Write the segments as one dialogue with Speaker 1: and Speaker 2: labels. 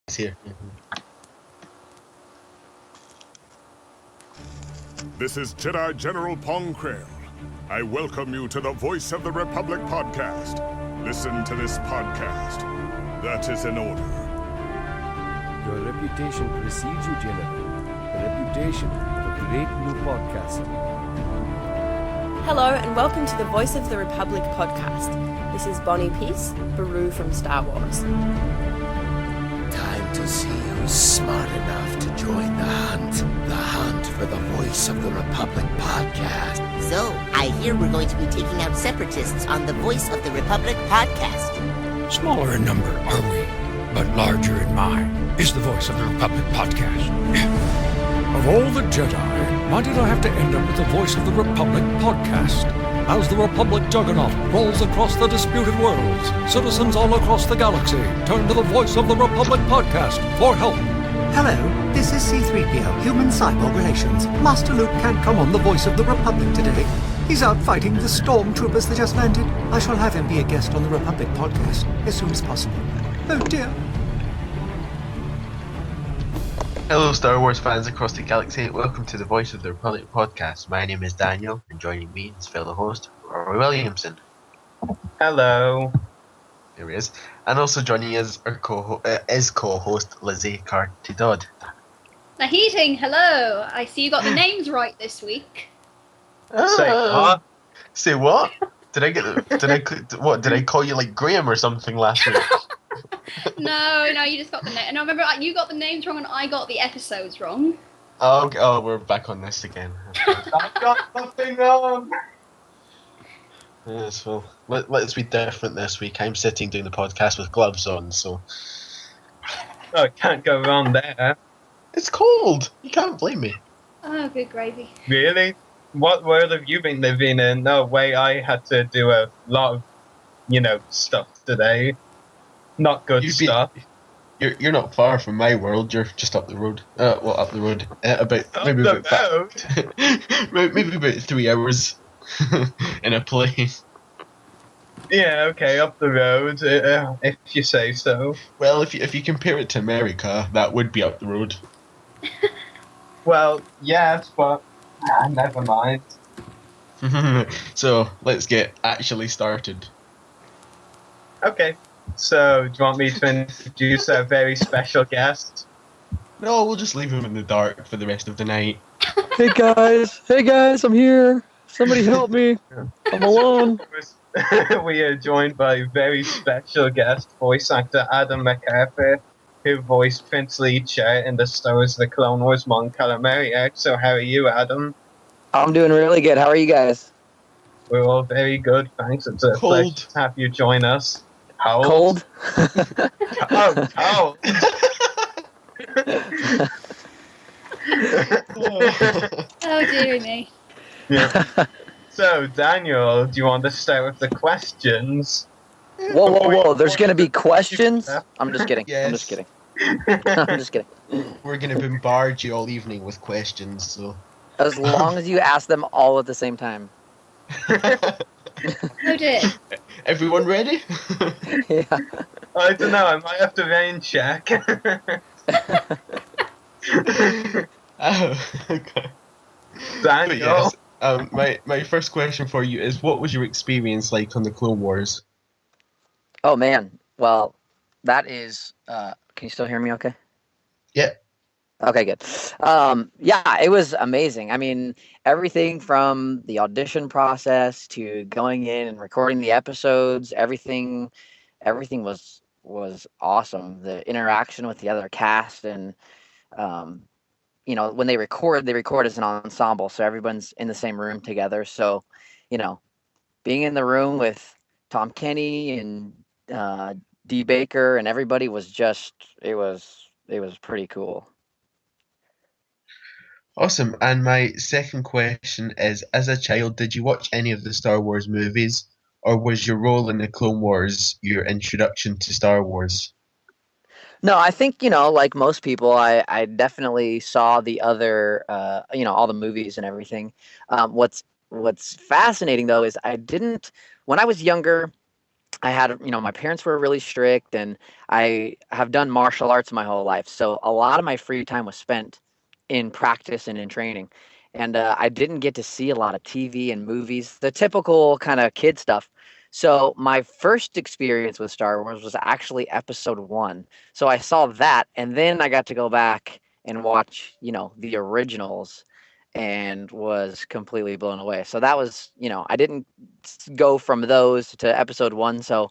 Speaker 1: It's here.
Speaker 2: This is Jedi General Pong Krell. I welcome you to the Voice of the Republic podcast. Listen to this podcast. That is an order.
Speaker 3: Your reputation precedes you, General. The reputation of a great new podcaster.
Speaker 4: Hello and welcome to the Voice of the Republic podcast. This is Bonnie Peace, Beru from Star Wars.
Speaker 5: Time to see who's smart enough to join the hunt for the Voice of the Republic podcast.
Speaker 6: So, I hear we're going to be taking out separatists on the Voice of the Republic podcast.
Speaker 7: Smaller in number, are we? But larger in mind is the Voice of the Republic podcast.
Speaker 3: Of all the Jedi, why did I have to end up with the Voice of the Republic podcast? As the Republic juggernaut rolls across the disputed worlds, citizens all across the galaxy turn to the Voice of the Republic podcast for help.
Speaker 8: Hello, this is C-3PO, Human Cyborg Relations. Master Luke can't come on the Voice of the Republic today. He's out fighting the stormtroopers that just landed. I shall have him be a guest on the Republic podcast as soon as possible. Oh dear.
Speaker 1: Hello, Star Wars fans across the galaxy. Welcome to the Voice of the Republic podcast. My name is Daniel, and joining me is fellow host Rory Williamson.
Speaker 9: Hello.
Speaker 1: There he is. And also joining us our co-host Lizzie Carty-Dodd.
Speaker 10: Naheating, hello. I see you got the names right this week.
Speaker 9: Say what?
Speaker 1: Say what? Did I call you like Graham or something last week?
Speaker 10: No, you just got the name. No, remember, you got the names wrong and I got the episodes wrong.
Speaker 1: Oh, okay. Oh, we're back on this again.
Speaker 9: I got nothing wrong.
Speaker 1: Yes, well, let's be different this week. I'm sitting doing the podcast with gloves on, so...
Speaker 9: Oh, can't go wrong there.
Speaker 1: It's cold! You can't blame me.
Speaker 10: Oh, good gravy.
Speaker 9: Really? What world have you been living in? No way, I had to do a lot of, stuff today. Not good stuff.
Speaker 1: You're not far from my world. You're just up the road. Up the road. Maybe about 3 hours in a plane.
Speaker 9: Yeah, okay, up the road, if you say so.
Speaker 1: Well, if you compare it to America, that would be up the road.
Speaker 9: Well, yes, but never mind.
Speaker 1: So let's get actually started.
Speaker 9: Okay. So, do you want me to introduce a very special guest?
Speaker 1: No, we'll just leave him in the dark for the rest of the night.
Speaker 11: Hey guys, I'm here. Somebody help me. I'm alone.
Speaker 9: We are joined by a very special guest, voice actor Adam McCarthy, who voiced Prince Leacher in the Star Wars The Clone Wars Mon Calamari. So, how are you, Adam?
Speaker 11: I'm doing really good. How are you guys?
Speaker 9: We're all very good, thanks. It's a pleasure to have you join us.
Speaker 11: Cold?
Speaker 9: Oh, cold.
Speaker 10: Oh, dearie me.
Speaker 9: Yeah. So, Daniel, do you want to start with the questions?
Speaker 11: Whoa. There's going to be questions? I'm just kidding.
Speaker 1: Yes.
Speaker 11: I'm just kidding.
Speaker 1: We're going to bombard you all evening with questions, so...
Speaker 11: As long as you ask them all at the same time.
Speaker 10: Oh, dear.
Speaker 1: Everyone ready?
Speaker 11: Yeah.
Speaker 9: I don't know, I might have to rain check.
Speaker 1: Oh, okay.
Speaker 9: Daniel?
Speaker 1: But yes, my first question for you is, what was your experience like on the Clone Wars?
Speaker 11: Oh, man. Well, that is... can you still hear me okay?
Speaker 1: Yeah.
Speaker 11: Okay, good. Yeah, it was amazing. I mean, everything from the audition process to going in and recording the episodes, everything was awesome. The interaction with the other cast and, when they record as an ensemble, so everyone's in the same room together. So, being in the room with Tom Kenny and Dee Baker and everybody was just, it was pretty cool.
Speaker 1: Awesome. And my second question is, as a child, did you watch any of the Star Wars movies, or was your role in the Clone Wars your introduction to Star Wars?
Speaker 11: No, I think, like most people, I definitely saw the other, all the movies and everything. What's fascinating, though, is when I was younger, I had, my parents were really strict, and I have done martial arts my whole life. So a lot of my free time was spent in practice and in training. And I didn't get to see a lot of TV and movies, the typical kind of kid stuff. So my first experience with Star Wars was actually episode 1. So I saw that, and then I got to go back and watch, the originals, and was completely blown away. So that was, I didn't go from those to episode 1. So,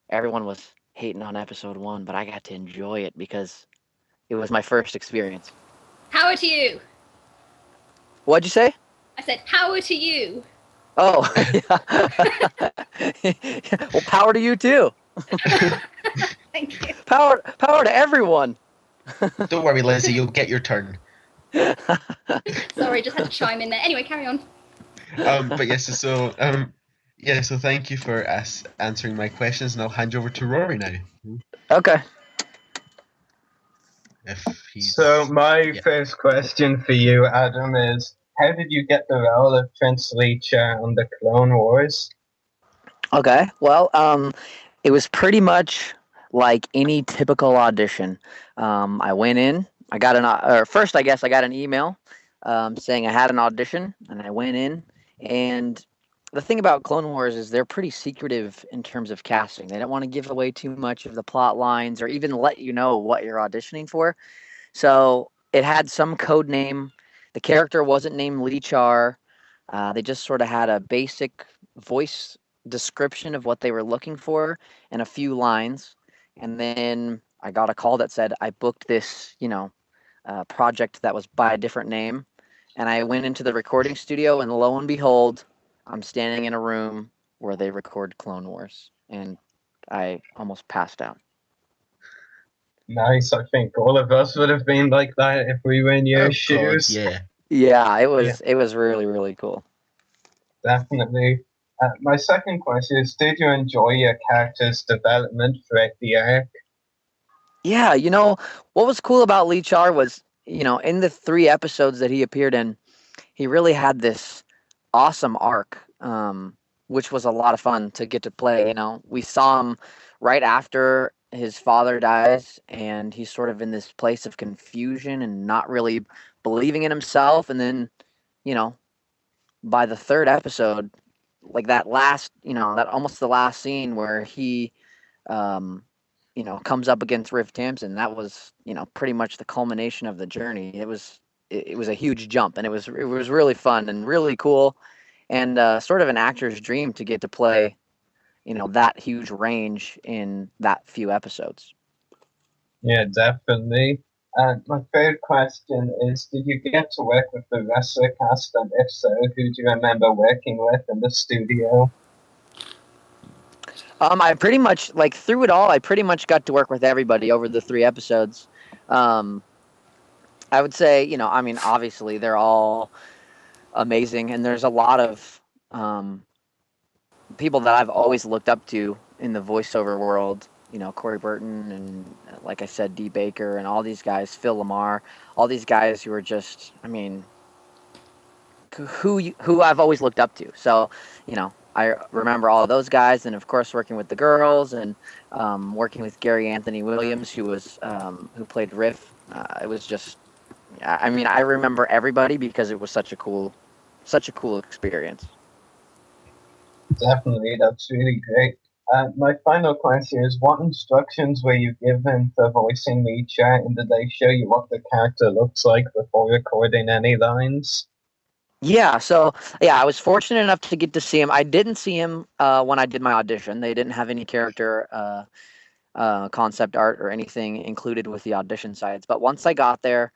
Speaker 11: everyone was hating on episode 1, but I got to enjoy it because it was my first experience.
Speaker 10: Power to you.
Speaker 11: What'd you say?
Speaker 10: I said power to you.
Speaker 11: Oh, well, power to you too.
Speaker 10: Thank you.
Speaker 11: Power to everyone.
Speaker 1: Don't worry, Lizzie, you'll get your turn.
Speaker 10: Sorry, just had to chime in there. Anyway, carry on.
Speaker 1: But yes, so thank you for answering my questions, and I'll hand you over to Rory now.
Speaker 11: Okay.
Speaker 9: So my first question for you, Adam, is how did you get the role of Prince Leacher on the Clone Wars?
Speaker 11: Okay, well, it was pretty much like any typical audition. I went in, I got first I guess I got an email saying I had an audition, and I went in, and the thing about Clone Wars is they're pretty secretive in terms of casting. They don't want to give away too much of the plot lines or even let you know what you're auditioning for. So it had some code name. The character wasn't named Leechar. They just sort of had a basic voice description of what they were looking for and a few lines. And then I got a call that said I booked this, project that was by a different name. And I went into the recording studio, and lo and behold, I'm standing in a room where they record Clone Wars, and I almost passed out.
Speaker 9: Nice. I think all of us would have been like that if we were in your shoes.
Speaker 1: God,
Speaker 11: yeah. It was really, really cool.
Speaker 9: Definitely. My second question is, did you enjoy your character's development throughout the arc?
Speaker 11: Yeah, what was cool about Leechar was, in the 3 episodes that he appeared in, he really had this awesome arc, which was a lot of fun to get to play. We saw him right after his father dies, and he's sort of in this place of confusion and not really believing in himself. And then, by the 3rd episode, like that last, that almost the last scene where he, comes up against Riff Tamson, that was, pretty much the culmination of the journey. It was a huge jump, and it was really fun and really cool, and sort of an actor's dream to get to play, that huge range in that few episodes.
Speaker 9: Yeah, definitely. My third question is, did you get to work with the wrestler cast, and if so, who do you remember working with in the studio?
Speaker 11: I pretty much, through it all, I pretty much got to work with everybody over the 3 episodes. I would say, obviously they're all amazing, and there's a lot of people that I've always looked up to in the voiceover world. Corey Burton and, like I said, Dee Baker and all these guys, Phil Lamar, all these guys who are just, who I've always looked up to. So, I remember all of those guys, and of course working with the girls, and working with Gary Anthony Williams, who was who played Riff. It was just, I remember everybody because it was such a cool experience.
Speaker 9: Definitely, that's really great. My final question is, what instructions were you given for voicing Leechar, and did they show you what the character looks like before recording any lines?
Speaker 11: Yeah, so I was fortunate enough to get to see him. I didn't see him when I did my audition. They didn't have any character concept art or anything included with the audition sites. But once I got there,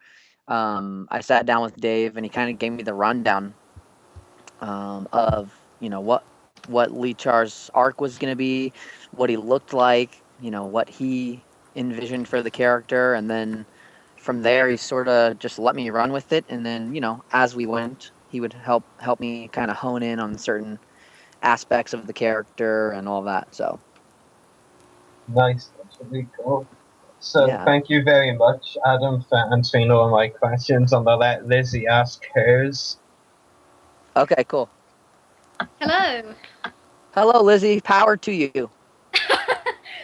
Speaker 11: I sat down with Dave, and he kind of gave me the rundown of what Leechar's arc was going to be, what he looked like, what he envisioned for the character, and then from there he sort of just let me run with it. And then as we went, he would help me kind of hone in on certain aspects of the character and all that. So
Speaker 9: nice, that's really cool. So Thank you very much, Adam, for answering all my questions. I'm gonna let Lizzie ask hers.
Speaker 11: Okay, cool.
Speaker 10: Hello.
Speaker 11: Hello, Lizzie. Power to you.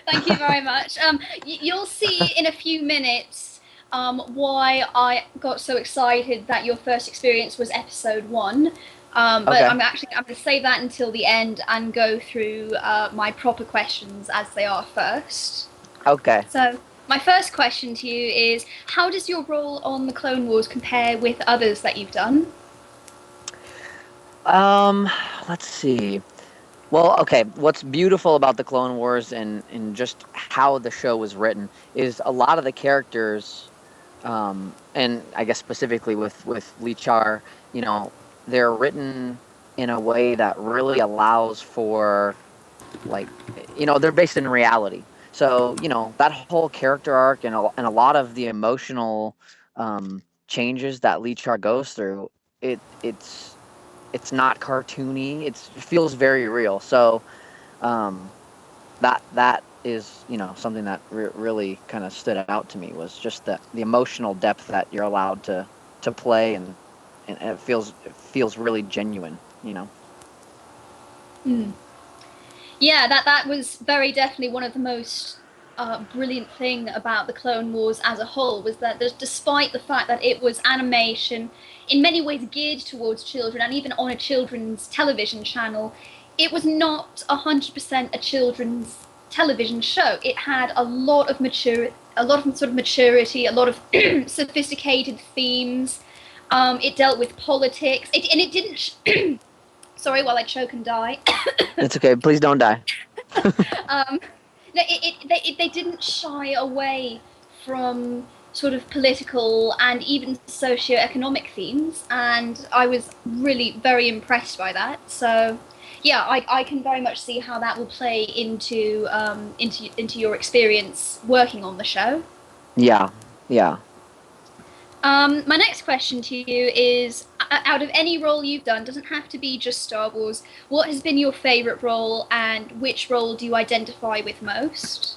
Speaker 10: Thank you very much. You'll see in a few minutes why I got so excited that your first experience was episode 1. But
Speaker 11: Okay.
Speaker 10: I'm going to save that until the end and go through my proper questions as they are first.
Speaker 11: Okay.
Speaker 10: So my first question to you is, how does your role on the Clone Wars compare with others that you've done?
Speaker 11: Let's see. Well, okay, what's beautiful about the Clone Wars and just how the show was written is a lot of the characters, and I guess specifically with Lee Char, you know, they're written in a way that really allows for, like, you know, they're based in reality. So, you know, that whole character arc and a lot of the emotional changes that Lee Char goes through, it's not cartoony. It feels very real. So that is, you know, something that really kind of stood out to me, was just the emotional depth that you're allowed to play, and it feels really genuine, you know.
Speaker 10: Yeah, that was very definitely one of the most brilliant thing about the Clone Wars as a whole, was that despite the fact that it was animation in many ways geared towards children, and even on a children's television channel, it was not 100% a children's television show. It had a lot of maturity, a lot of sophisticated themes. It dealt with politics, and it didn't. Sorry, while I choke and die.
Speaker 11: It's okay. Please don't die.
Speaker 10: No, they didn't shy away from sort of political and even socio-economic themes, and I was really very impressed by that. So, yeah, I can very much see how that will play into your experience working on the show.
Speaker 11: Yeah.
Speaker 10: My next question to you is, out of any role you've done, doesn't have to be just Star Wars, what has been your favourite role, and which role do you identify with most?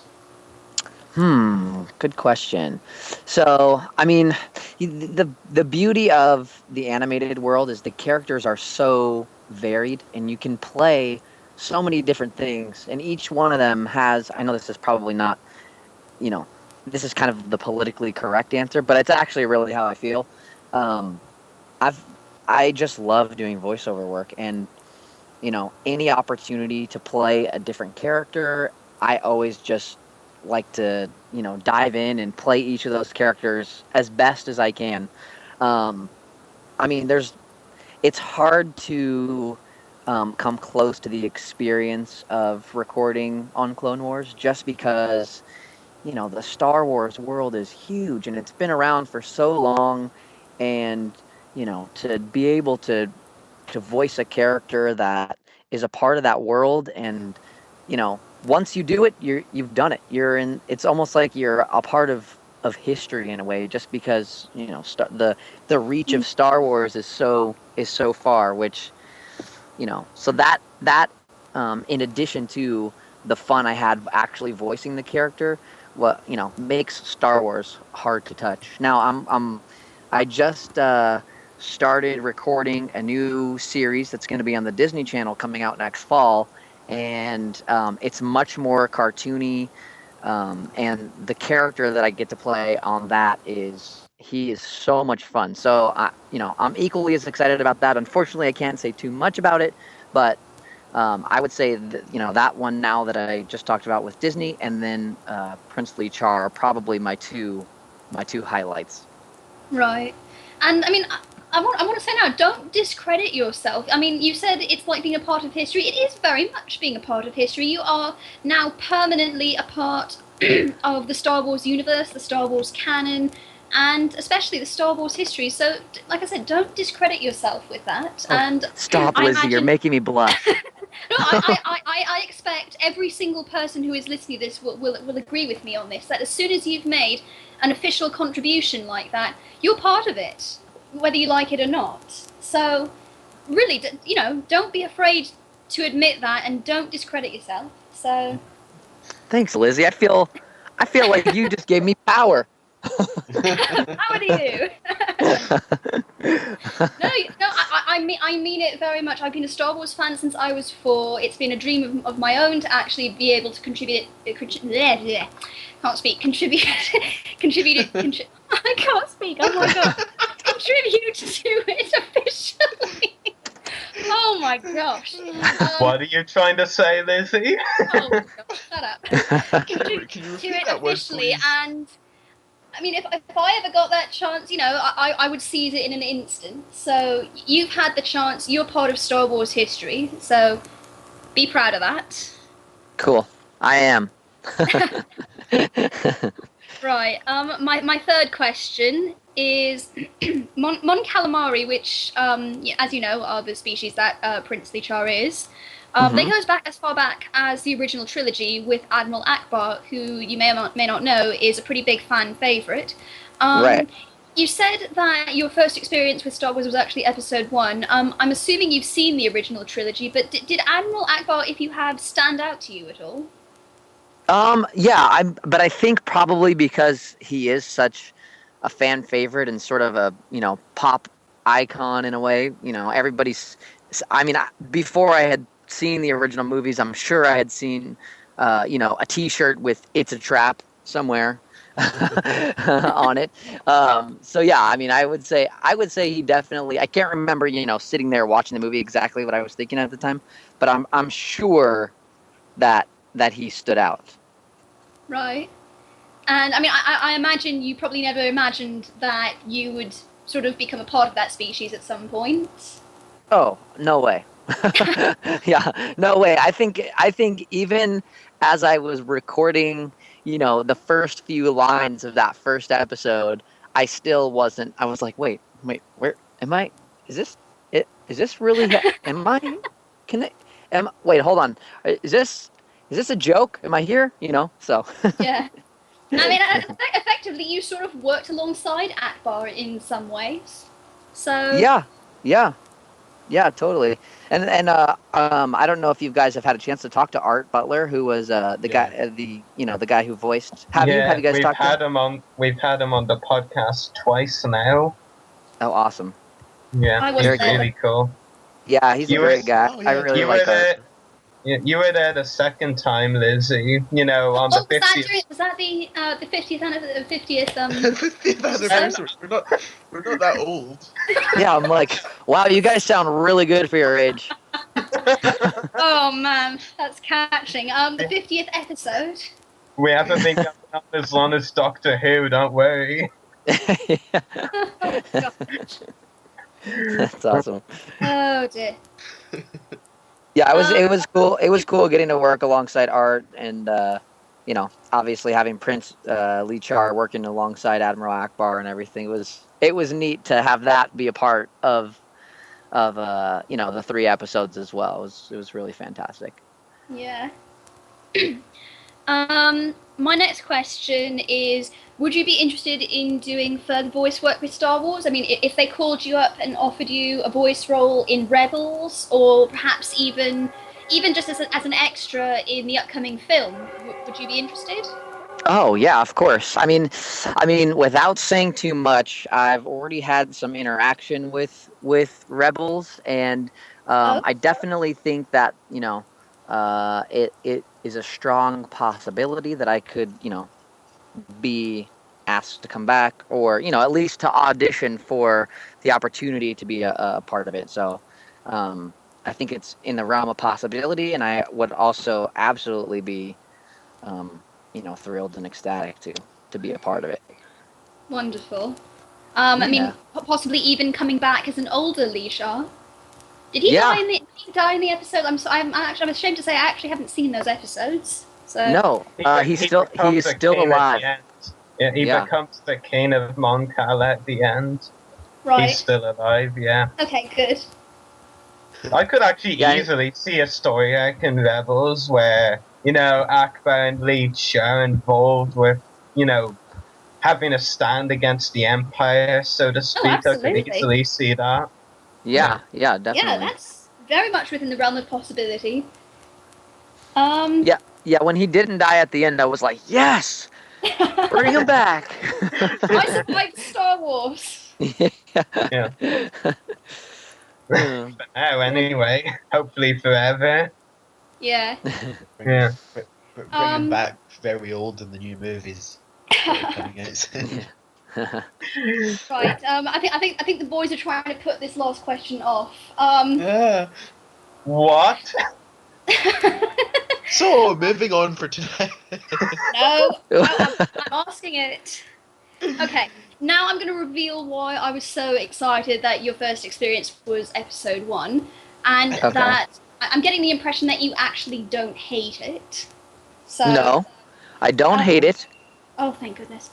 Speaker 11: Good question. So, I mean, the beauty of the animated world is the characters are so varied, and you can play so many different things, and each one of them has, I know this is probably not, you know, this is kind of the politically correct answer, but it's actually really how I feel. I just love doing voiceover work, and, you know, any opportunity to play a different character, I always just like to, you know, dive in and play each of those characters as best as I can. I mean, it's hard to come close to the experience of recording on Clone Wars, just because, you know, the Star Wars world is huge, and it's been around for so long, and, you know, to be able to voice a character that is a part of that world, and, you know, once you do it, you've done it. It's almost like you're a part of history in a way, just because, you know, the reach of Star Wars is so far, which, you know, so that in addition to the fun I had actually voicing the character, what, you know, makes Star Wars hard to touch. Now I just started recording a new series that's going to be on the Disney Channel coming out next fall, and it's much more cartoony, and the character that I get to play on that he is so much fun. So I'm equally as excited about that. Unfortunately, I can't say too much about it, but I would say that, you know, that one now that I just talked about with Disney, and then Prince Lee Char are probably my two highlights.
Speaker 10: Right. And I mean, I want to say now, don't discredit yourself. I mean, you said it's like being a part of history. It is very much being a part of history. You are now permanently a part of the Star Wars universe, the Star Wars canon, and especially the Star Wars history. So, like I said, don't discredit yourself with that.
Speaker 11: Oh,
Speaker 10: and
Speaker 11: stop, Lizzie, you're making me blush.
Speaker 10: No, I expect every single person who is listening to this will agree with me on this, that as soon as you've made an official contribution like that, you're part of it, whether you like it or not. So, really, you know, don't be afraid to admit that, and don't discredit yourself. So,
Speaker 11: thanks, Lizzie. I feel like you just gave me power.
Speaker 10: How do you? I mean it very much. I've been a Star Wars fan since I was 4. It's been a dream of my own to actually be able to contribute. Can't speak. Contribute. I can't speak. Oh my god. Contribute to it officially. Oh my gosh.
Speaker 9: What are you trying to say, Lizzie?
Speaker 10: Oh my gosh, shut up. Contribute to it officially, and I mean, if I ever got that chance, you know, I would seize it in an instant. So you've had the chance. You're part of Star Wars history. So be proud of that.
Speaker 11: Cool. I am.
Speaker 10: Right. My third question is Mon Calamari, which, as you know, are the species that Princely Char is. They goes back as far back as the original trilogy with Admiral Akbar, who you may not know is a pretty big fan favorite.
Speaker 11: Right.
Speaker 10: You said that your first experience with Star Wars was actually Episode 1. I'm assuming you've seen the original trilogy, but did Admiral Akbar, if you have, stand out to you at all?
Speaker 11: Yeah, but I think probably because he is such a fan favorite and sort of a, you know, pop icon in a way. You know, everybody's. I mean, before I had seen the original movies, I'm sure I had seen, you know, a T-shirt with "It's a Trap" somewhere on it. So yeah, I mean, I would say he definitely. I can't remember, you know, sitting there watching the movie exactly what I was thinking at the time, but I'm sure that he stood out.
Speaker 10: Right. And I mean, I imagine you probably never imagined that you would sort of become a part of that species at some point.
Speaker 11: Oh, no way. Yeah, no way. I think even as I was recording, you know, the first few lines of that first episode, I still wasn't. I was like, wait, where am I? Is this it? Is this really? Am I? Wait, hold on. Is this a joke? Am I here? You know, so.
Speaker 10: Yeah. I mean, effectively, you sort of worked alongside Akbar in some ways. So. Yeah, totally. And I don't know if you guys have had a chance to talk to Art Butler, who was the guy who voiced. Have you guys talked to him?
Speaker 9: We've had him on the podcast twice now.
Speaker 11: Oh, awesome.
Speaker 9: Yeah, he's really cool.
Speaker 11: Yeah, he's a great guy. I really like Art.
Speaker 9: You were there the second time, Lizzie. You know, on the 50th.
Speaker 10: Was that the 50th anniversary? 50th
Speaker 1: 50th anniversary. We're not that old.
Speaker 11: Yeah, I'm like, wow, you guys sound really good for your age.
Speaker 10: Oh man, that's catching. The 50th episode.
Speaker 9: We haven't been going on as long as Doctor Who. Don't worry.
Speaker 10: Oh,
Speaker 11: that's awesome.
Speaker 10: Oh dear.
Speaker 11: Yeah, it was cool. It was cool getting to work alongside Art, and you know, obviously having Prince Lee Char working alongside Admiral Akbar and everything. It was neat to have that be a part of you know, the 3 episodes as well. It was really fantastic.
Speaker 10: Yeah. My next question is, would you be interested in doing further voice work with Star Wars? I mean, if they called you up and offered you a voice role in Rebels, or perhaps even just as an extra in the upcoming film, would you be interested?
Speaker 11: Oh yeah, of course. I mean, without saying too much, I've already had some interaction with Rebels, and I definitely think that, you know, it is a strong possibility that I could, you know, be asked to come back, or, you know, at least to audition for the opportunity to be a part of it. So I think it's in the realm of possibility, and I would also absolutely be you know, thrilled and ecstatic to be a part of it.
Speaker 10: Wonderful. I mean, possibly even coming back as an older Lee Char. Did he die in the episode? I'm ashamed to say I actually haven't seen those episodes. So
Speaker 11: no, he's still alive.
Speaker 9: Yeah, he becomes the king of Mon Cal at the end.
Speaker 10: Right.
Speaker 9: He's still alive. Yeah.
Speaker 10: Okay, good.
Speaker 9: I could actually easily see a story arc in Rebels where, you know, Akbar and Lee Char involved with, you know, having a stand against the Empire, so to speak. I could easily see that.
Speaker 11: Yeah, definitely.
Speaker 10: Yeah, that's very much within the realm of possibility.
Speaker 11: Yeah, when he didn't die at the end, I was like, yes! Bring him back!
Speaker 10: I survived Star Wars!
Speaker 9: Yeah. For now, anyway. Hopefully forever.
Speaker 10: Yeah.
Speaker 9: Yeah.
Speaker 1: Bring him back very old in the new movies that are coming out soon.
Speaker 10: Right. I think the boys are trying to put this last question off.
Speaker 9: What?
Speaker 1: So, moving on for tonight.
Speaker 10: No, I'm asking it. Okay, now I'm going to reveal why I was so excited that your first experience was episode 1, and that I'm getting the impression that you actually don't hate it. So,
Speaker 11: No, I don't hate it.
Speaker 10: Oh, thank goodness.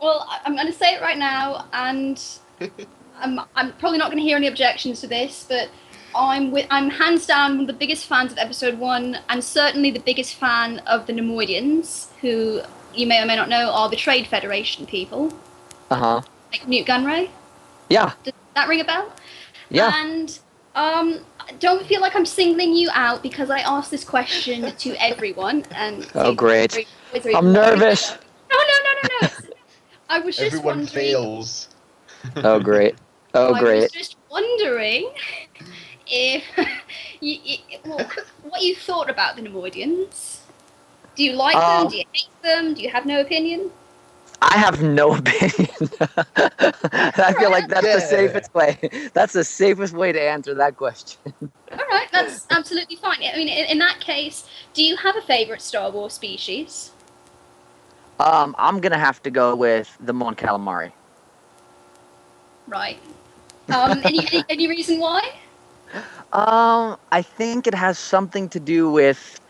Speaker 10: Well, I'm going to say it right now, and I'm probably not going to hear any objections to this, but I'm hands down one of the biggest fans of episode 1, and certainly the biggest fan of the Nemoidians, who you may or may not know are the Trade Federation people. Like Newt Gunray.
Speaker 11: Yeah.
Speaker 10: Does that ring a bell?
Speaker 11: Yeah.
Speaker 10: And don't feel like I'm singling you out because I asked this question to everyone. And
Speaker 11: great. I'm nervous.
Speaker 10: No. I was just
Speaker 1: Everyone
Speaker 10: wondering.
Speaker 1: fails.
Speaker 11: Oh, great. Oh,
Speaker 10: I
Speaker 11: great.
Speaker 10: was just wondering if what you thought about the Nemoidians. Do you like them? Do you hate them? Do you have no opinion?
Speaker 11: I have no opinion. I feel like that's the safest way. That's the safest way to answer that question.
Speaker 10: All right, that's absolutely fine. I mean, in that case, do you have a favorite Star Wars species?
Speaker 11: I'm gonna have to go with the Mon Calamari.
Speaker 10: Right. Any reason why?
Speaker 11: I think it has something to do with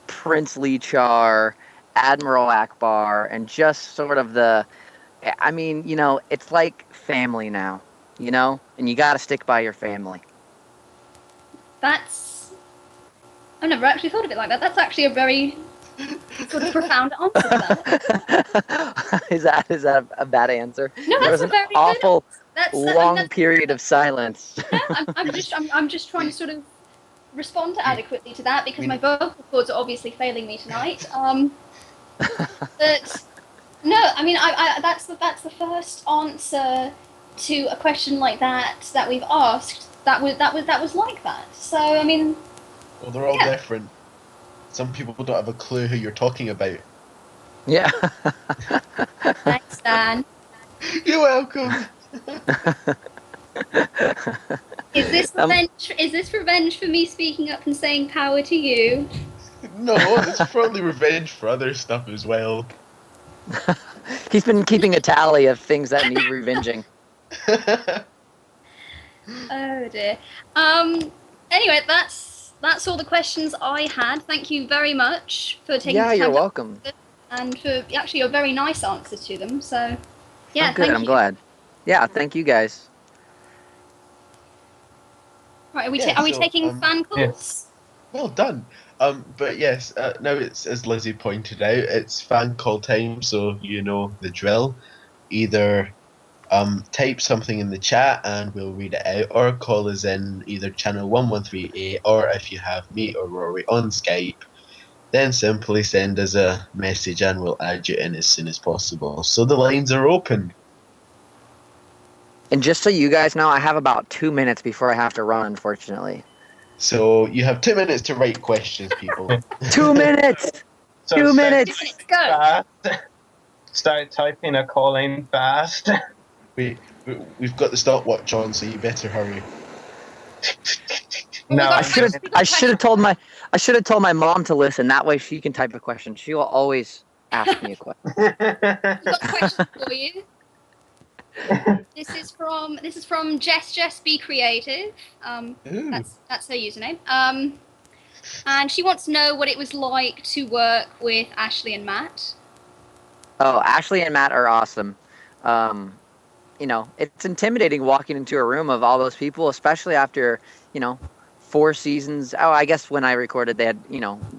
Speaker 11: Prince Lichar, Admiral Akbar, and just sort of I mean, it's like family now, and you gotta stick by your family.
Speaker 10: I've never actually thought of it like that. That's actually a very sort of profound answer to that.
Speaker 11: Is that a bad answer?
Speaker 10: No,
Speaker 11: there was
Speaker 10: that's a
Speaker 11: an
Speaker 10: very
Speaker 11: awful
Speaker 10: good.
Speaker 11: long period of silence.
Speaker 10: No, I'm just trying to sort of respond adequately to that because my vocal cords are obviously failing me tonight. But no, I mean, that's the first answer to a question like that we've asked. That was like that. So I mean,
Speaker 1: Well, they're all different. Some people don't have a clue who you're talking about.
Speaker 11: Yeah.
Speaker 10: Thanks, Dan.
Speaker 1: You're welcome.
Speaker 10: Is this revenge for me speaking up and saying power to you?
Speaker 1: No, it's probably revenge for other stuff as well.
Speaker 11: He's been keeping a tally of things that need revenging.
Speaker 10: Oh dear. Anyway, that's all the questions I had. Thank you very much for taking the time.
Speaker 11: Yeah, you're welcome.
Speaker 10: And for actually your very nice answers to them. So, yeah,
Speaker 11: good. I'm glad. Yeah, thank you guys.
Speaker 10: Right, are we taking fan calls?
Speaker 1: Well done. But yes, now it's, as Lizzie pointed out, it's fan call time, so you know the drill. Either type something in the chat and we'll read it out, or call us in either channel 1138, or if you have me or Rory on Skype, then simply send us a message and we'll add you in as soon as possible. So the lines are open.
Speaker 11: And just so you guys know, I have about 2 minutes before I have to run, unfortunately.
Speaker 1: So you have 2 minutes to write questions, people.
Speaker 11: 2 minutes!
Speaker 9: So
Speaker 11: 2 minutes!
Speaker 10: Go!
Speaker 9: Start typing a call in fast.
Speaker 1: We've got the stopwatch on, so you better hurry.
Speaker 9: No,
Speaker 11: I should have told my mom to listen. That way she can type a question. She will always ask me a question.
Speaker 10: I've got a question for you. This is from Jess Be Creative. That's her username. And she wants to know what it was like to work with Ashley and Matt.
Speaker 11: Oh, Ashley and Matt are awesome. It's intimidating walking into a room of all those people, especially after, 4 seasons. Oh, I guess when I recorded, they had,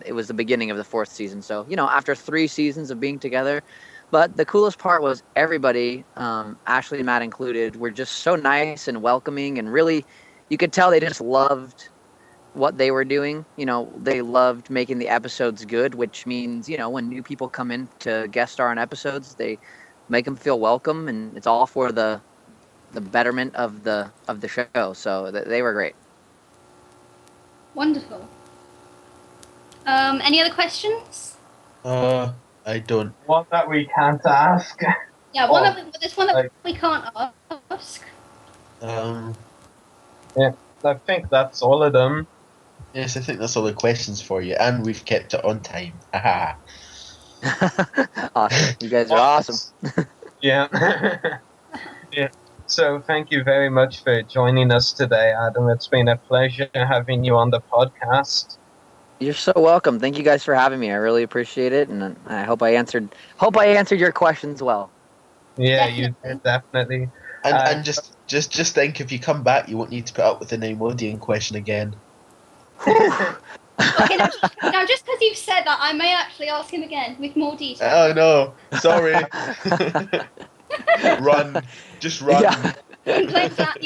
Speaker 11: it was the beginning of the 4th season. So, after 3 seasons of being together. But the coolest part was everybody, Ashley and Matt included, were just so nice and welcoming, and really, you could tell they just loved what they were doing. They loved making the episodes good, which means, when new people come in to guest star on episodes, they make them feel welcome, and it's all for the betterment of the show. So they were great.
Speaker 10: Wonderful. Any other questions?
Speaker 1: I don't.
Speaker 9: One that we can't ask.
Speaker 10: Yeah, there's one that we can't ask.
Speaker 9: Yeah, I think that's all of them.
Speaker 1: Yes, I think that's all the questions for you, and we've kept it on time. Haha.
Speaker 11: Awesome. You guys are awesome.
Speaker 9: Yeah. Yeah. So thank you very much for joining us today, Adam. It's been a pleasure having you on the podcast.
Speaker 11: You're so welcome. Thank you guys for having me. I really appreciate it, and I hope I answered your questions well.
Speaker 9: Yeah, you did, definitely.
Speaker 1: And just think, if you come back, you won't need to put up with the Neimoidian question again.
Speaker 10: Okay, now just because you've said that, I may actually ask him again with more detail.
Speaker 1: Oh no, sorry. Run, just run.
Speaker 11: Yeah.
Speaker 10: You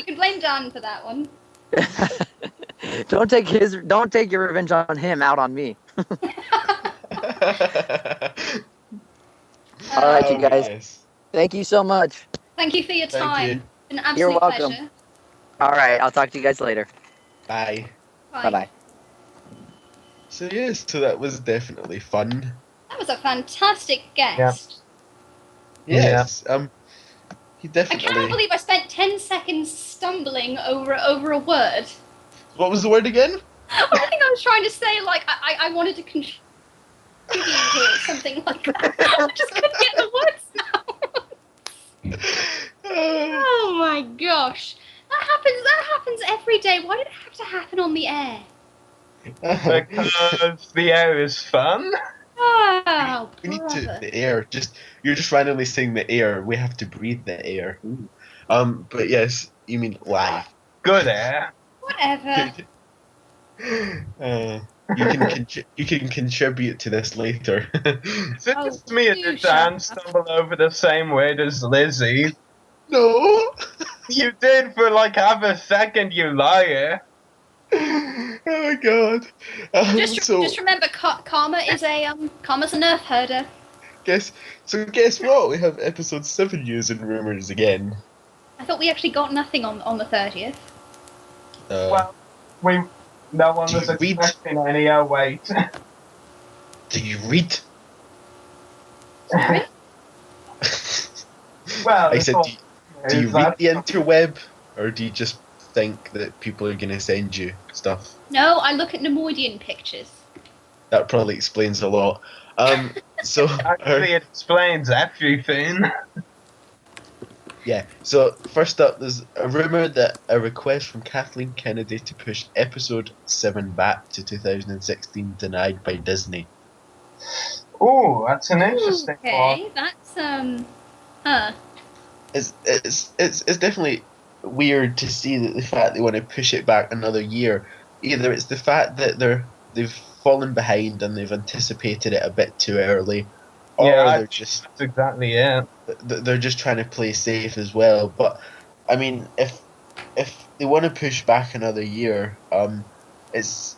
Speaker 10: can blame Dan for that one.
Speaker 11: Don't take your revenge on him out on me. All right, you guys.
Speaker 1: Yes.
Speaker 11: Thank you so much.
Speaker 10: Thank you for your
Speaker 1: Thank
Speaker 10: time.
Speaker 1: you.
Speaker 10: It's been an absolute
Speaker 11: You're welcome.
Speaker 10: pleasure.
Speaker 11: All right, I'll talk to you guys later.
Speaker 1: Bye.
Speaker 11: Bye bye.
Speaker 1: So yes, so that was definitely fun.
Speaker 10: That was a fantastic guest.
Speaker 1: Yes. He
Speaker 10: I
Speaker 1: definitely.
Speaker 10: cannot believe I spent 10 seconds stumbling over a word.
Speaker 1: What was the word again?
Speaker 10: I think I was trying to say, like, I wanted to contribute or something like that. I just couldn't get the words out. Oh my gosh. That happens every day. Why did it have to happen on the air?
Speaker 9: Because the air is fun.
Speaker 10: Oh,
Speaker 1: We need
Speaker 10: brother.
Speaker 1: the air. You're just randomly saying the air. We have to breathe the air. Ooh. But yes, you mean live.
Speaker 9: Good air.
Speaker 10: Whatever.
Speaker 1: You can contribute to this later.
Speaker 9: Is it just me or did Dan stumble over the same word as Lizzie?
Speaker 1: No.
Speaker 9: You did for like half a second, you liar.
Speaker 1: Oh my god.
Speaker 10: Just remember, Karma's a nerf herder.
Speaker 1: Guess what? We have episode 7 news and rumors again.
Speaker 10: I thought we actually got nothing on the 30th.
Speaker 9: Well, no one was expecting any. Wait.
Speaker 1: Do you read?
Speaker 9: Well,
Speaker 1: I said, do you read the interweb, or do you just think that people are going to send you stuff?
Speaker 10: No, I look at Neimoidian pictures.
Speaker 1: That probably explains a lot. So
Speaker 9: actually, it explains everything.
Speaker 1: Yeah, so first up, there's a rumour that a request from Kathleen Kennedy to push episode 7 back to 2016 denied by Disney.
Speaker 9: Oh, that's an interesting
Speaker 10: Okay,
Speaker 9: one.
Speaker 10: that's
Speaker 1: It's definitely weird to see that the fact they want to push it back another year. Either it's the fact that they've fallen behind and they've anticipated it a bit too early, or they're just
Speaker 9: that's exactly it.
Speaker 1: They're just trying to play safe as well. But I mean, if they want to push back another year, it's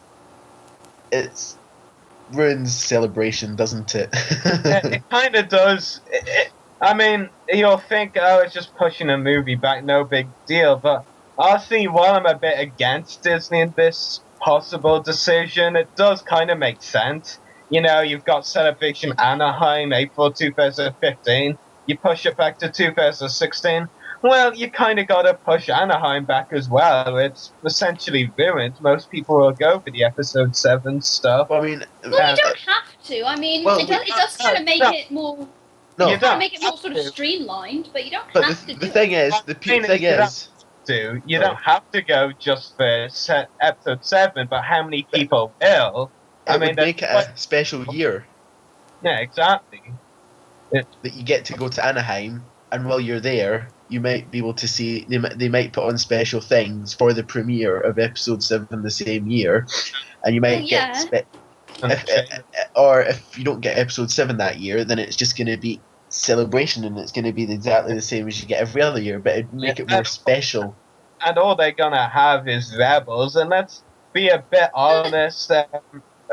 Speaker 1: ruins celebration, doesn't it?
Speaker 9: It kind of does. I mean, you'll think, oh, it's just pushing a movie back, no big deal. But honestly, while I'm a bit against Disney in this possible decision, it does kind of make sense. You know, you've got Celebration Anaheim, April 2015. You push it back to 2016. Well, you kind of got to push Anaheim back as well. It's essentially ruined. Most people will go for the episode 7 stuff.
Speaker 1: I mean,
Speaker 10: well, you don't have to. I mean, it does kind of make it more.
Speaker 1: No,
Speaker 10: you don't make it more sort of streamlined, but you don't
Speaker 1: but
Speaker 10: have to.
Speaker 1: The thing is,
Speaker 9: you don't have to go just for episode 7, but how many people will?
Speaker 1: I mean, make it a special year.
Speaker 9: Yeah, exactly.
Speaker 1: That you get to go to Anaheim, and while you're there, you might be able to see. They might put on special things for the premiere of episode 7 the same year, and you might or if you don't get episode 7 that year, then it's just going to be Celebration, and it's going to be exactly the same as you get every other year, but it'd make it more special.
Speaker 9: And all they're gonna have is Rebels, and let's be a bit honest.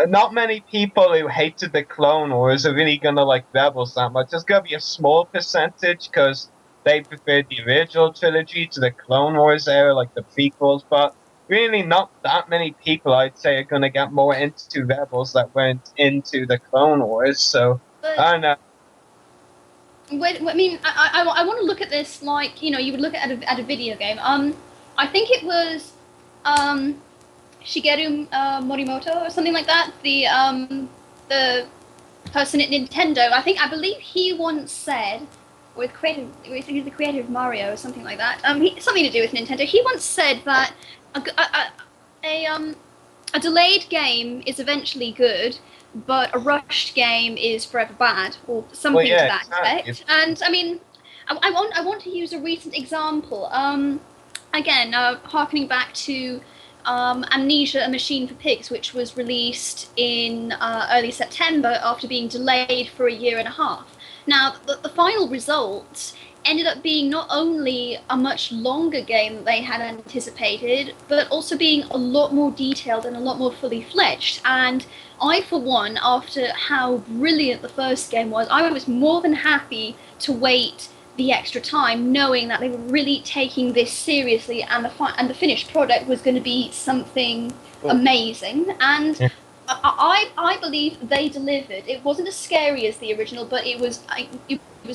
Speaker 9: not many people who hated the Clone Wars are really gonna like Rebels that much. There's gonna be a small percentage because they preferred the original trilogy to the Clone Wars era, like the prequels, but really not that many people, I'd say, are gonna get more into Rebels that went into the Clone Wars, so, I don't know.
Speaker 10: I mean, I want to look at this like, you would look at a video game. I think it was Shigeru Morimoto or something like that, the person at Nintendo. I believe he once said, the creator of Mario or something like that, something to do with Nintendo. He once said that a delayed game is eventually good, but a rushed game is forever bad, or something to that effect. And I mean, I want to use a recent example. Again, harkening back to Amnesia: A Machine for Pigs, which was released in early September after being delayed for a year and a half. Now, the final result ended up being not only a much longer game than they had anticipated, but also being a lot more detailed and a lot more fully fledged. And I, for one, after how brilliant the first game was, I was more than happy to wait the extra time, knowing that they were really taking this seriously, and the finished product was going to be something amazing. And I believe they delivered. It wasn't as scary as the original, but it was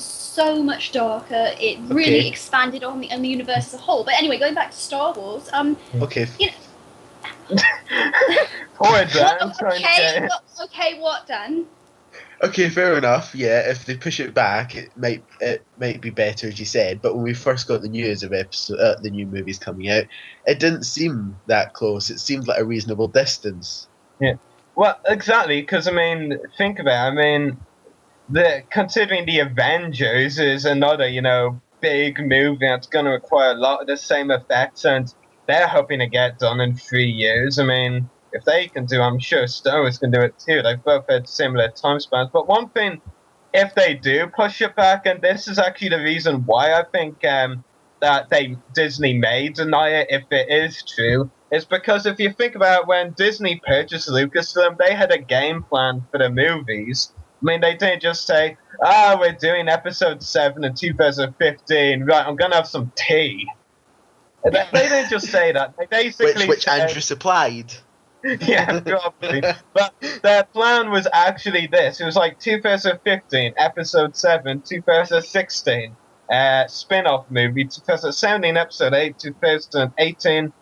Speaker 10: so much darker. It really expanded on the universe as a whole. But anyway, going back to Star Wars,
Speaker 1: Okay.
Speaker 9: Poor Dan.
Speaker 10: Okay, what, Dan?
Speaker 1: Okay, fair enough. Yeah, if they push it back, it might be better, as you said. But when we first got the news of the new movies coming out, it didn't seem that close. It seemed like a reasonable distance.
Speaker 9: Yeah. Well, exactly, because, I mean, think about it. I mean, considering the Avengers is another, big movie that's going to require a lot of the same effects, and they're hoping to get done in 3 years. I mean, if they can do, I'm sure Star Wars can do it too. They've both had similar time spans. But one thing, if they do push it back, and this is actually the reason why I think that Disney may deny it if it is true, is because if you think about when Disney purchased Lucasfilm, they had a game plan for the movies. I mean, they didn't just say, we're doing episode 7 in 2015, right, I'm going to have some tea. They didn't just say that. They basically
Speaker 1: which
Speaker 9: said,
Speaker 1: Andrew supplied.
Speaker 9: Yeah, probably. But their plan was actually this. It was like 2015, episode 7, 2016, spin-off movie, 2017, episode 8, 2018,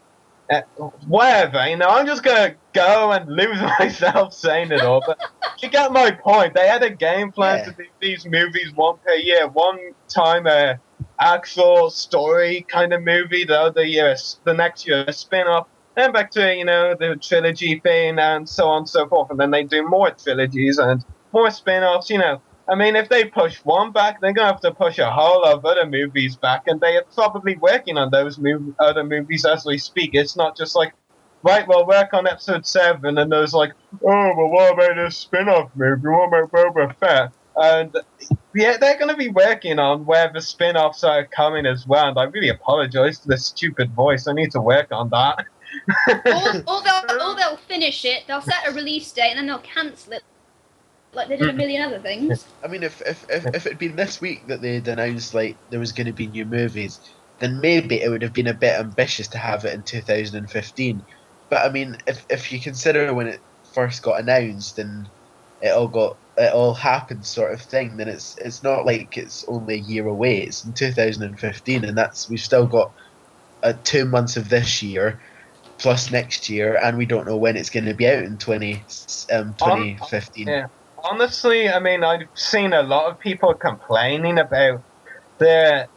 Speaker 9: whatever, I'm just going to go and lose myself saying it all, but you get my point. They had a game plan to do these movies one per year. One time actual story kind of movie, the next year a spin-off, then back to, the trilogy thing and so on and so forth, and then they do more trilogies and more spin-offs, I mean, if they push one back, they're going to have to push a whole lot of other movies back, and they are probably working on those other movies as we speak. It's not just like, right, we'll work on episode 7, and there's like, oh, well, what about this spin-off movie? What about Boba Fett? And yeah, they're going to be working on where the spin-offs are coming as well, and I really apologize for the stupid voice. I need to work on that.
Speaker 10: or they'll finish it, they'll set a release date, and then they'll cancel it. Like they did a million other things.
Speaker 1: I mean, if it'd been this week that they'd announced like there was going to be new movies, then maybe it would have been a bit ambitious to have it in 2015. But I mean, if you consider when it first got announced and it all happened sort of thing, then it's not like it's only a year away. It's in 2015, and we've still got 2 months of this year plus next year, and we don't know when it's going to be out in 2015.
Speaker 9: Yeah. Honestly, I mean, I've seen a lot of people complaining about the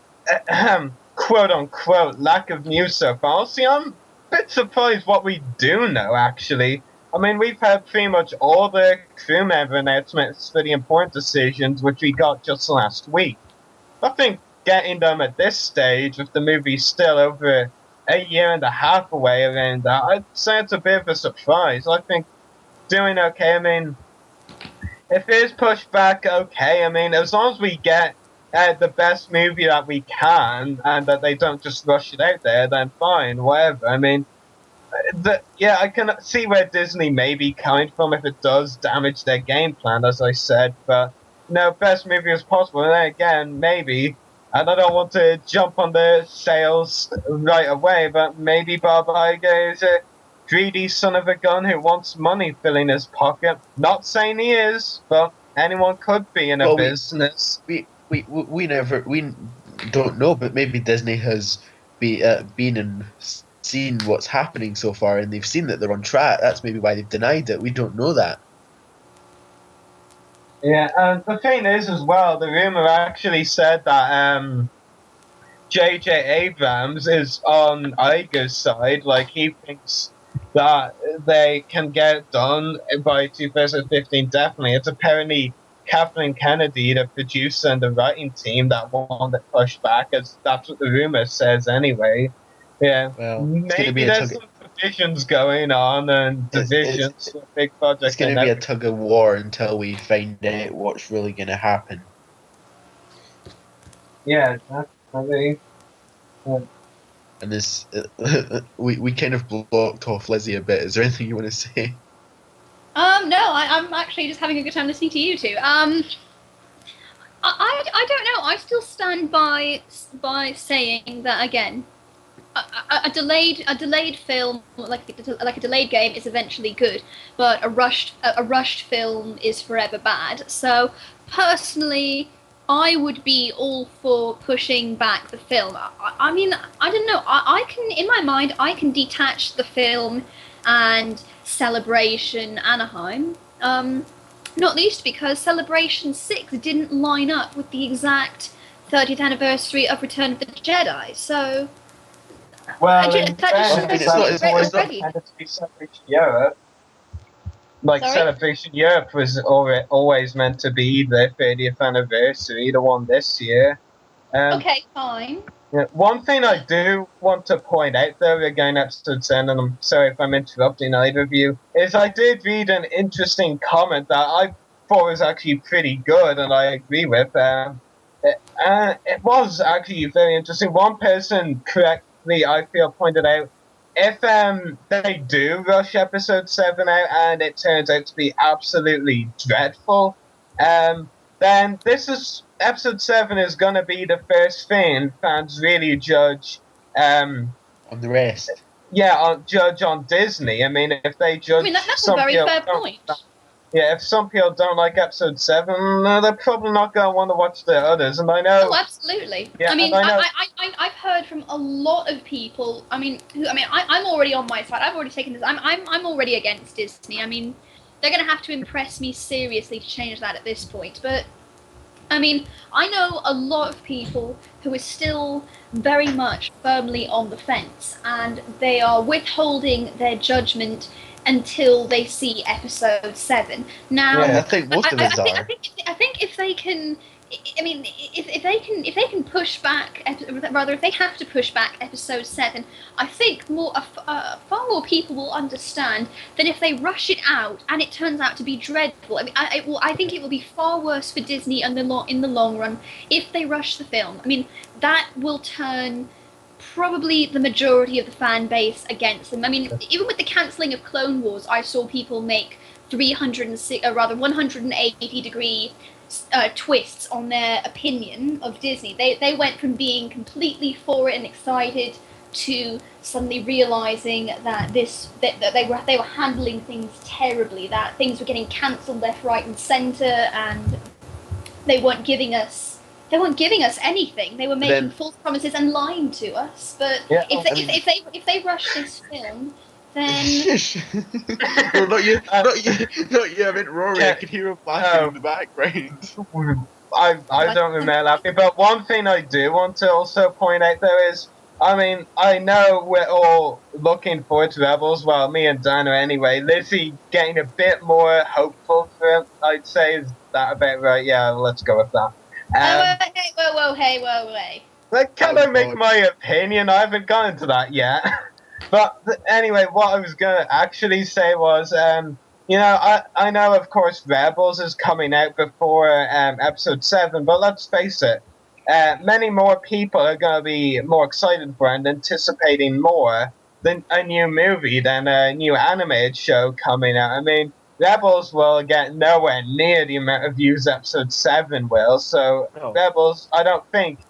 Speaker 9: quote-unquote lack of news so far. See, I'm a bit surprised what we do know, actually. I mean, we've had pretty much all the crew member announcements for the important decisions, which we got just last week. I think getting them at this stage, with the movie still over a year and a half away around that, I'd say it's a bit of a surprise. I think doing okay, I mean, if it is pushed back, okay. I mean, as long as we get the best movie that we can, and that they don't just rush it out there, then fine, whatever. I mean, I can see where Disney may be coming from if it does damage their game plan, as I said, but best movie as possible. And then again, maybe, and I don't want to jump on the sales right away, but maybe Bob Iger is a greedy son of a gun who wants money filling his pocket. Not saying he is, but anyone could be in a business.
Speaker 1: We don't know, but maybe Disney has been and seen what's happening so far, and they've seen that they're on track. That's maybe why they've denied it. We don't know that.
Speaker 9: Yeah, and the thing is as well, the rumor actually said that J.J. Abrams is on Iger's side. Like, he thinks that they can get it done by 2015, definitely. It's apparently Kathleen Kennedy, the producer and the writing team, that one that pushed back, as that's what the rumor says anyway. Yeah,
Speaker 1: well,
Speaker 9: maybe there's some divisions going on and divisions for big projects.
Speaker 1: It's going to be a tug of war until we find out what's really going to happen.
Speaker 9: Yeah, definitely. Yeah.
Speaker 1: And this, we kind of blocked off Lizzie a bit. Is there anything you want to say?
Speaker 10: No, I'm actually just having a good time listening to you two. I don't know. I still stand by saying that again. A delayed film, like a delayed game, is eventually good, but a rushed film is forever bad. So personally, I would be all for pushing back the film. I mean, I don't know. I can, in my mind, I can detach the film and Celebration Anaheim. Not least because Celebration 6 didn't line up with the exact 30th anniversary of Return of the Jedi. So.
Speaker 9: Well, Celebration Europe was always meant to be the 30th anniversary, the one this year.
Speaker 10: Okay, fine.
Speaker 9: Yeah, one thing I do want to point out, though, we're going episode 10, and I'm sorry if I'm interrupting either of you, is I did read an interesting comment that I thought was actually pretty good, and I agree with. It was actually very interesting. One person correctly, I feel, pointed out, if they do rush episode 7 out and it turns out to be absolutely dreadful, then episode 7 is going to be the first thing fans really judge
Speaker 1: on the rest.
Speaker 9: Yeah, judge on Disney. I mean, if they judge,
Speaker 10: I mean, that's a very fair point.
Speaker 9: Yeah, if some people don't like episode 7, they're probably not going to want to watch the others. And I know.
Speaker 10: Oh, absolutely.
Speaker 9: Yeah,
Speaker 10: I mean,
Speaker 9: I've
Speaker 10: heard from a lot of people. I'm already on my side. I've already taken this. I'm already against Disney. I mean, they're going to have to impress me seriously to change that at this point. But I mean, I know a lot of people who are still very much firmly on the fence, and they are withholding their judgment until they see episode 7. Now,
Speaker 1: yeah, I think most of us are.
Speaker 10: I think if they can, I mean, if they can push back, rather, if they have to push back episode 7, I think far more people will understand than if they rush it out and it turns out to be dreadful. I mean, I think it will be far worse for Disney in the long run if they rush the film. I mean, that will turn probably the majority of the fan base against them. I mean, even with the cancelling of Clone Wars, I saw people make 180-degree twists on their opinion of Disney. They went from being completely for it and excited to suddenly realizing that they were handling things terribly, that things were getting cancelled left, right, and center, and they weren't giving us anything. They were making false promises and lying to us. But
Speaker 9: yeah,
Speaker 10: if they rush this film, then
Speaker 1: well, not you. I meant Rory. I could hear him laughing in the background.
Speaker 9: I don't remember laughing. But one thing I do want to also point out though is, I mean, I know we're all looking forward to Rebels. Well, me and Dana anyway. Lizzie getting a bit more hopeful for it, I'd say. Is that about right? Yeah, let's go with that.
Speaker 10: Hey.
Speaker 9: Can I make my opinion? I haven't gone into that yet. But anyway, what I was going to actually say was, I know, of course, Rebels is coming out before episode 7, but let's face it, many more people are going to be more excited for it and anticipating more a new movie than a new animated show coming out. I mean, Rebels will get nowhere near the amount of views Episode 7 will, so Rebels, I don't think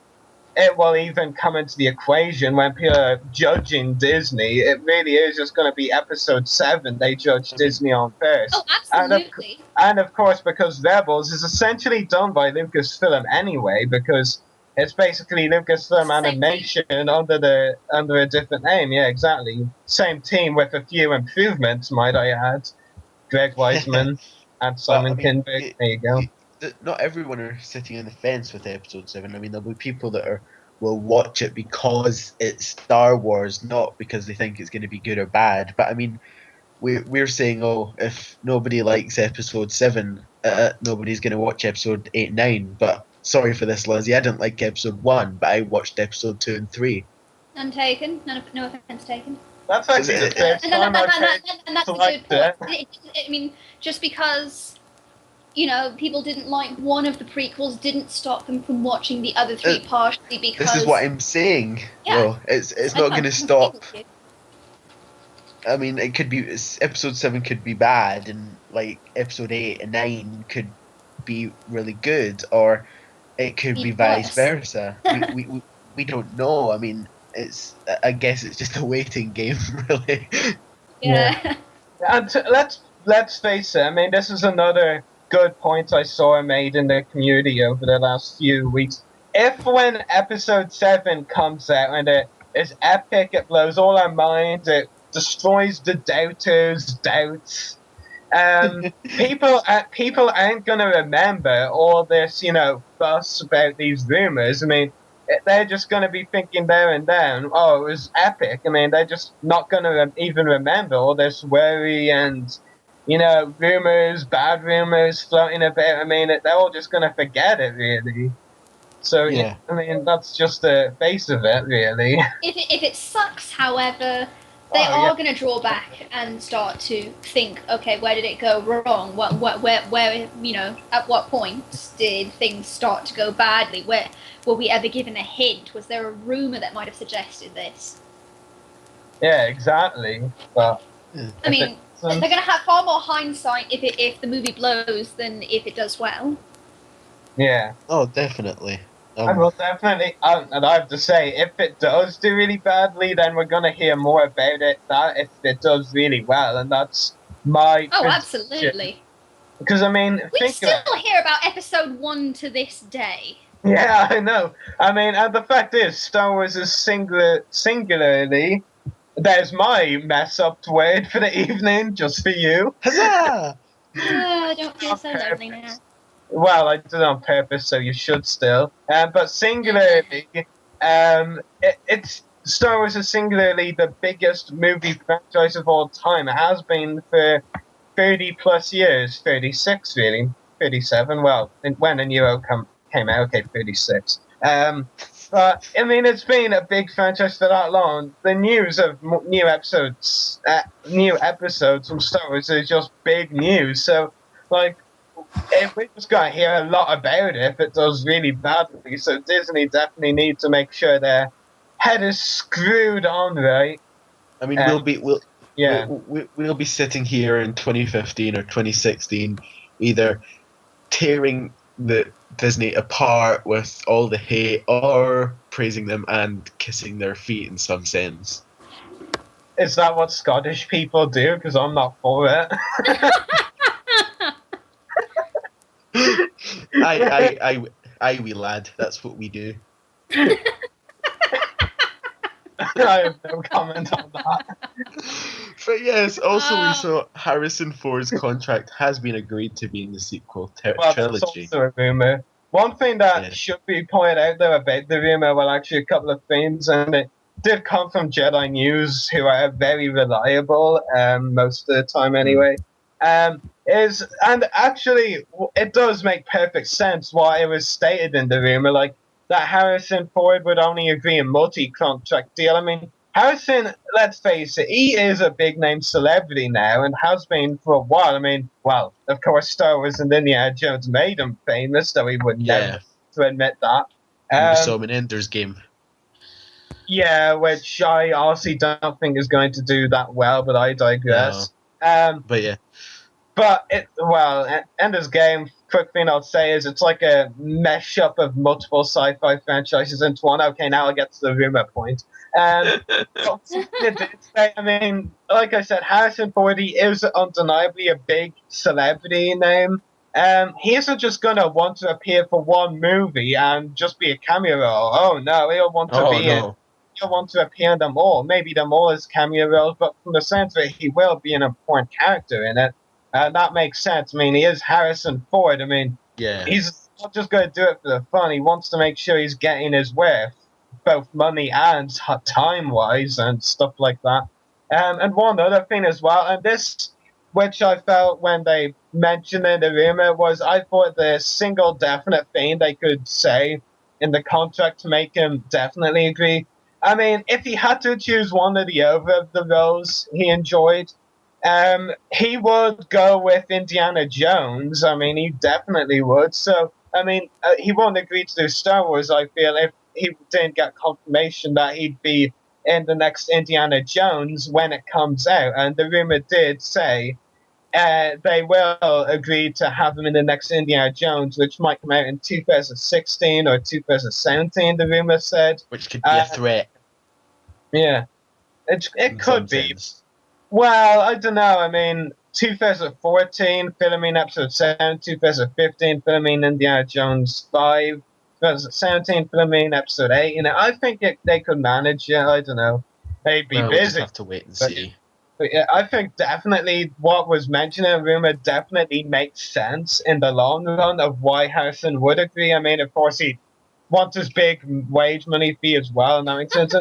Speaker 9: it will even come into the equation when people are judging Disney. It really is just going to be Episode 7 they judge Disney on first.
Speaker 10: Oh, absolutely.
Speaker 9: And of course, because Rebels is essentially done by Lucasfilm anyway, because it's basically Lucasfilm animation under a different name. Yeah, exactly. Same team with a few improvements, might I add. Greg Weisman and Simon Kinberg. There you go.
Speaker 1: Not everyone are sitting on the fence with Episode 7. I mean, there'll be people that will watch it because it's Star Wars, not because they think it's going to be good or bad. But I mean, we're saying, if nobody likes Episode 7, nobody's going to watch Episode 8 and 9. But sorry for this, Lizzie, I didn't like Episode 1, but I watched Episode 2 and 3.
Speaker 10: None taken. No offense taken.
Speaker 9: That's actually the first time I've
Speaker 10: that's a good point. I mean, just because, people didn't like one of the prequels didn't stop them from watching the other three partially because...
Speaker 1: This is what I'm saying.
Speaker 10: Yeah.
Speaker 1: Well, it's not going to stop. I mean, it could be... Episode 7 could be bad, and, Episode 8 and 9 could be really good, or it could be vice versa. We don't know. I mean... I guess it's just a waiting game, really.
Speaker 10: Yeah.
Speaker 9: And let's face it. I mean, this is another good point I saw made in the community over the last few weeks. If when Episode 7 comes out and it is epic, it blows all our minds, it destroys the doubters' doubts. People aren't gonna remember all this, fuss about these rumors. I mean, they're just going to be thinking there and then, it was epic. I mean, they're just not going to even remember all this worry and, rumors, bad rumors floating about. I mean, they're all just going to forget it, really. So, yeah. I mean, that's just the face of it, really.
Speaker 10: If it sucks, however, they are going to draw back and start to think, okay, where did it go wrong? Where at what point did things start to go badly? Where were we ever given a hint? Was there a rumor that might have suggested this?
Speaker 9: Yeah, exactly. But
Speaker 10: I mean, they're going to have far more hindsight if the movie blows than if it does well.
Speaker 9: Yeah.
Speaker 1: Oh, definitely.
Speaker 9: I will definitely, and I have to say, if it does do really badly, then we're going to hear more about it. That if it does really well, and that's my
Speaker 10: position. Absolutely.
Speaker 9: Because, I mean,
Speaker 10: we still hear about Episode 1 to this day.
Speaker 9: Yeah, I know. I mean, and the fact is, Star Wars is singularly... There's my mess-up word for the evening, just for you.
Speaker 1: Huzzah!
Speaker 10: I don't feel so lonely now.
Speaker 9: Well, I did it on purpose, so you should still. But singularly, it's Star Wars is singularly the biggest movie franchise of all time. It has been for 30 plus years, 36 really, 37. Well, when A New Hope came out, okay, 36. But I mean, it's been a big franchise for that long. The news of new episodes from Star Wars is just big news. So, if we just got to hear a lot about it if it does really badly. So Disney definitely needs to make sure their head is screwed on right.
Speaker 1: I mean, we'll be sitting here in 2015 or 2016, either tearing the Disney apart with all the hate, or praising them and kissing their feet in some sense.
Speaker 9: Is that what Scottish people do? Because I'm not for it.
Speaker 1: I wee lad, that's what we do.
Speaker 9: I have no comment on that.
Speaker 1: But yes, also we saw Harrison Ford's contract has been agreed to be in the sequel trilogy.
Speaker 9: That's also a rumor. One thing that should be pointed out though about the rumor, well, actually a couple of things, and it did come from Jedi News, who are very reliable most of the time anyway. And actually, it does make perfect sense why it was stated in the rumor, that Harrison Ford would only agree a multi-contract deal. I mean, Harrison, let's face it, he is a big-name celebrity now and has been for a while. I mean, well, of course, Star Wars and Indiana Jones made him famous, though he would never to admit that.
Speaker 1: We saw him in Ender's Game.
Speaker 9: Yeah, which I honestly don't think is going to do that well, but I digress.
Speaker 1: But yeah.
Speaker 9: But Ender's Game, quick thing I'll say is it's like a mesh up of multiple sci-fi franchises into one. Okay, now I'll get to the rumor point. I mean, like I said, Harrison Ford is undeniably a big celebrity name. He isn't just gonna want to appear for one movie and just be a cameo role. Oh no, he'll want to he'll want to appear in them all. Maybe them all as cameo roles, but from the sense that he will be an important character in it. That makes sense. I mean, he is Harrison Ford. I mean, he's not just going to do it for the fun. He wants to make sure he's getting his worth, both money and time-wise and stuff like that. And one other thing as well, and this, which I felt when they mentioned in the rumor, was I thought the single definite thing they could say in the contract to make him definitely agree. I mean, if he had to choose one or the other of the roles he enjoyed, he would go with Indiana Jones. I mean, he definitely would. So, I mean, he won't agree to do Star Wars, I feel, if he didn't get confirmation that he'd be in the next Indiana Jones when it comes out. And the rumor did say they will agree to have him in the next Indiana Jones, which might come out in 2016 or 2017, the rumor said.
Speaker 1: Which could be a threat.
Speaker 9: Yeah. It could be. Well, I don't know. I mean, 2014, filming episode 7, 2015, filming Indiana Jones 5, 2017, filming episode 8. You know, I think they could manage it. I don't know. They'd be busy.
Speaker 1: We'll just have to wait and see.
Speaker 9: But yeah, I think definitely what was mentioned in the rumor definitely makes sense in the long run of why Harrison would agree. I mean, of course, he wants his big wage money fee as well, and that makes sense.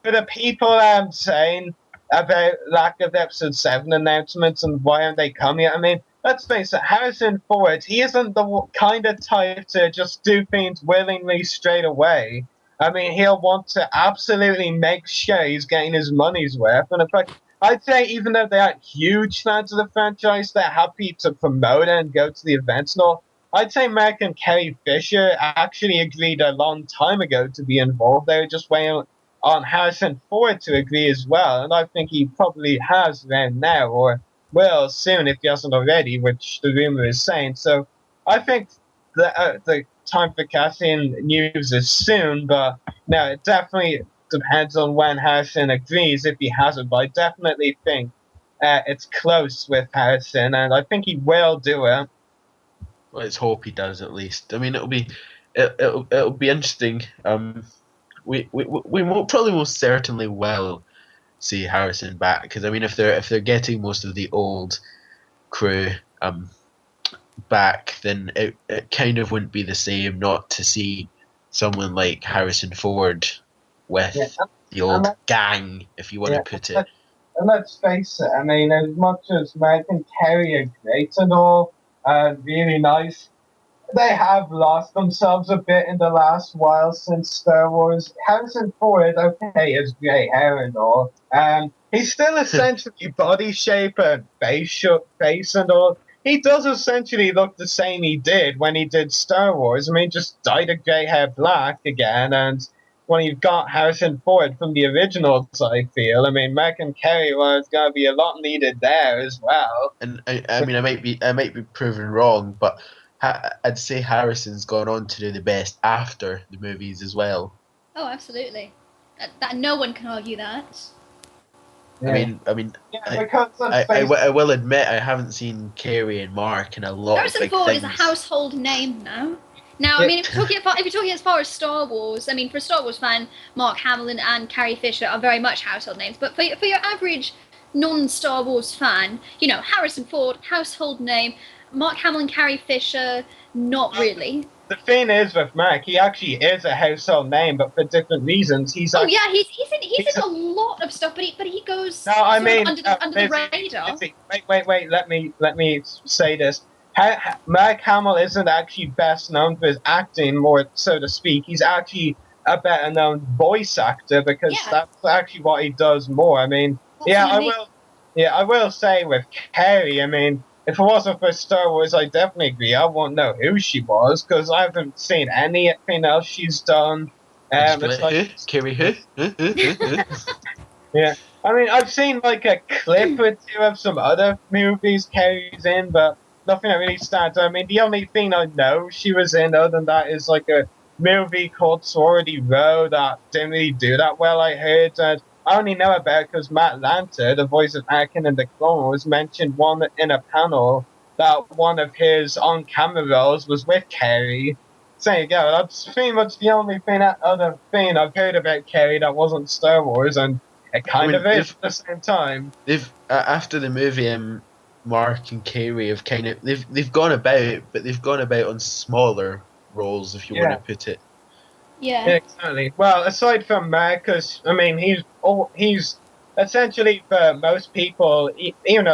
Speaker 9: For the people I'm saying about lack of episode 7 announcements and why aren't they coming yet, I mean, let's face it, Harrison Ford, he isn't the kind of type to just do things willingly straight away. I mean, he'll want to absolutely make sure he's getting his money's worth. And in fact, I'd say even though they aren't huge fans of the franchise, they're happy to promote it and go to the events and all. I'd say Mark and Carrie Fisher actually agreed a long time ago to be involved. They were just waiting on Harrison Ford to agree as well, and I think he probably has around now, or will soon if he hasn't already, which the rumor is saying. So I think the time for casting news is soon, but no, it definitely depends on when Harrison agrees, if he hasn't, but I definitely think it's close with Harrison, and I think he will do it.
Speaker 1: Well, let's hope he does at least. I mean, it'll be interesting. We probably most certainly will see Harrison back, because I mean, if they're getting most of the old crew back, then it kind of wouldn't be the same not to see someone like Harrison Ford with the old gang, if you want to put it.
Speaker 9: And let's face it, I mean, as much as Mark and Carrie are great and all, really nice, they have lost themselves a bit in the last while since Star Wars. Harrison Ford, okay, has grey hair and all. He's still essentially body shape and face and all. He does essentially look the same he did when he did Star Wars. I mean, just dyed a grey hair black again, and when you've got Harrison Ford from the originals, I feel. I mean, Mark and Carrie was going to be a lot needed there as well.
Speaker 1: And I mean, I might be proven wrong, but I'd say Harrison's gone on to do the best after the movies as well.
Speaker 10: Oh, absolutely. That no one can argue that.
Speaker 1: Yeah. I mean, I will admit I haven't seen Carrie and Mark in a lot
Speaker 10: Harrison
Speaker 1: of big
Speaker 10: Ford
Speaker 1: things.
Speaker 10: is a household name now. Now, I mean, if you're talking as far as Star Wars, I mean, for a Star Wars fan, Mark Hamill and Carrie Fisher are very much household names. But for your average non-Star Wars fan, you know, Harrison Ford, household name. Mark Hamill and Carrie Fisher, not really.
Speaker 9: The thing is with Mark, he actually is a household name, but for different reasons. He's in
Speaker 10: a lot of stuff, but he goes under the radar.
Speaker 9: Wait. Let me say this. Mark Hamill isn't actually best known for his acting, more so to speak. He's actually a better known voice actor because that's actually what he does more. I mean, I will say with Carrie, I mean, if it wasn't for Star Wars, I definitely agree. I won't know who she was because I haven't seen anything else she's done. It's like,
Speaker 1: Carrie who?
Speaker 9: yeah. I mean, I've seen like a clip or two of some other movies Carrie's in, but nothing that really stands out. I mean, the only thing I know she was in other than that is like a movie called Sorority Row that didn't really do that well, I heard. And I only know about it because Matt Lanter, the voice of Anakin in the Clone Wars, mentioned one in a panel that one of his on-camera roles was with Carrie. So there you go. That's pretty much the only other thing I've heard about Carrie that wasn't Star Wars, and it kind of is at the same time.
Speaker 1: They've after the movie, Mark and Carrie have they've gone about, but they've gone about on smaller roles, if you want to put it.
Speaker 10: Yeah.
Speaker 9: Exactly. Well, aside from Mark, because I mean, he's essentially for most people, even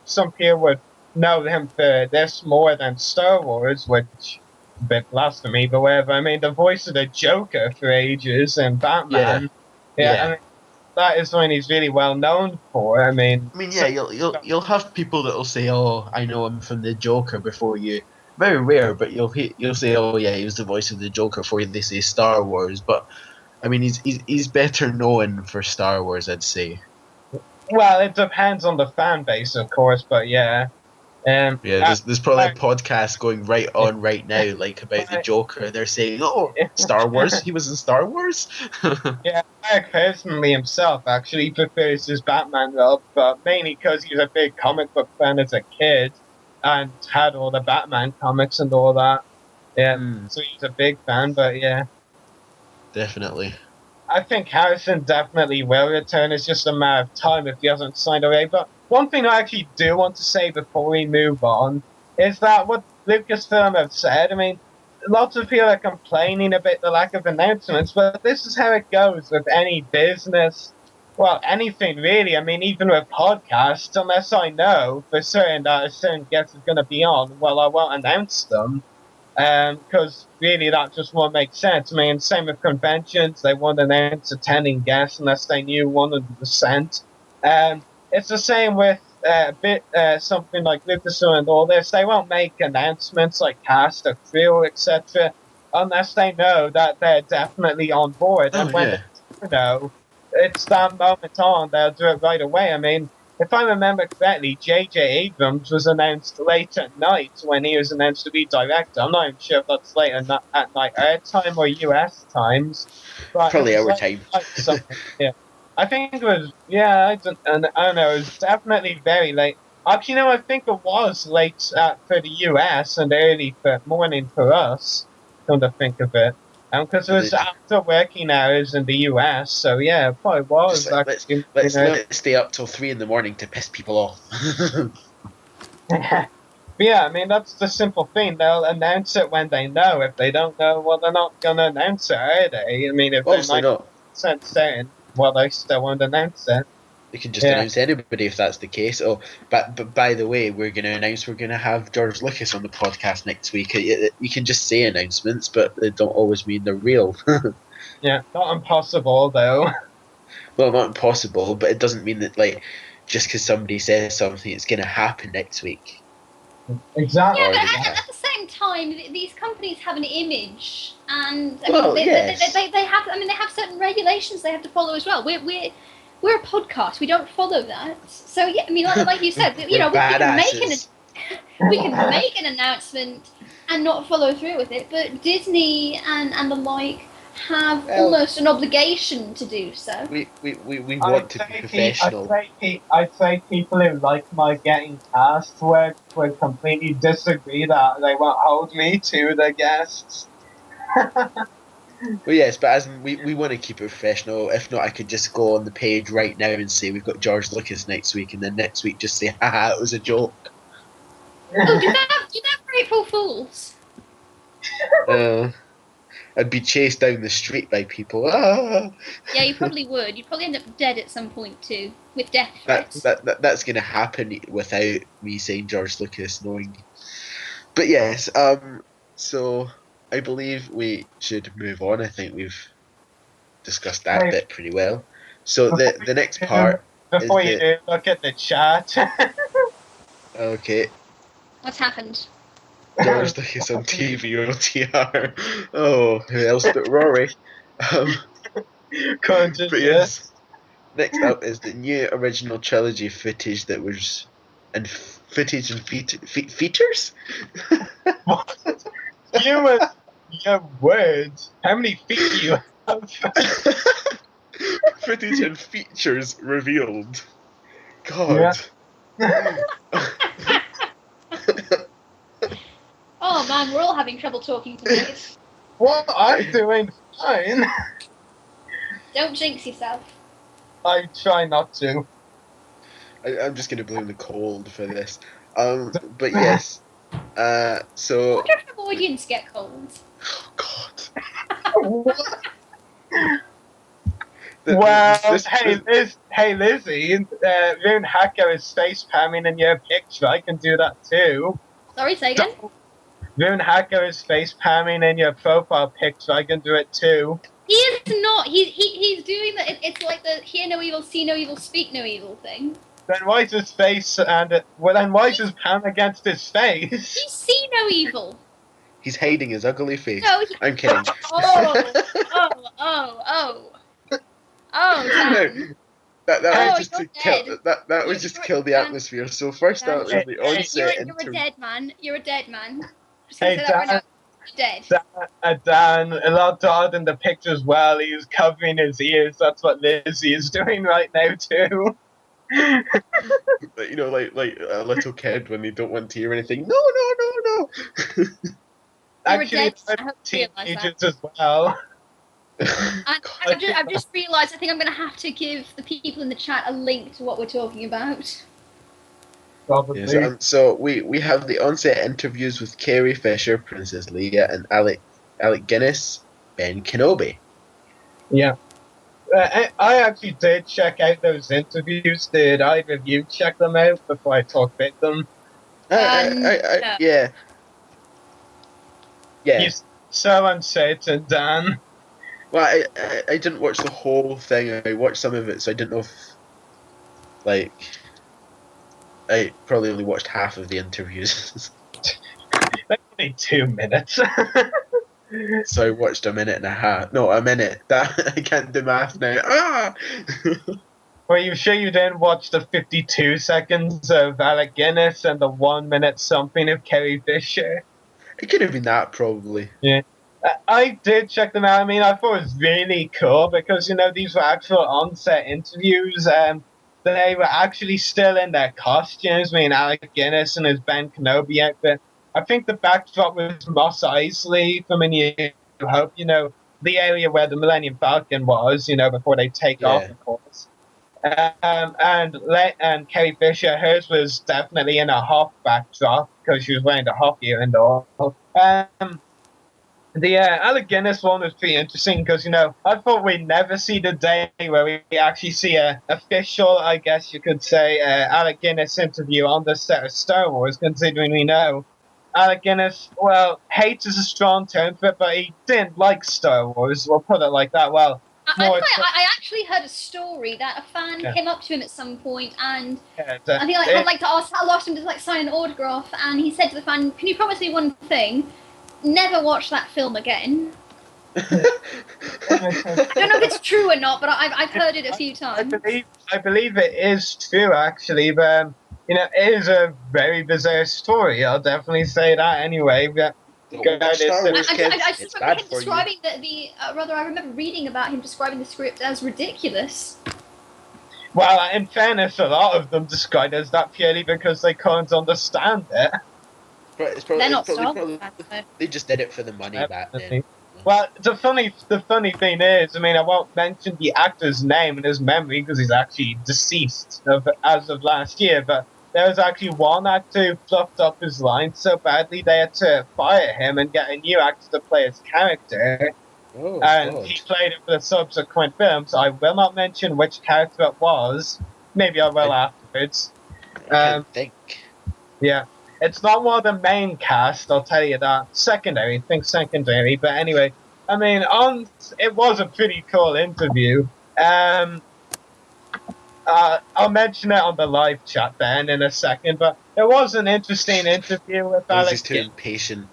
Speaker 9: some people would know him for this more than Star Wars, which a bit blasphemy, but whatever. I mean, the voice of the Joker for ages and Batman. Yeah. I mean, that is one he's really well known for. I mean,
Speaker 1: you'll have people that'll say, "Oh, I know him from the Joker." Before you, very rare, but you'll say, "Oh yeah, he was the voice of the Joker." Before they say Star Wars, but I mean, he's better known for Star Wars, I'd say.
Speaker 9: Well, it depends on the fan base, of course, but yeah.
Speaker 1: There's probably a podcast going right on right now, like about the Joker. They're saying, "Oh, Star Wars. He was in Star Wars."
Speaker 9: Yeah, Mark personally himself actually prefers his Batman role, but mainly because he's a big comic book fan as a kid and had all the Batman comics and all that. Yeah, so he's a big fan. But yeah,
Speaker 1: definitely.
Speaker 9: I think Harrison definitely will return. It's just a matter of time if he hasn't signed away. But one thing I actually do want to say before we move on is that what Lucasfilm have said, I mean, lots of people are complaining about the lack of announcements, but this is how it goes with any business. Well, anything really. I mean, even with podcasts, unless I know for certain that a certain guest is going to be on, well, I won't announce them. Because really that just won't make sense. I mean, same with conventions, they won't announce attending guests unless they knew 100%. It's the same with something like Lucasfilm and all this. They won't make announcements like cast or crew, etc., unless they know that they're definitely on board. And when they know, it's that moment on, they'll do it right away. I mean, if I remember correctly, J.J. Abrams was announced late at night when he was announced to be director. I'm not even sure if that's late at night our time or US times. But
Speaker 1: probably our time.
Speaker 9: Yeah. I think it was, I don't know, it was definitely very late. Actually, no, I think it was late for the US and early morning for us, come to think of it. Because it was after working hours in the US, so yeah, it probably was.
Speaker 1: Let's let it stay up till 3 a.m. to piss people off.
Speaker 9: Yeah, I mean, that's the simple thing. They'll announce it when they know. If they don't know, well, they're not going to announce it, are they? I mean, if they're 90% certain, well, they still won't announce it.
Speaker 1: They can just announce anybody if that's the case. Oh, but by the way, we're going to have George Lucas on the podcast next week. You can just say announcements, but they don't always mean they're real.
Speaker 9: Yeah, not impossible though.
Speaker 1: Well, not impossible, but it doesn't mean that just because somebody says something, it's going to happen next week.
Speaker 9: Exactly.
Speaker 10: Yeah, but at the same time, these companies have an image, and they have. I mean, they have certain regulations they have to follow as well. We're a podcast. We don't follow that. So yeah, I mean, like you said, we can make an announcement and not follow through with it. But Disney and the like have almost an obligation to do so.
Speaker 1: We want to be professional.
Speaker 9: I'd say people who like my getting cast would completely disagree that they won't hold me to the guests.
Speaker 1: Well, yes, but as we want to keep it professional. If not, I could just go on the page right now and say we've got George Lucas next week, and then next week just say, haha, it was a joke.
Speaker 10: Oh, do that for April Fools?
Speaker 1: I'd be chased down the street by people. Ah!
Speaker 10: Yeah, you probably would. You'd probably end up dead at some point too, with death threats.
Speaker 1: That's going to happen without me saying George Lucas knowing. But yes, so I believe we should move on. I think we've discussed that bit pretty well. So the next part.
Speaker 9: Before you do, look at the chat.
Speaker 1: Okay.
Speaker 10: What's happened?
Speaker 1: George Lucas on TV or TR. Oh, who else but Rory? Um,
Speaker 9: Conscious,
Speaker 1: but yes, next up is the new original trilogy footage that was and footage and features.
Speaker 9: You have words. How many feet do you have?
Speaker 1: Footage and features revealed. God.
Speaker 10: Oh man, we're all having trouble talking tonight.
Speaker 9: Well, I'm doing fine.
Speaker 10: Don't jinx yourself.
Speaker 9: I try not to.
Speaker 1: I'm just gonna blame the cold for this. But yes. So.
Speaker 10: I wonder if the audience get colds.
Speaker 1: Oh God.
Speaker 9: Well, hey Lizzie, Rune Hacker is face pamming in your picture. I can do that too.
Speaker 10: Sorry, say again?
Speaker 9: Rune Hacker is face pamming in your profile picture. I can do it too.
Speaker 10: He is not. He's doing that. It's like the hear no evil, see no evil, speak no evil thing.
Speaker 9: Then why is his face then why is his palm against his face?
Speaker 10: He see no evil.
Speaker 1: He's hiding his ugly face.
Speaker 10: No,
Speaker 1: I'm kidding.
Speaker 10: Oh,
Speaker 1: Dan. That was just to kill. That was just to kill the atmosphere. So first out was the onset
Speaker 10: You're a dead man. You're a dead man. Just
Speaker 9: Hey,
Speaker 10: say that right now. You're dead.
Speaker 9: Dan, a lot odd in the picture as well. He's covering his ears. That's what Lizzie is doing right now too.
Speaker 1: You know, like a little kid when they don't want to hear anything. No.
Speaker 9: Actually, teenagers as well.
Speaker 10: I've just realised I think I'm going to have to give the people in the chat a link to what we're talking about.
Speaker 9: Probably.
Speaker 1: Yes, so we have the onset interviews with Carrie Fisher, Princess Leia, and Alec Guinness, Ben Kenobi.
Speaker 9: Yeah. I actually did check out those interviews. Did either of you check them out before I talk about them?
Speaker 1: Yeah. Yeah.
Speaker 9: You're so uncertain, Dan.
Speaker 1: Well, I didn't watch the whole thing. I watched some of it, so I didn't know if, I probably only watched half of the interviews.
Speaker 9: Only 2 minutes.
Speaker 1: So I watched a minute and a half. No, a minute. I can't do math now. Ah!
Speaker 9: Well, you sure you didn't watch the 52 seconds of Alec Guinness and the 1 minute something of Carrie Fisher?
Speaker 1: It could have been that, probably.
Speaker 9: Yeah. I did check them out. I mean, I thought it was really cool because, these were actual on-set interviews. They were actually still in their costumes. I mean, Alec Guinness and his Ben Kenobi outfit. I think the backdrop was Mos Eisley from A New Hope, the area where the Millennium Falcon was, before they take off, of course. And Carrie Fisher, hers was definitely in a Hoth backdrop because she was wearing the Hoth gear and all. The Alec Guinness one was pretty interesting because, I thought we'd never see the day where we actually see a official, I guess you could say, Alec Guinness interview on the set of Star Wars, considering we know Alec Guinness, well, hate is a strong term for it, but he didn't like Star Wars, we'll put it like that. Well,
Speaker 10: I actually heard a story that a fan came up to him at some point and I think I lost him to sign an autograph, and he said to the fan, "Can you promise me one thing? Never watch that film again." I don't know if it's true or not, but I've heard it a few times.
Speaker 9: I believe it is true, actually, but it is a very bizarre story. I'll definitely say that anyway. But
Speaker 10: I just remember him describing I remember reading about him describing the script as ridiculous.
Speaker 9: Well, in fairness, a lot of them described it as that purely because they can't understand it.
Speaker 1: But it's probably,
Speaker 10: They're not
Speaker 1: they just did it for the money back then.
Speaker 9: Well, the funny thing is, I won't mention the actor's name in his memory because he's actually deceased as of last year, but there was actually one actor who fluffed up his lines so badly they had to fire him and get a new actor to play his character.
Speaker 1: Oh,
Speaker 9: and
Speaker 1: God.
Speaker 9: He played it for the subsequent films. I will not mention which character it was. Maybe I will afterwards.
Speaker 1: I think.
Speaker 9: Yeah. It's not one of the main cast, I'll tell you that. Secondary, but anyway. It was a pretty cool interview. I'll mention it on the live chat then in a second, but it was an interesting interview with Alex.
Speaker 1: He's too impatient.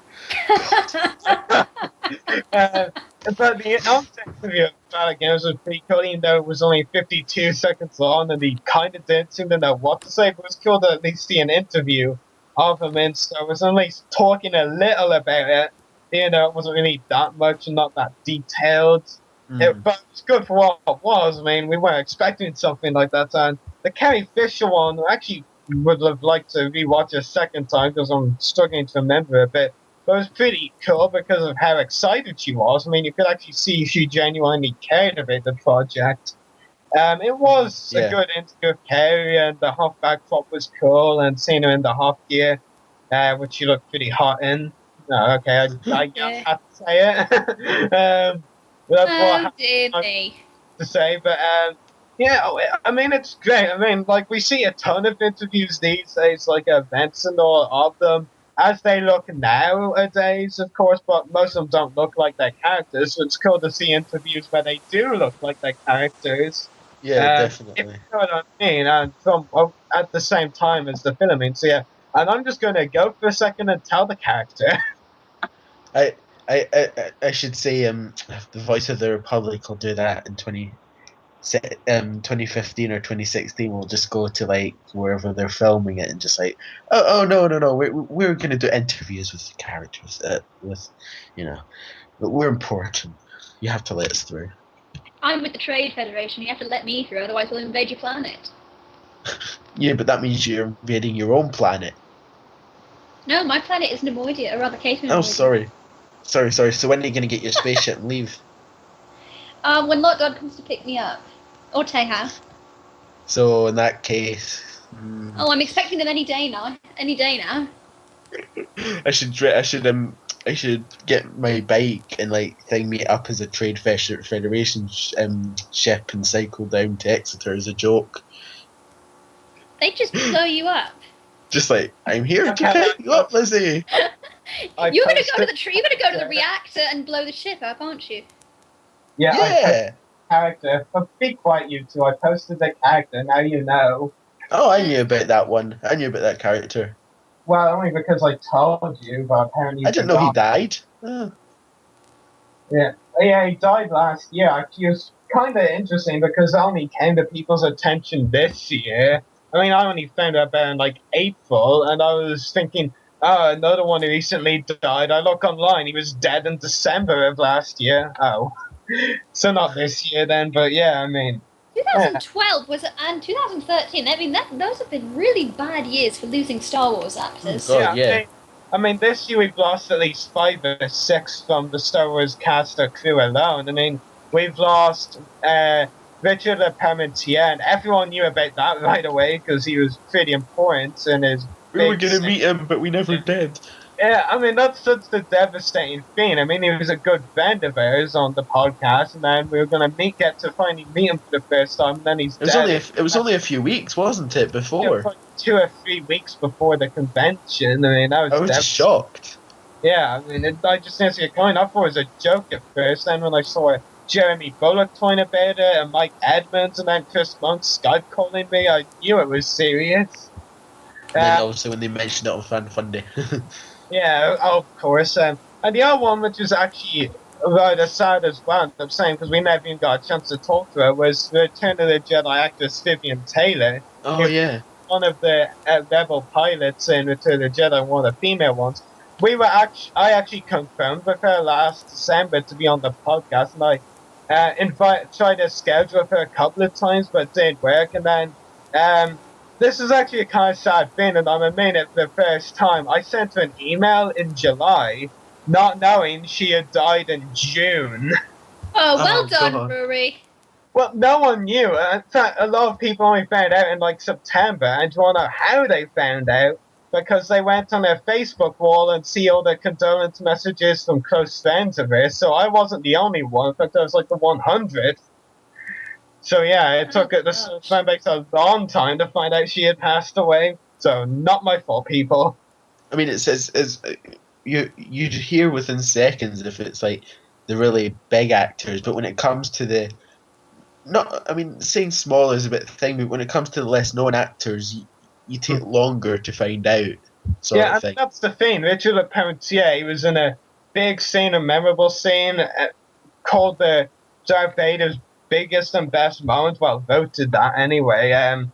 Speaker 9: But the interview about Games was pretty cool, even though it was only 52 seconds long, and he kind of didn't seem to know what to say, but it was cool to at least see an interview of him in Star Wars, at least talking a little about it. You know, it wasn't really that much and not that detailed. But it was good for what it was. I mean, we weren't expecting something like that. And the Carrie Fisher one, I actually would have liked to rewatch a second time because I'm struggling to remember it. But it was pretty cool because of how excited she was. I mean, you could actually see she genuinely cared about the project. It was a good interview with Carrie, and the Hoth backdrop was cool, and seeing her in the Hoth gear, which she looked pretty hot in. No, okay, I guess I have to say it. That's what I have to say, but yeah, I mean, it's great. I mean, like, we see a ton of interviews these days, like events and all of them, as they look nowadays, of course, but most of them don't look like their characters, so it's cool to see interviews where they do look like their characters.
Speaker 1: Yeah, definitely.
Speaker 9: If you know what I mean, and from at the same time as the filming, so yeah. And I'm just going to go for a second and tell the character.
Speaker 1: I should say the Voice of the Republic will do that in 2015 or 2016. We'll just go to like wherever they're filming it and just like, oh no, we're going to do interviews with the characters. We're important. You have to let us through.
Speaker 10: I'm with the Trade Federation. You have to let me through, otherwise we'll invade your planet.
Speaker 1: Yeah, but that means you're invading your own planet.
Speaker 10: No, my planet is Nemoidia, or rather Kate Nemoidia.
Speaker 1: Oh, sorry. So when are you going to get your spaceship and leave?
Speaker 10: When Lord God comes to pick me up. Or Teha.
Speaker 1: So in that case...
Speaker 10: Oh, I'm expecting them any day now.
Speaker 1: I should get my bike and like thing me up as a Trade Federation ship and cycle down to Exeter as a joke.
Speaker 10: They just blow you up.
Speaker 1: Just like, I'm here to pick you up, Lizzie.
Speaker 10: You're gonna go to the reactor and blow the ship up, aren't you?
Speaker 9: Yeah. Character. But be quiet, you two. I posted the character. Now you know.
Speaker 1: Oh, I knew about that one. I knew about that character.
Speaker 9: Well, only because I told you, but apparently
Speaker 1: I didn't know he died. Oh.
Speaker 9: Yeah, he died last year. Actually, it was kind of interesting because it only came to people's attention this year. I mean, I only found out about it in like April, and I was thinking, oh, another one recently died. I look online, he was dead in December of last year. Oh, so not this year then, but yeah, I mean.
Speaker 10: 2012 was and 2013. I mean, those have been really bad years for losing Star Wars actors.
Speaker 1: Oh, God, yeah.
Speaker 9: I mean, this year we've lost at least 5 or 6 from the Star Wars cast or crew alone. I mean, we've lost Richard Parmentier, and everyone knew about that right away because he was pretty important in his.
Speaker 1: We were going to meet him, but we never did.
Speaker 9: Yeah, I mean, that's such a devastating thing. I mean, he was a good friend of ours on the podcast, and then we were going to get to finally meet him for the first time, and then he's dead.
Speaker 1: It was only a few weeks, wasn't it, before?
Speaker 9: Like 2 or 3 weeks before the convention. I mean, I was
Speaker 1: just shocked.
Speaker 9: Yeah, I mean, I just didn't see it coming. I thought it was a joke at first, then when I saw Jeremy Bullock talking about it, and Mike Edmonds, and then Chris Monk Skype calling me, I knew it was serious.
Speaker 1: And then also when they mentioned it on Fan Funday.
Speaker 9: Yeah, of course. And the other one, which was actually rather sad as well, I'm saying, because we never even got a chance to talk to her, was the Return of the Jedi actress Vivian Taylor.
Speaker 1: Oh, yeah.
Speaker 9: One of the rebel pilots in Return of the Jedi, one of the female ones. I actually confirmed with her last December to be on the podcast, and I tried to schedule with her a couple of times, but it didn't work. And then this is actually a kind of sad thing, and I'm admitting it for the first time. I sent her an email in July, not knowing she had died in June.
Speaker 10: Oh, well done, Rory.
Speaker 9: Well, no one knew. In fact, a lot of people only found out in like September, and do you want to know how they found out? Because they went on their Facebook wall and see all the condolence messages from close friends of hers. So I wasn't the only one. In fact, I was like the 100th. So yeah, it took the fan base a long time to find out she had passed away. So not my fault, people.
Speaker 1: I mean, it says you'd hear within seconds if it's like the really big actors, but when it comes to saying small is a bit of a thing, but when it comes to the less known actors, you take longer to find out. sort
Speaker 9: Yeah,
Speaker 1: of thing.
Speaker 9: that's the thing. Richard LePeltier, he was in a big scene, a memorable scene, called the Darth Vader's biggest and best moment. Well, voted that anyway. And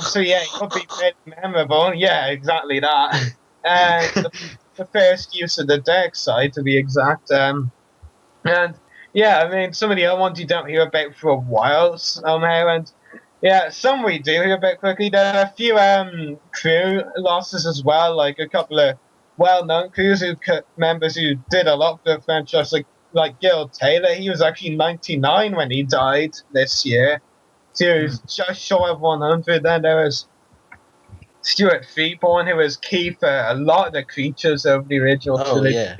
Speaker 9: so yeah, it could be very memorable. Yeah, exactly that. The first use of the dark side, to be exact. And yeah, I mean, some of the other ones you don't hear about for a while somehow, and yeah, some we do hear about quickly. There are a few crew losses as well, like a couple of well-known members who did a lot for the franchise, like Gil Taylor. He was actually 99 when he died this year. So he was just short of 100. Then there was Stuart Freeborn, who was key for a lot of the creatures of the original trilogy.
Speaker 1: Yeah.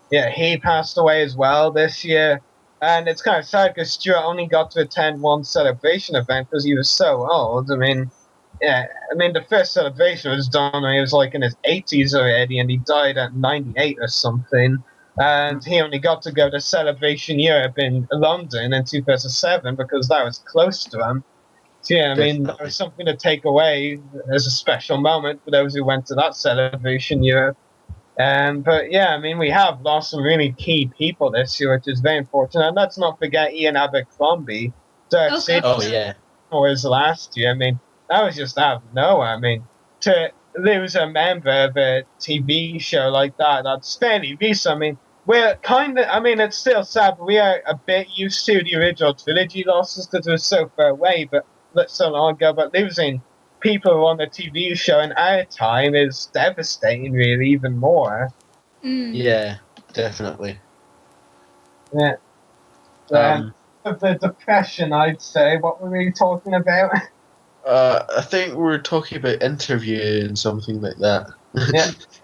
Speaker 9: Yeah, he passed away as well this year. And it's kind of sad because Stuart only got to attend one celebration event because he was so old. I mean, the first celebration was done when he was like in his 80s already, and he died at 98 or something. And he only got to go to Celebration Europe in London in 2007 because that was close to him. So yeah, I mean, there was something to take away as a special moment for those who went to that Celebration Europe. But yeah, I mean, we have lost some really key people this year, which is very unfortunate. And let's not forget Ian Abercrombie. Was last year. I mean, that was just out of nowhere. I mean, to lose a member of a TV show like that, that's fairly recent. I mean, it's still sad, but we are a bit used to the original trilogy losses because it was so far away, but so long ago. But losing people on the TV show in our time is devastating, really, even more.
Speaker 1: Yeah, definitely.
Speaker 9: Yeah. Of the depression, I'd say. What were we talking about?
Speaker 1: I think we were talking about interviewing something like that.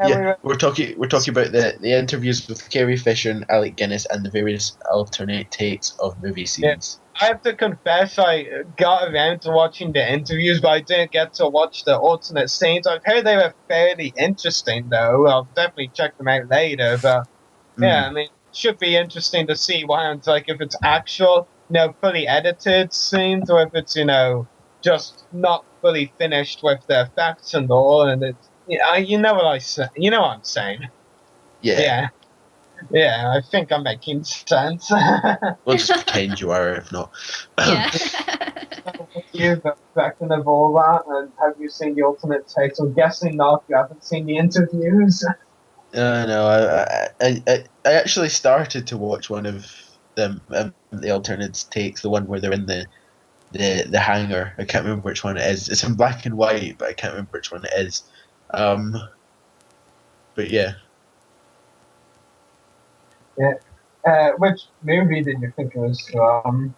Speaker 9: Yeah,
Speaker 1: we're talking about the interviews with Carrie Fisher and Alec Guinness and the various alternate takes of movie scenes.
Speaker 9: I have to confess, I got around to watching the interviews, but I didn't get to watch the alternate scenes. I've heard they were fairly interesting, though. I'll definitely check them out later. But yeah, I mean, it should be interesting to see what happens, like if it's actual, fully edited scenes, or if it's, just not fully finished with the effects and all. And it's, you know what I say. You know what I'm saying.
Speaker 1: Yeah.
Speaker 9: Yeah, I think I'm making sense.
Speaker 1: We'll just pretend you are, if not.
Speaker 10: Yeah.
Speaker 9: You've affected of all that, and have you seen the alternate takes? I'm guessing not. You haven't seen the interviews.
Speaker 1: No, I actually started to watch one of them, the alternate takes, the one where they're in the hangar. I can't remember which one it is. It's in black and white, but I can't remember which one it is. But yeah.
Speaker 9: Yeah. Which movie did you think it was from?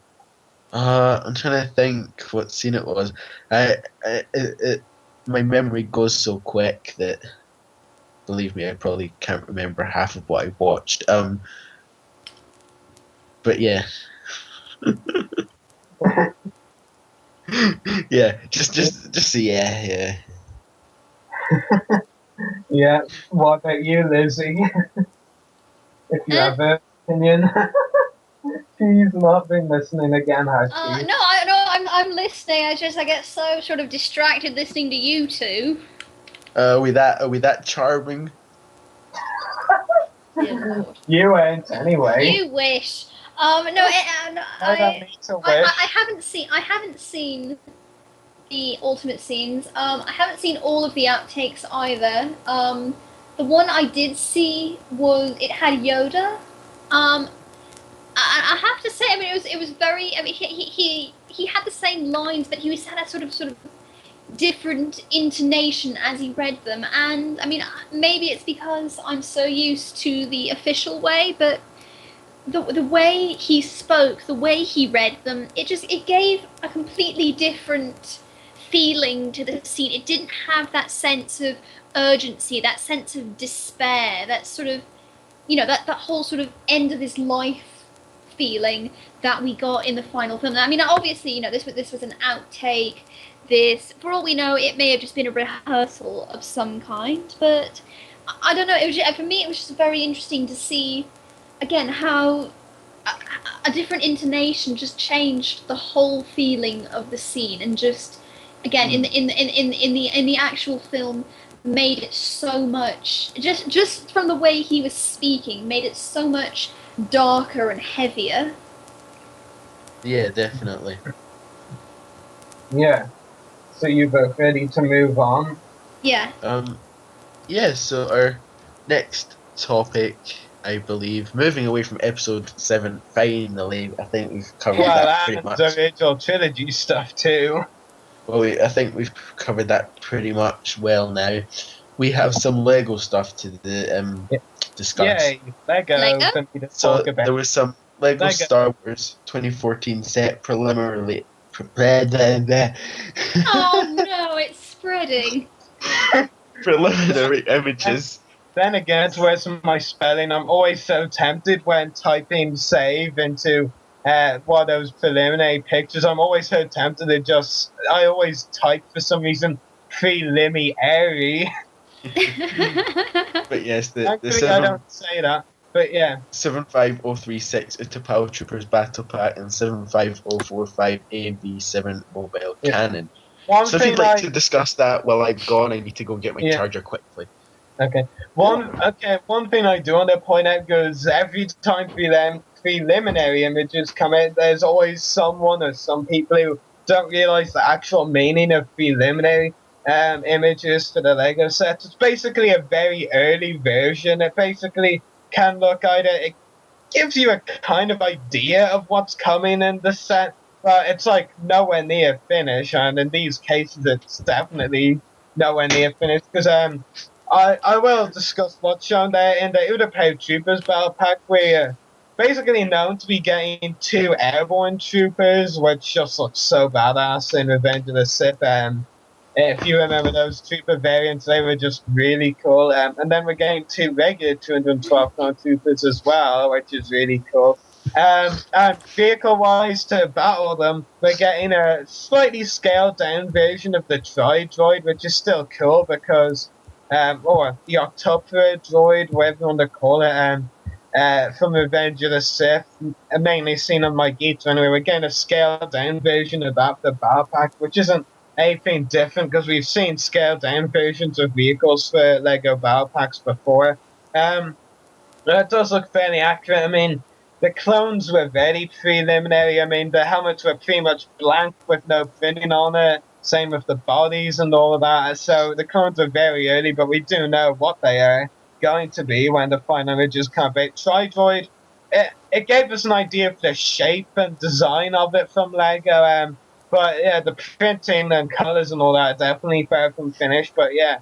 Speaker 1: I'm trying to think what scene it was. My memory goes so quick that, believe me, I probably can't remember half of what I watched. But yeah. Yeah, just yeah.
Speaker 9: Yeah. What about you, Lizzie? If you have an opinion. She's not been listening again, has she?
Speaker 10: No, I'm listening. I get so sort of distracted listening to you two.
Speaker 1: Are we that charming?
Speaker 9: You ain't anyway.
Speaker 10: You wish. I haven't seen the ultimate scenes. I haven't seen all of the outtakes either. The one I did see it had Yoda. I have to say, I mean, it was very. I mean, he had the same lines, but he had a sort of different intonation as he read them. And I mean, maybe it's because I'm so used to the official way, but the way he spoke, the way he read them, it gave a completely different feeling to the scene. It didn't have that sense of urgency, that sense of despair, that sort of, that whole sort of end of his life feeling that we got in the final film. I mean, obviously, this was an outtake. This, for all we know, it may have just been a rehearsal of some kind, but I don't know. For me, it was just very interesting to see, again, how a different intonation just changed the whole feeling of the scene, and just again in the actual film, made it so much, just from the way he was speaking, made it so much darker and heavier.
Speaker 1: Yeah, definitely.
Speaker 9: Yeah. So you both ready to move on?
Speaker 10: Yeah.
Speaker 1: Yeah, so our next topic, I believe, moving away from episode 7, finally, I think we've covered that pretty much.
Speaker 9: Well, and the original trilogy stuff too.
Speaker 1: Well, I think we've covered that pretty much well now. We have some Lego stuff to discuss.
Speaker 9: Yay, Lego. For me to
Speaker 1: So
Speaker 9: talk about.
Speaker 1: there was some Lego Star Wars 2014 set preliminary.
Speaker 10: Oh no, it's spreading.
Speaker 1: Preliminary images.
Speaker 9: Then again, it's worse than my spelling. I'm always so tempted when typing save into one of those preliminary pictures. I'm always so tempted to I always type for some reason preliminary.
Speaker 1: But yes,
Speaker 9: Actually, I don't say that. But yeah.
Speaker 1: 75036 is the Power Troopers Battle Pack and 75045 AMV7 Mobile Cannon. So if you'd like to discuss that while I'm gone, I need to go and get my charger quickly.
Speaker 9: Okay. One thing I do want to point out, because every time preliminary images come out, there's always someone or some people who don't realize the actual meaning of preliminary images for the Lego sets. It's basically a very early version. It basically can look it gives you a kind of idea of what's coming in the set, but it's like nowhere near finished, and in these cases it's definitely nowhere near finished, because I will discuss what's shown there in the Utapau Troopers Battle Pack. We're basically known to be getting 2 airborne troopers, which just looks so badass in Revenge of the Sith. If you remember those trooper variants, they were just really cool. And then we're getting 2 regular 212 clone troopers as well, which is really cool. And vehicle-wise, to battle them, we're getting a slightly scaled-down version of the Tri-Droid, which is still cool because, or the Octopia droid, whatever you want to call it, from Revenge of the Sith, mainly seen on my Geeks. Anyway, we're getting a scaled-down version of that for the Battle Pack, which isn't anything different because we've seen scaled down versions of vehicles for Lego Battle Packs before. That does look fairly accurate. I mean, the clones were very preliminary. I mean, the helmets were pretty much blank with no printing on it. Same with the bodies and all of that. So the clones are very early, but we do know what they are going to be when the final images come out. Tri-Droid, it gave us an idea of the shape and design of it from Lego. But yeah, the printing and colors and all that are definitely far from finished. But yeah,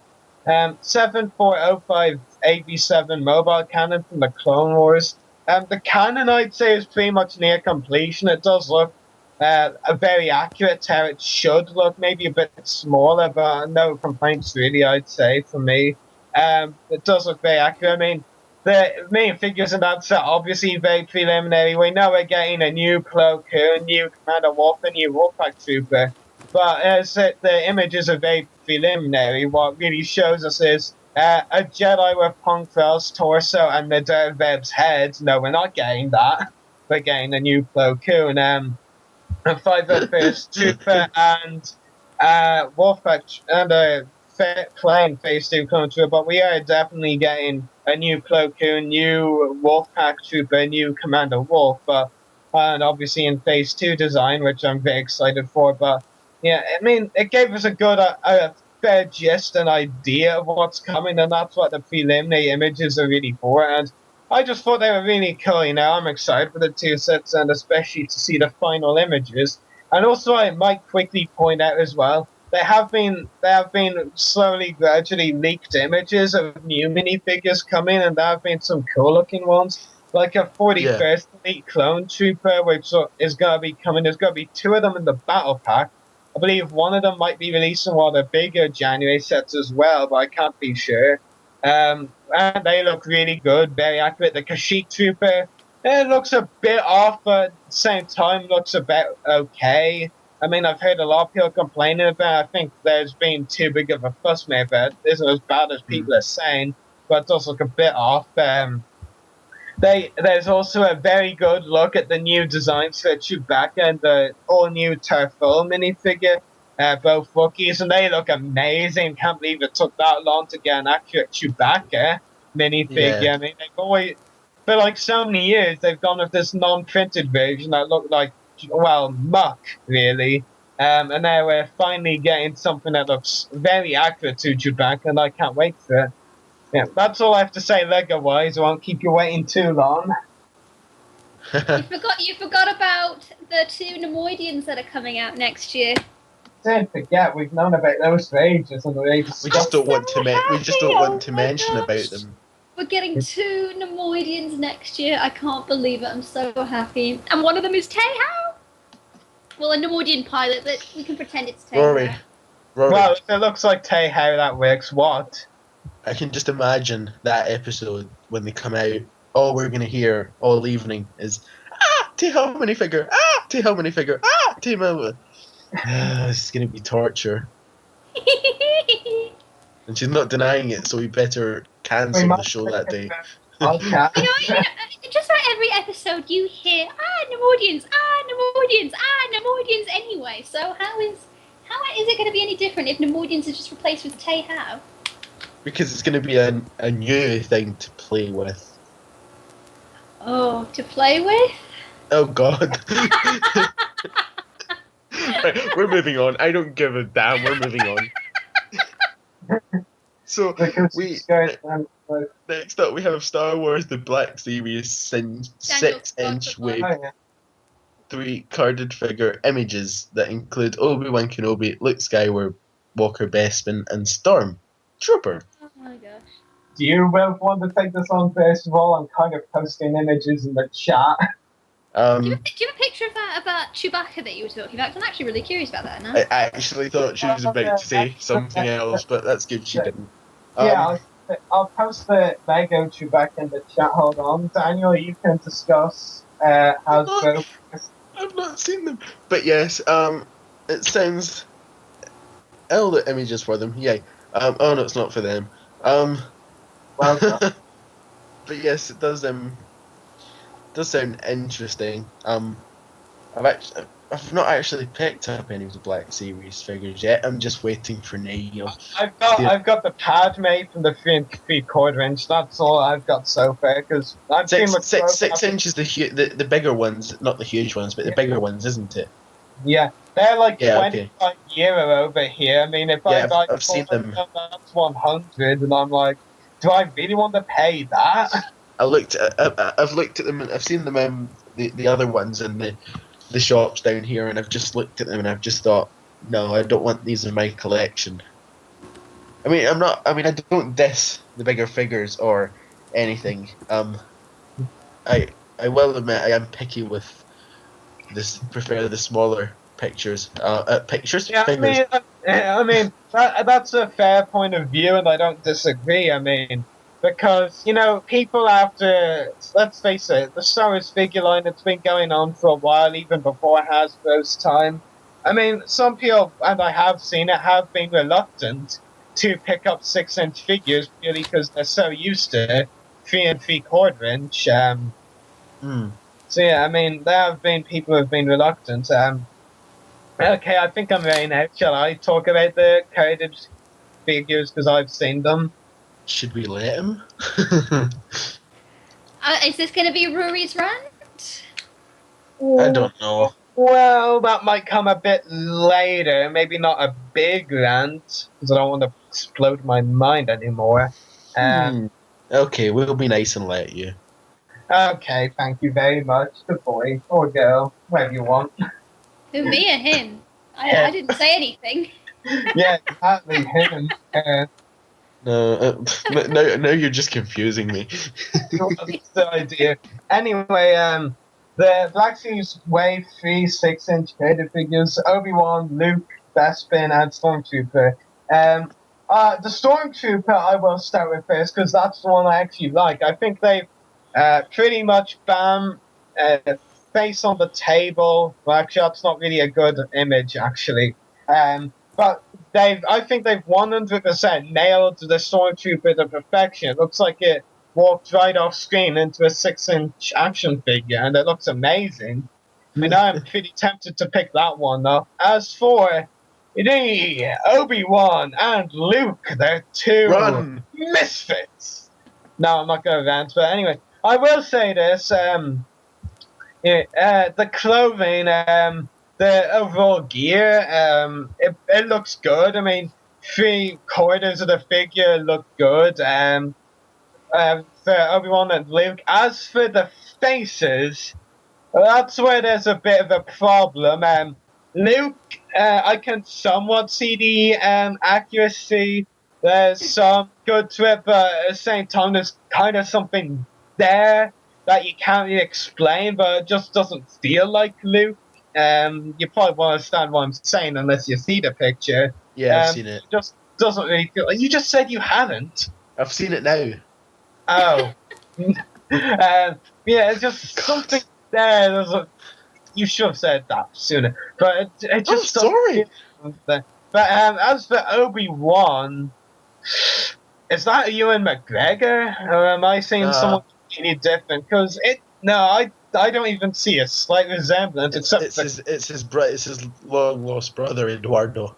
Speaker 9: 7405 AV7 mobile cannon from the Clone Wars. The cannon, I'd say, is pretty much near completion. It does look a very accurate to how it should look. Maybe a bit smaller, but no complaints really, I'd say, from me. It does look very accurate. I mean, the main figures in that set obviously very preliminary. We know we're getting a new Plo Koon, a new Commander Wolf, a new Wolfpack Trooper. But as the images are very preliminary, what really shows us is a Jedi with Pong Krell's torso and Medivh Veb's head. No, we're not getting that. We're getting a new Plo Koon. A 501st Trooper and Wolfpack and a plain Phase 2 Clone Trooper. But we are definitely getting a new Plo Koon, new Wolfpack Trooper, a new Commander Wolf, and obviously in Phase 2 design, which I'm very excited for. But yeah, I mean, it gave us a good, a fair gist, an idea of what's coming, and that's what the preliminary images are really for. And I just thought they were really cool. I'm excited for the 2 sets, and especially to see the final images. And also, I might quickly point out as well, there have been slowly, gradually leaked images of new minifigures coming, and there have been some cool-looking ones, like a 41st Elite Clone Trooper, which is going to be coming. There's going to be 2 of them in the Battle Pack. I believe one of them might be releasing one of the bigger January sets as well, but I can't be sure. And they look really good, very accurate. The Kashyyyk Trooper, it looks a bit off, but at the same time looks a bit okay. I mean, I've heard a lot of people complaining about it. I think there's been too big of a fuss made about it. It isn't as bad as people are saying, but it does look a bit off. There's also a very good look at the new designs for Chewbacca and the all-new Tarful minifigure. both rookies, and they look amazing. Can't believe it took that long to get an accurate Chewbacca minifigure.
Speaker 1: Yeah.
Speaker 9: I mean, they've always, for like so many years, they've gone with this non-printed version that looked like, well, muck, really. And now we're finally getting something that looks very accurate to Chewbacca, and I can't wait for it. Yeah, that's all I have to say Lego-wise. I won't keep you waiting too long.
Speaker 10: You forgot about the 2 Nemoidians that are coming out next year.
Speaker 9: Don't forget, we've known about those for ages, and
Speaker 1: We just don't want to mention about them.
Speaker 10: We're getting 2 Nemoidians next year. I can't believe it. I'm so happy. And one of them is Teihao. Well, a Nemoidian pilot, but we can pretend it's Teihao.
Speaker 1: Rory.
Speaker 9: Well, if it looks like Teihao, that works. What?
Speaker 1: I can just imagine that episode when they come out. All we're gonna hear all evening is Teihao minifigure, Teihao minifigure, Teihao. It's gonna be torture. And she's not denying it, so we better cancel the show that day.
Speaker 10: Just about every episode you hear, Nemoidians, Nemoidians anyway. So how is it going to be any different if Nemoidians are just replaced with Teihao?
Speaker 1: Because it's going to be a new thing to play with.
Speaker 10: Oh, to play with?
Speaker 1: Oh God. Right, we're moving on. I don't give a damn. We're moving on. So next up we have Star Wars: The Black Series 6-inch wave 3 carded figure images that include Obi-Wan Kenobi, Luke Skywalker, Bespin, and Storm Trooper.
Speaker 10: Oh my gosh.
Speaker 9: Do you both want to take this on first of all? I'm kind of posting images in the chat.
Speaker 10: Do you have a picture of that Chewbacca that you were talking about? 'Cause I'm actually really curious about that now.
Speaker 1: I actually thought she was about to say something else, but that's good she didn't.
Speaker 9: Yeah, I'll post the Lego Chewbacca in the chat. Hold on. Daniel, you can discuss Hasbro.
Speaker 1: I've not seen them. But yes, it sounds... all the images for them, yay. Oh no, it's not for them. But yes, it does sound interesting. I've not actually picked up any of the Black Series figures yet. I'm just waiting for Neil.
Speaker 9: I've got the Padme from the 3 inch. That's all I've got so far. Because I've seen
Speaker 1: 6 inches, the bigger ones, not the huge ones, but the bigger ones, isn't it?
Speaker 9: Yeah, they're like 25 euro over here. I mean, if
Speaker 1: I've seen them.
Speaker 9: That's 100, and I'm like, do I really want to pay that?
Speaker 1: I've looked at them, and I've seen them in the other ones in the shops down here, and I've just looked at them and I've just thought, no, I don't want these in my collection. I mean, I don't diss the bigger figures or anything. I will admit I am picky with this. Prefer the smaller pictures.
Speaker 9: Yeah,
Speaker 1: figures.
Speaker 9: I mean that's a fair point of view, and I don't disagree. I mean, because, people after, let's face it, the Star Wars figure line, it's been going on for a while, even before Hasbro's time. I mean, some people, and I have seen it, have been reluctant to pick up 6-inch figures, purely because they're so used to 3 3/4 inch. So yeah, I mean, there have been people who have been reluctant. Okay, I think I'm ready now. Shall I talk about the coded figures, because I've seen them?
Speaker 1: Should we let him?
Speaker 10: Is this going to be Rory's rant?
Speaker 1: I don't know.
Speaker 9: Well, that might come a bit later. Maybe not a big rant, because I don't want to explode my mind anymore.
Speaker 1: Okay, we'll be nice and let you.
Speaker 9: Okay, thank you very much. Good boy or girl, whatever you want.
Speaker 10: Who, me or him? I didn't say anything.
Speaker 9: Yeah, exactly, him.
Speaker 1: No, now you're just confusing me.
Speaker 9: That's the idea. Anyway, the Black Series Wave 3 6-inch coded figures, Obi-Wan, Luke, Bespin, and Stormtrooper. The Stormtrooper I will start with first, because that's the one I actually like. I think they've pretty much face on the table. Well, actually, that's not really a good image, actually. But I think they've 100% nailed the Stormtrooper to perfection. It looks like it walked right off screen into a 6-inch action figure, and it looks amazing. I mean, I'm pretty tempted to pick that one up. As for Obi-Wan and Luke, they're two
Speaker 1: Run!
Speaker 9: misfits. No, I'm not going to rant, but anyway, I will say this. The clothing, the overall gear, it looks good. I mean, 3/4 of the figure look good. For Obi-Wan and Luke. As for the faces, that's where there's a bit of a problem. Luke, I can somewhat see the accuracy. There's some good to it, but at the same time, there's kind of something there that you can't really explain, but it just doesn't feel like Luke. You probably won't understand what I'm saying unless you see the picture.
Speaker 1: Yeah, I've seen it.
Speaker 9: Just doesn't really feel like. You just said you haven't.
Speaker 1: I've seen it now.
Speaker 9: Oh. Yeah, it's just something there. You should have said that sooner. But it just.
Speaker 1: Sorry.
Speaker 9: But as for Obi-Wan, is that Ewan McGregor, or am I seeing someone completely different? Because I don't even see a slight resemblance.
Speaker 1: It's his long lost brother Eduardo.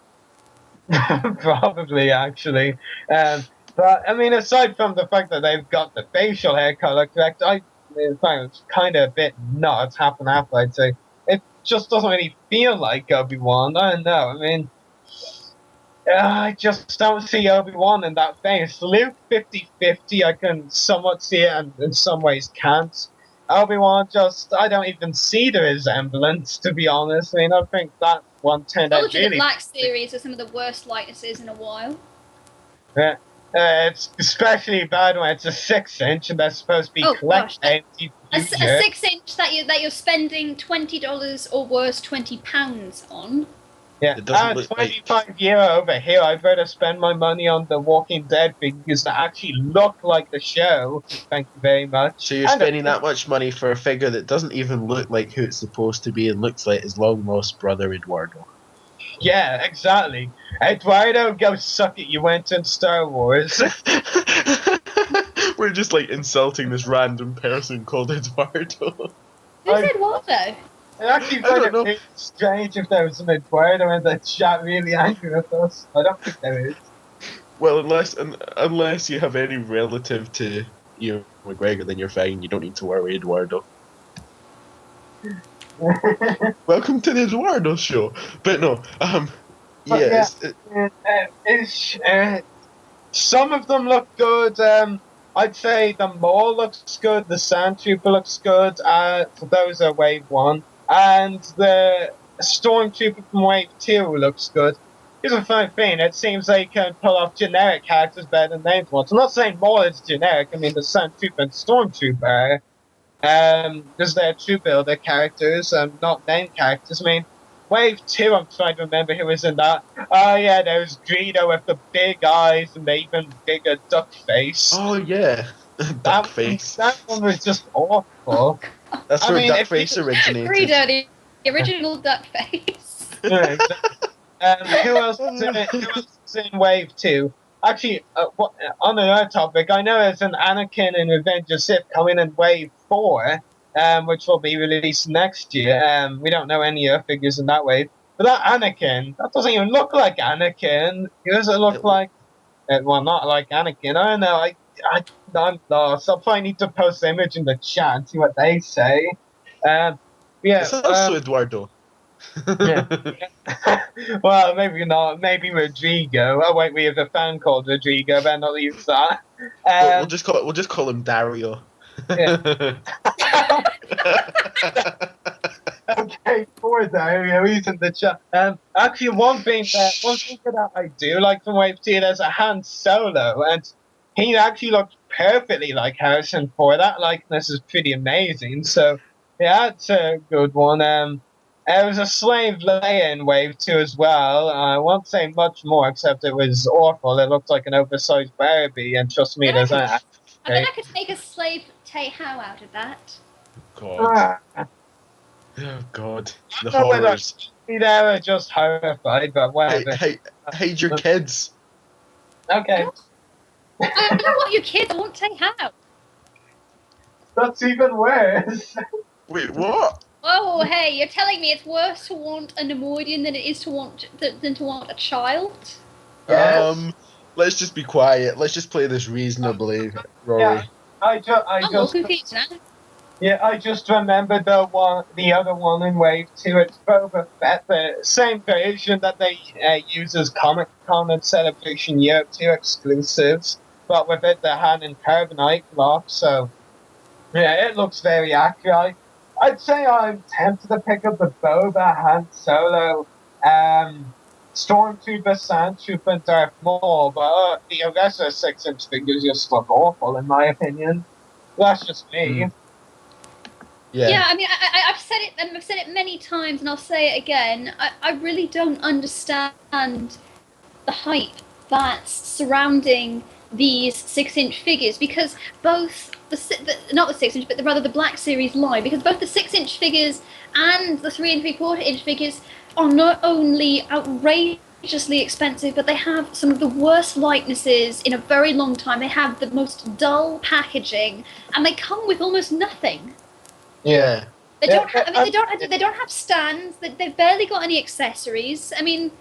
Speaker 9: Probably, actually. But I mean, aside from the fact that they've got the facial hair color correct, I find it's kind of a bit nuts, half and half, I'd say. It just doesn't really feel like Obi-Wan. I don't know. I mean, I just don't see Obi-Wan in that face. Luke 50-50, I can somewhat see it, and in some ways can't. Obi-Wan, I don't even see the resemblance, to be honest. I mean, I think that one turned out really...
Speaker 10: The Black Series are some of the worst likenesses in a while.
Speaker 9: Yeah. It's especially bad when it's a 6-inch and they're supposed to be collected.
Speaker 10: A 6-inch that you're spending $20 or worse, £20 on.
Speaker 9: Yeah, 25 € over here. I'd rather spend my money on the Walking Dead figures that actually look like the show. Thank you very much.
Speaker 1: So you're spending that much money for a figure that doesn't even look like who it's supposed to be and looks like his long lost brother Eduardo.
Speaker 9: Yeah, exactly. Eduardo, go suck it. You went in Star Wars.
Speaker 1: We're just like insulting this random person called Eduardo.
Speaker 10: Who said what though?
Speaker 9: I actually find it really strange if there was an Eduardo in the chat really angry with us. I don't think there is.
Speaker 1: Well, unless you have any relative to Ewan McGregor, then you're fine. You don't need to worry, Eduardo. Welcome to the Eduardo show. But no,
Speaker 9: some of them look good. I'd say the Maul looks good, the Sand Trooper looks good. Those are Wave 1. And the Stormtrooper from Wave 2 looks good. Here's a funny thing, it seems they can pull off generic characters better than named ones. I'm not saying Maul is generic, I mean the Sand Trooper and Stormtrooper because they're true builder characters, not named characters. I mean, Wave 2, I'm trying to remember who was in that. Oh yeah, there's Greedo with the big eyes and the even bigger duck face.
Speaker 1: Oh yeah, duck face.
Speaker 9: That one was just awful.
Speaker 1: That's where duck face originated.
Speaker 10: Greedo, the original duck face.
Speaker 9: Yeah, exactly. Who else is in Wave 2? Actually, on another topic, I know there's an Anakin in Revenge of Sith coming in Wave 4, which will be released next year. We don't know any other figures in that wave. But that Anakin, that doesn't even look like Anakin. It doesn't look like... well, not like Anakin. I don't know. I'm lost. I'll probably need to post the image in the chat and see what they say. Yeah.
Speaker 1: It's also Eduardo.
Speaker 9: Yeah. Well, maybe not. Maybe Rodrigo. Oh wait, we have a fan called Rodrigo. Better not use that.
Speaker 1: We'll just call him Dario.
Speaker 9: Yeah. Okay, poor Dario. He's in the chat. Actually, one thing that I do like from Wave 2, there's a Han Solo, and he actually looks perfectly like Harrison Ford. That likeness is pretty amazing. So yeah, that's a good one. There was a Slave Leia in Wave 2 as well. I won't say much more, except it was awful. It looked like an oversized Barbie, and trust me, there's that.
Speaker 10: I bet I could make a Slave Tei-Hao out of that.
Speaker 1: God. Oh God. The horrors.
Speaker 9: They were just horrified, but whatever.
Speaker 1: Hide your kids.
Speaker 9: Okay.
Speaker 10: I don't want your kids. I want Tei-Hao.
Speaker 9: That's even worse.
Speaker 1: Wait, what?
Speaker 10: Oh, hey, you're telling me it's worse to want a Nemoidian than it is to want a child?
Speaker 9: Yes.
Speaker 1: Let's just be quiet. Let's just play this reasonably, Rory.
Speaker 9: Yeah, I
Speaker 10: I'm all confused now.
Speaker 9: Yeah, I just remembered the other one in Wave 2. It's Boba Fett, the same version that they use as Comic Con and Celebration Europe 2 exclusives, but with it the Han and Carbonite block, so yeah, it looks very accurate. I'd say I'm tempted to pick up the Boba, Han Solo, Stormtrooper, Sandtrooper, and Darth Maul, but the rest of the 6-inch figures just look awful, in my opinion. That's just me.
Speaker 10: Yeah, I mean, I've said it, and I've said it many times, and I'll say it again. I really don't understand the hype that's surrounding these 6-inch figures, because both not the 6-inch, but rather the Black Series line, because both the 6-inch figures and the 3 3/4-inch figures are not only outrageously expensive, but they have some of the worst likenesses in a very long time. They have the most dull packaging, and they come with almost nothing.
Speaker 1: Yeah.
Speaker 10: They don't have. I mean, they don't have stands. They've barely got any accessories. I mean,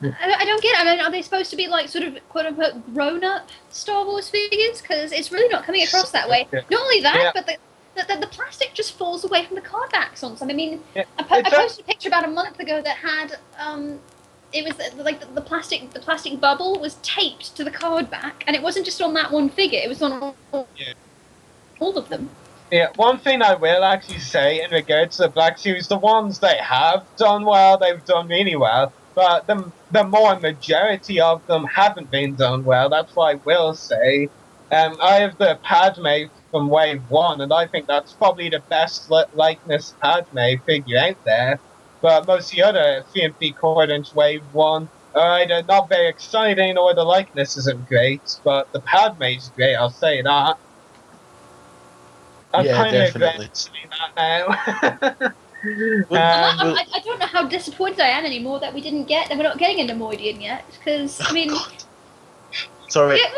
Speaker 10: I don't get it. I mean, are they supposed to be like sort of quote unquote grown-up Star Wars figures? Because it's really not coming across that way. Not only that, but the plastic just falls away from the card backs on some. I mean, I posted a picture about a month ago that had it was like the plastic bubble was taped to the card back, and it wasn't just on that one figure. It was on all of them.
Speaker 9: Yeah, one thing I will actually say in regards to the Black Series, the ones they have done well, they've done really well, but the more majority of them haven't been done well. That's what I will say. I have the Padme from Wave 1, and I think that's probably the best likeness Padme figure out there, but most of the other 3 3/4-inch Wave 1 are either not very exciting or the likeness isn't great, but the Padme's great, I'll say that. I'm kind of regretting saying that now.
Speaker 10: I don't know how disappointed I am anymore that we're not getting a Nemoidian yet, because I mean,
Speaker 1: sorry.
Speaker 10: Yeah,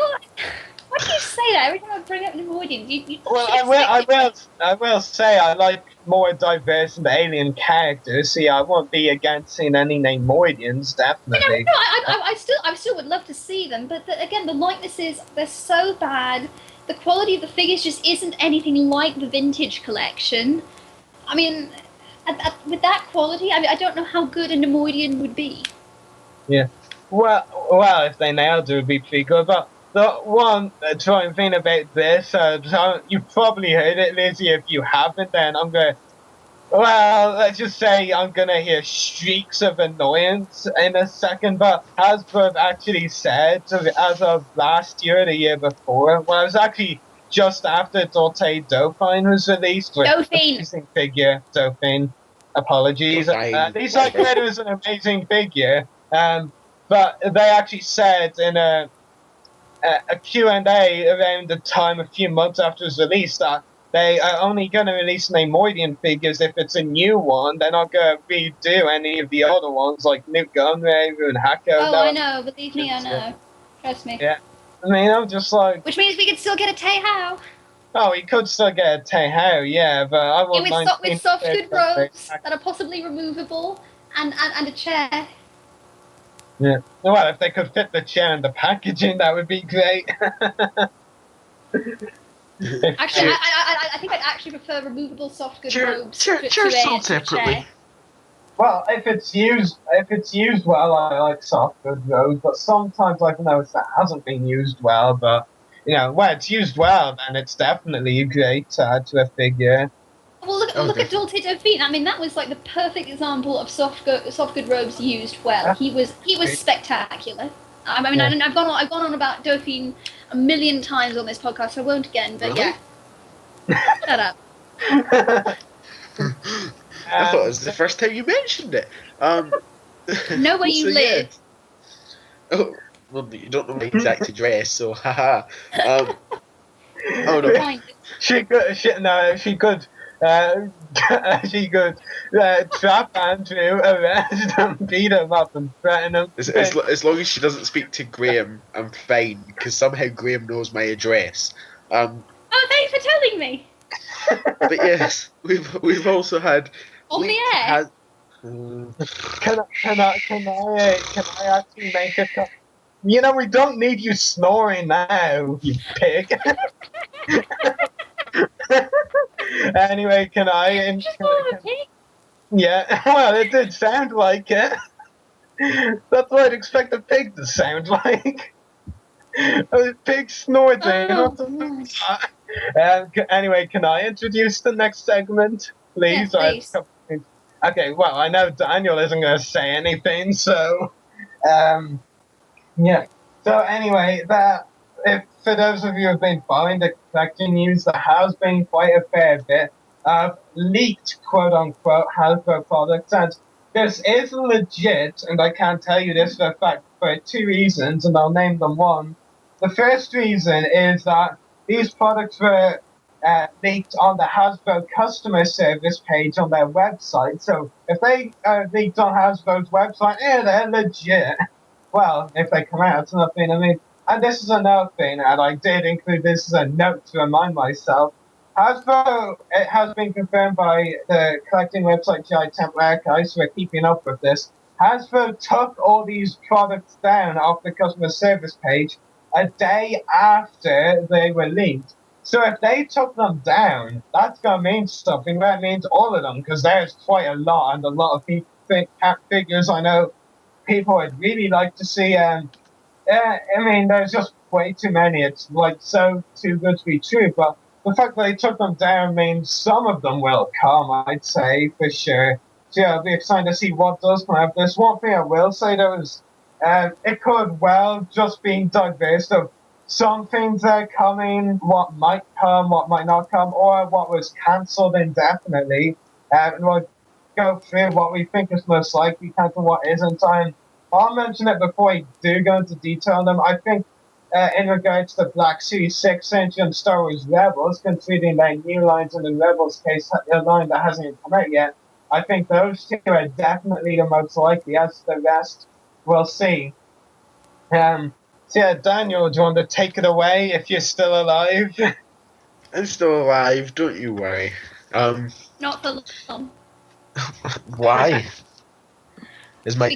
Speaker 10: why do you say that every time I bring up Nemoidians?
Speaker 9: Well, I will say I like more diverse and alien characters. See, I won't be against seeing any Nemoidians, definitely.
Speaker 10: No, I still would love to see them, but again, the likenesses, they're so bad. The quality of the figures just isn't anything like the vintage collection. I mean, with that quality, I don't know how good a Nemoidian would be.
Speaker 9: Yeah. Well, if they nailed it, it would be pretty good. But the one trying thing about this, you've probably heard it, Lizzie. If you haven't, then let's just say I'm going to hear shrieks of annoyance in a second, but Hasbro have actually said, as of last year or the year before, well, it was actually just after Dauphine was released, with an amazing figure, Dauphine, apologies. These I read it was an amazing figure, but they actually said in a Q&A around the time, a few months after it was released, that they are only going to release Nemoidian figures if it's a new one. They're not going to redo any of the other ones, like Newt Gunray and Hako.
Speaker 10: Oh, I know. Believe me, I know. Trust me.
Speaker 9: Yeah. I mean, I'm just like...
Speaker 10: Which means we could still get a Tei-Hao.
Speaker 9: Oh, we could still get a Tei-Hao, yeah, but I wouldn't mind...
Speaker 10: With soft good robes that are possibly removable, and a chair.
Speaker 9: Yeah. Well, if they could fit the chair in the packaging, that would be great.
Speaker 10: Actually, I think I'd actually prefer removable soft good robes to
Speaker 1: sold separately.
Speaker 10: chair.
Speaker 9: Well, if it's used well, I like soft good robes, but sometimes I've noticed that hasn't been used well. But when it's used well, then it's definitely great to add to a figure.
Speaker 10: Well, look at Dulce Dauphine. I mean, that was like the perfect example of soft good robes used well. Yeah. He was spectacular. I mean, yeah. I've gone on about Dauphine a million times on this podcast, so I won't again. But
Speaker 1: really?
Speaker 10: Yeah, shut up.
Speaker 1: I thought it was the first time you mentioned it.
Speaker 10: Know where you live.
Speaker 1: Yeah. Oh, well, you don't know my exact address, so haha. Oh no.
Speaker 9: She could trap Andrew, arrest him, beat him up, and threaten him.
Speaker 1: As long as she doesn't speak to Graham, I'm fine, because somehow Graham knows my address.
Speaker 10: Oh, thanks for telling me.
Speaker 1: But yes, we've also had
Speaker 10: On the
Speaker 1: leaked
Speaker 10: air?
Speaker 9: Can I actually make a You know, we don't need you snoring now, you pig. Anyway, can I? Yeah, well, it did sound like it. That's what I'd expect a pig to sound like. A pig snorting. What the fuck? Anyway, can I introduce the next segment, please?
Speaker 10: Yeah, please.
Speaker 9: Okay, well, I know Daniel isn't going to say anything, so yeah. So anyway, for those of you who have been following the collecting news, there has been quite a fair bit of leaked quote-unquote Hasbro products, and this is legit, and I can tell you this for a fact for two reasons, and I'll name them one. The first reason is that these products were leaked on the Hasbro customer service page on their website, so if they leaked on Hasbro's website, they're legit. Well, if they come out, nothing. I mean, and this is another thing, and I did include this as a note to remind myself. Hasbro, it has been confirmed by the collecting website GI Temple Archives, who are keeping up with this. Hasbro took all these products down off the customer service page a day after they were leaked. So if they took them down, that's going to mean something. That means all of them, because there's quite a lot, and a lot of people think cat figures. I know people would really like to see. I mean, there's just way too many. It's like so too good to be true. But the fact that they took them down means some of them will come, I'd say, for sure. So yeah, it'll be exciting to see what does come out. There's one thing I will say, though, is it could well just be diverse of some things that are coming, what might come, what might not come, or what was cancelled indefinitely. We'll go through what we think is most likely cancelled, what isn't. I'll mention it before we do go into detail on them. I think in regards to Black Series 6th Century and Star Wars Rebels, considering their new lines in the Rebels case, a line that hasn't even come out yet, I think those two are definitely the most likely. As the rest, we'll see. So yeah, Daniel, do you want to take it away if you're still alive?
Speaker 1: I'm still alive, don't you worry.
Speaker 10: Not for long.
Speaker 1: Why?
Speaker 10: Well,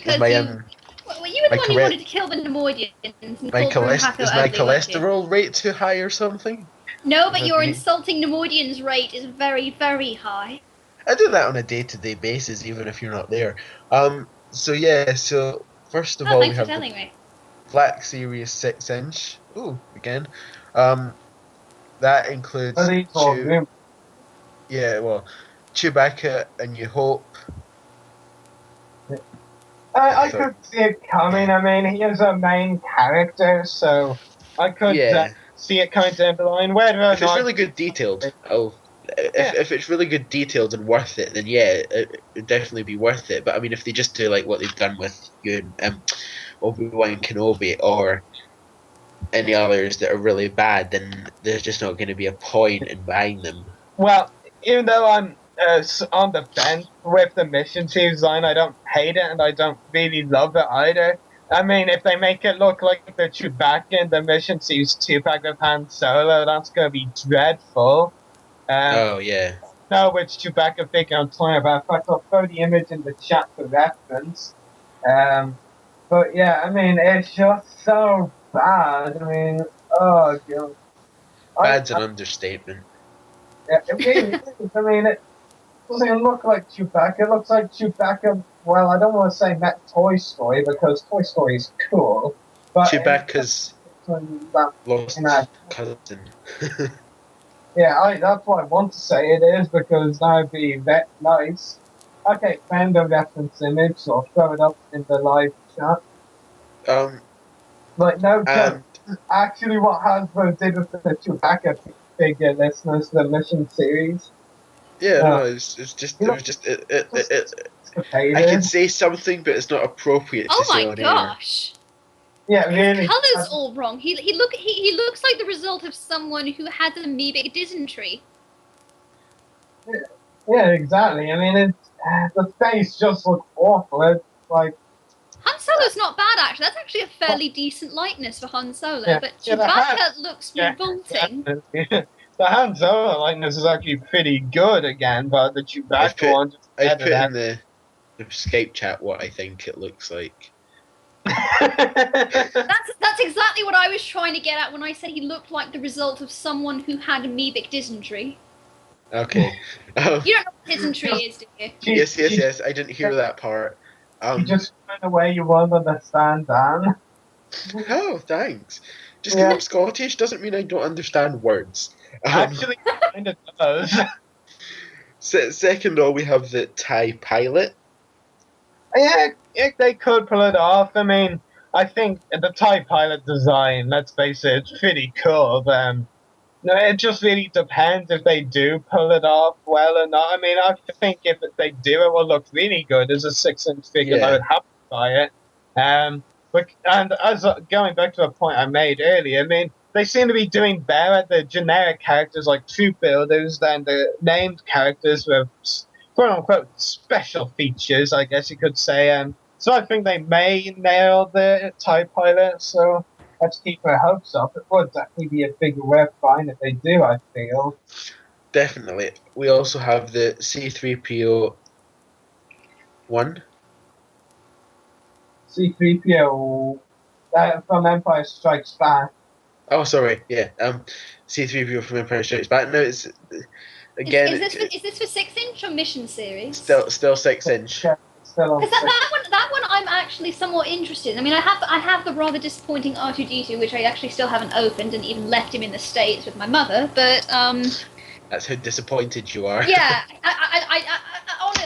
Speaker 10: you were the one who wanted to kill the Nemoidians.
Speaker 1: Is my cholesterol rate too high or something?
Speaker 10: No, but your insulting Nemoidians rate is very, very high.
Speaker 1: I do that on a day-to-day basis, even if you're not there. So first of all, we have the Black Series 6 inch. Ooh, again. That includes Chewbacca and New Hope.
Speaker 9: I could see it coming. I mean, he is a main character, so I could see it coming down the line.
Speaker 1: If it's really good detailed, if it's really good detailed and worth it, then it would definitely be worth it. But I mean, if they just do like what they've done with Obi-Wan Kenobi or any others that are really bad, then there's just not going to be a point in buying them.
Speaker 9: Well, even though I'm on the fence with the Mission Series line, I don't hate it and I don't really love it either. I mean, if they make it look like the Chewbacca in the Mission Series 2-pack of Han Solo, that's going to be dreadful.
Speaker 1: Oh, yeah.
Speaker 9: No, which Chewbacca figure I'm talking about. In fact, I'll throw the image in the chat for reference. But yeah, I mean, it's just so bad. I mean, oh, God.
Speaker 1: Bad's an understatement.
Speaker 9: Yeah, it really is. I mean, it doesn't even look like Chewbacca. It looks like Chewbacca, well, I don't want to say met Toy Story, because Toy Story is cool. But
Speaker 1: Chewbacca's lost cousin.
Speaker 9: Yeah, that's what I want to say it is, because that would be that nice. Okay, found a reference image, so I'll throw it up in the live chat. Actually what Hasbro did with the Chewbacca figure, listeners, the Mission Series.
Speaker 1: Yeah, I can say something, but it's not appropriate to say on air.
Speaker 10: Oh my gosh!
Speaker 9: Yeah, really.
Speaker 10: His colour's all wrong. He looks like the result of someone who had amoebic dysentery.
Speaker 9: Yeah, exactly. I mean, the face just looks awful. It's like
Speaker 10: Han Solo's not bad, actually. That's actually a fairly decent likeness for Han Solo, but Chewbacca looks revolting.
Speaker 9: The Han Solo likeness is actually pretty good again, but the Chewbacca one just
Speaker 1: I've put in
Speaker 9: added
Speaker 1: the Skype chat what I think it looks like.
Speaker 10: That's exactly what I was trying to get at when I said he looked like the result of someone who had amoebic dysentery.
Speaker 1: Okay.
Speaker 10: You don't know what dysentery is, do you?
Speaker 1: Yes. I didn't hear that part.
Speaker 9: You just went away. You won't understand, Dan.
Speaker 1: Oh, thanks. Just because I'm Scottish doesn't mean I don't understand words.
Speaker 9: Actually, it kind of does.
Speaker 1: Second, all we have the TIE pilot.
Speaker 9: Yeah, they could pull it off. I mean, I think the TIE pilot design, let's face it, it's pretty cool. But, no, it just really depends if they do pull it off well or not. I mean, I think if they do, it will look really good as a 6-inch figure. I would have to buy it. And as going back to a point I made earlier, I mean, they seem to be doing better at the generic characters like troop builders than the named characters with quote-unquote special features, I guess you could say. So I think they may nail the TIE pilot, so let's keep our hopes up. It would definitely be a figure worth buying if they do, I feel.
Speaker 1: Definitely. We also have the C-3PO 1.
Speaker 9: C-3PO from Empire Strikes Back.
Speaker 1: Oh, sorry. Yeah. C-3PO from Empire Strikes Back. No, it's again.
Speaker 10: Is this for 6-inch or mission series?
Speaker 1: Still 6-inch.
Speaker 10: Because that one I'm actually somewhat interested in. I mean, I have the rather disappointing R2-D2, which I actually still haven't opened, and even left him in the States with my mother. But
Speaker 1: that's how disappointed you are.
Speaker 10: Yeah,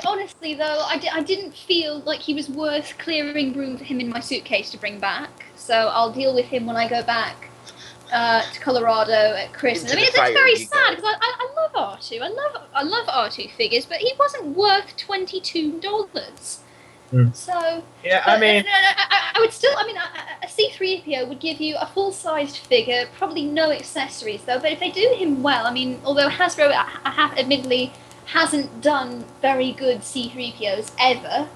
Speaker 10: honestly though, I didn't feel like he was worth clearing room for him in my suitcase to bring back. So I'll deal with him when I go back to Colorado at Christmas. I mean, it's very sad because I love R2. I love R2 figures, but he wasn't worth $22. So
Speaker 9: yeah, I mean,
Speaker 10: I would still. I mean, a C-3PO would give you a full-sized figure, probably no accessories though. But if they do him well, I mean, although Hasbro, admittedly, hasn't done very good C-3POs ever.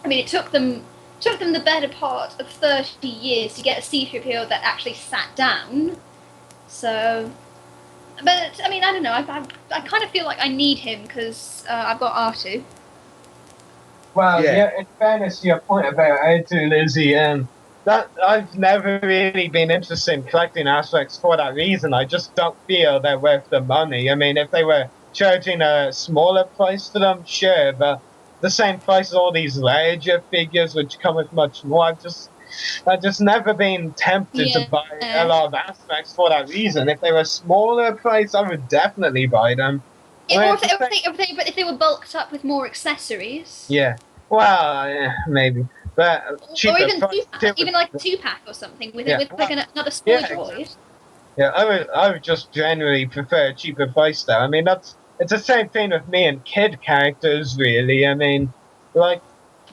Speaker 10: I mean, it took them the better part of 30 years to get a C-3PO that actually sat down. So, but I mean, I don't know. I kind of feel like I need him because I've got R2.
Speaker 9: Well, yeah, in fairness to your point about R2, Lizzie, that I've never really been interested in collecting aspects for that reason. I just don't feel they're worth the money. I mean, if they were charging a smaller price for them, sure, but the same price as all these larger figures, which come with much more. I've just never been tempted to buy a lot of aspects for that reason. If they were smaller price, I would definitely buy them.
Speaker 10: If they were bulked up with more accessories.
Speaker 9: Yeah. Well, maybe. But
Speaker 10: or even like a 2-pack or something with like another small droid.
Speaker 9: Yeah, I would just generally prefer a cheaper price though. I mean, it's the same thing with me and kid characters, really. I mean, like,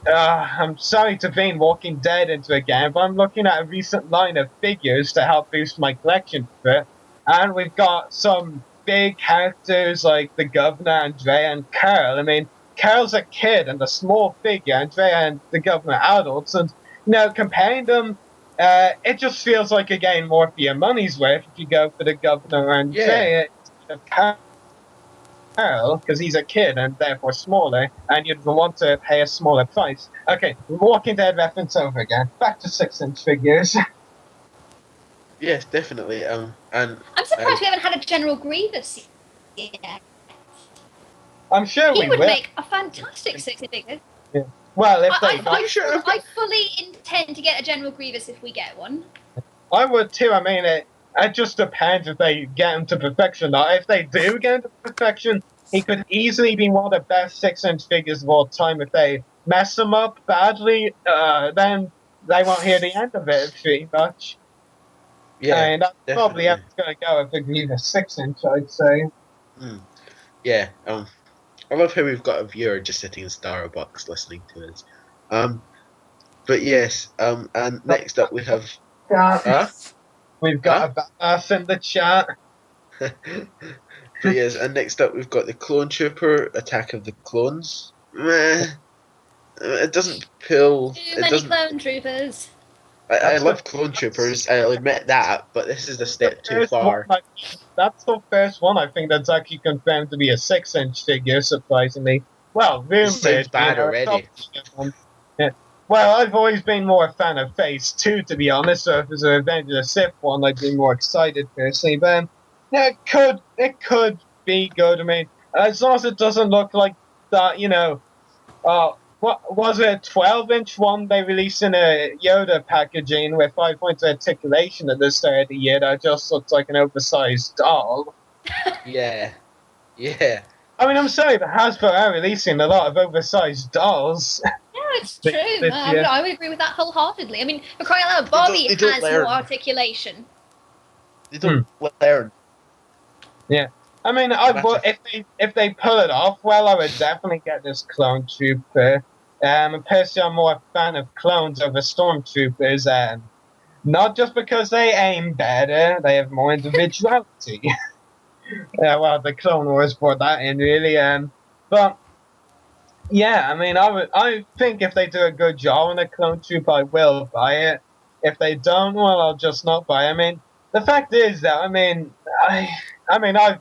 Speaker 9: I'm sorry to bring Walking Dead into a game, but I'm looking at a recent line of figures to help boost my collection for it, and we've got some big characters like the Governor, Andrea, and Carl. I mean, Carl's a kid and a small figure, Andrea and the Governor adults, and, comparing them, it just feels like, again, more for your money's worth if you go for the Governor and Andrea instead of Carl, because he's a kid and therefore smaller, and you'd want to pay a smaller price. Okay, Walking Dead reference over again. Back to 6-inch figures.
Speaker 1: Yes, definitely. And
Speaker 10: I'm surprised we haven't had a General Grievous yet.
Speaker 9: I'm sure
Speaker 10: he would make a fantastic 6-inch figure.
Speaker 9: Yeah. Well, if
Speaker 10: I fully intend to get a General Grievous if we get one.
Speaker 9: I would too. I mean, it just depends if they get him to perfection. Now, if they do get him to perfection, he could easily be one of the best 6-inch figures of all time. If they mess him up badly, then they won't hear the end of it pretty much.
Speaker 1: Yeah,
Speaker 9: and that's probably how it's going to go if it be a 6-inch, I'd say.
Speaker 1: Yeah, I love how we've got a viewer just sitting in Starbucks listening to us. But yes, and next up we have...
Speaker 9: We've got a badass in the chat.
Speaker 1: But yes, and next up we've got the Clone Trooper, Attack of the Clones. It doesn't pull...
Speaker 10: Too many clone troopers.
Speaker 1: I love Clone Troopers, I'll admit that, but this is a step too far.
Speaker 9: That's the first one I think that's actually confirmed to be a 6-inch figure, surprisingly. Well,
Speaker 1: It sounds bad already.
Speaker 9: Yeah. Well, I've always been more a fan of Phase 2, to be honest, so if there's a Revenge of the Sith one, I'd be more excited, personally. But yeah, it could be good. I mean, as long as it doesn't look like that, what was it, a 12-inch one they released in a Yoda packaging with 5 points of articulation at the start of the year that just looks like an oversized doll.
Speaker 1: Yeah.
Speaker 9: I mean, I'm sorry, but Hasbro are releasing a lot of oversized dolls.
Speaker 10: Yeah, it's true. I would agree with that wholeheartedly. I mean, for crying out loud, Barbie
Speaker 1: They don't
Speaker 10: has
Speaker 1: learn.
Speaker 10: more articulation.
Speaker 1: They don't learn.
Speaker 9: Yeah. I mean, if they pull it off well, I would definitely get this Clone Trooper. Personally, I'm more a fan of clones over stormtroopers, not just because they aim better, they have more individuality. Well, the Clone Wars brought that in, really. But yeah, I mean, I think if they do a good job on the Clone Trooper, I will buy it. If they don't, well, I'll just not buy it. I mean, the fact is that I've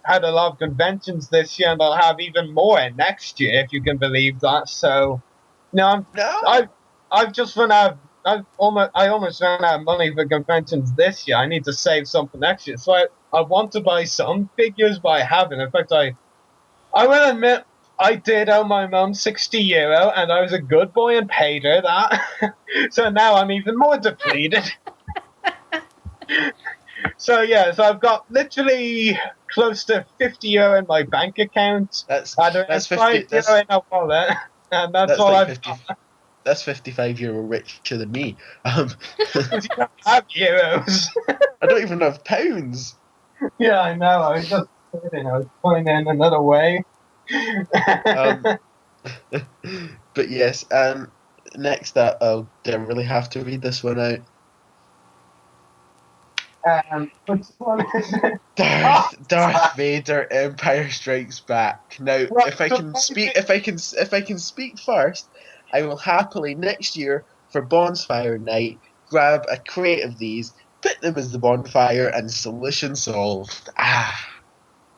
Speaker 9: had a lot of conventions this year, and I'll have even more next year, if you can believe that. So, I've just run out. I almost ran out of money for conventions this year. I need to save something next year. So I want to buy some figures, but I haven't. In fact, I will admit I did owe my mum €60, and I was a good boy and paid her that. So now I'm even more depleted. So I've got literally close to €50 in my bank account.
Speaker 1: That's
Speaker 9: €5 in a wallet, and that's all
Speaker 1: like
Speaker 9: I've got.
Speaker 1: That's €55 richer than me.
Speaker 9: You don't have euros.
Speaker 1: I don't even have pounds.
Speaker 9: Yeah, I know. I was just kidding. I was putting in another way.
Speaker 1: But yes, next up, do I really have to read this one out?
Speaker 9: Which one is it?
Speaker 1: Darth Vader, Empire Strikes Back. Now, if I can speak first, I will happily next year for Bonfire Night grab a crate of these, put them as the bonfire, and solution solved.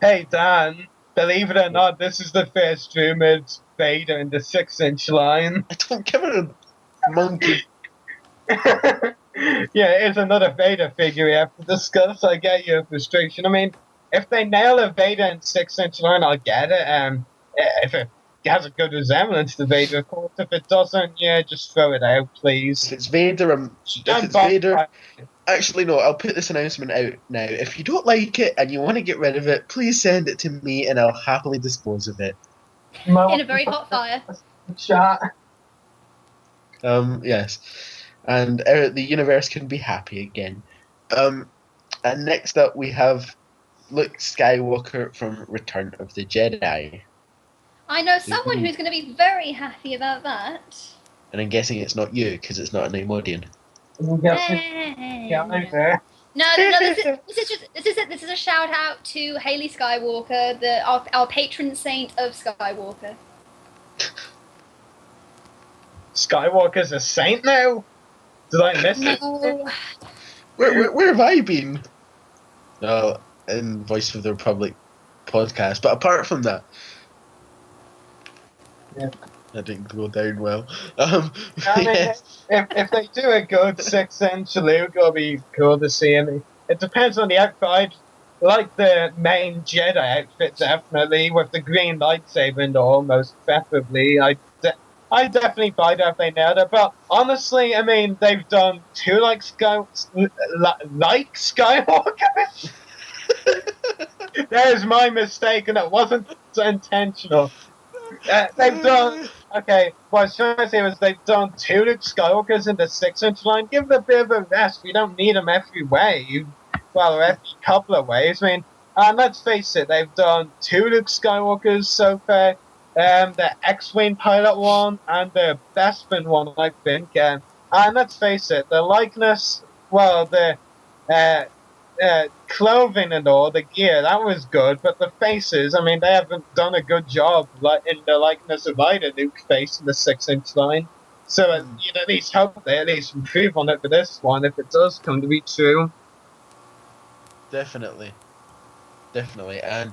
Speaker 9: Hey Dan, believe it or not, this is the first rumored Vader in the 6-inch line.
Speaker 1: I don't give a monkey.
Speaker 9: Yeah, it's another Vader figure we have to discuss. I get your frustration. I mean, if they nail a Vader in 6-inch line, I'll get it. If it has a good resemblance to Vader, of course. If it doesn't, just throw it out, please.
Speaker 1: If it's Vader, actually no, I'll put this announcement out now. If you don't like it and you want to get rid of it, please send it to me and I'll happily dispose of it.
Speaker 10: In a very hot fire.
Speaker 9: Chat.
Speaker 1: Yes. And the universe can be happy again. And next up we have Luke Skywalker from Return of the Jedi.
Speaker 10: I know someone who's going to be very happy about that.
Speaker 1: And I'm guessing it's not you, because it's not an Imodian.
Speaker 10: No, this is a shout out to Haley Skywalker, our patron saint of Skywalker.
Speaker 9: Skywalker's a saint now? Did I miss it?
Speaker 1: Where have I been? No, in Voice of the Republic podcast. But apart from that, that didn't go down well.
Speaker 9: I mean,
Speaker 1: Yes.
Speaker 9: if they do a good 6-inch Luke, it'll be cool to see him. It depends on the outfit. Like the main Jedi outfit, definitely, with the green lightsaber and all, most preferably. I definitely buy that if they nailed it. But honestly, I mean, they've done two like Skywalker. There's my mistake, and it wasn't intentional. They've done. Okay, what I was trying to say was they've done two Luke Skywalkers in the 6-inch line. Give them a bit of a rest. We don't need them every way. Well, every couple of ways. I mean, let's face it, they've done two Luke Skywalkers so far. The X-Wing pilot one and the Bespin one, I think. And let's face it, the likeness, well, the clothing and all, the gear, that was good. But the faces, I mean, they haven't done a good job in the likeness of either Luke's face in the 6-inch line. So you'd at least hope they at least improve on it for this one if it does come to be true.
Speaker 1: Definitely. And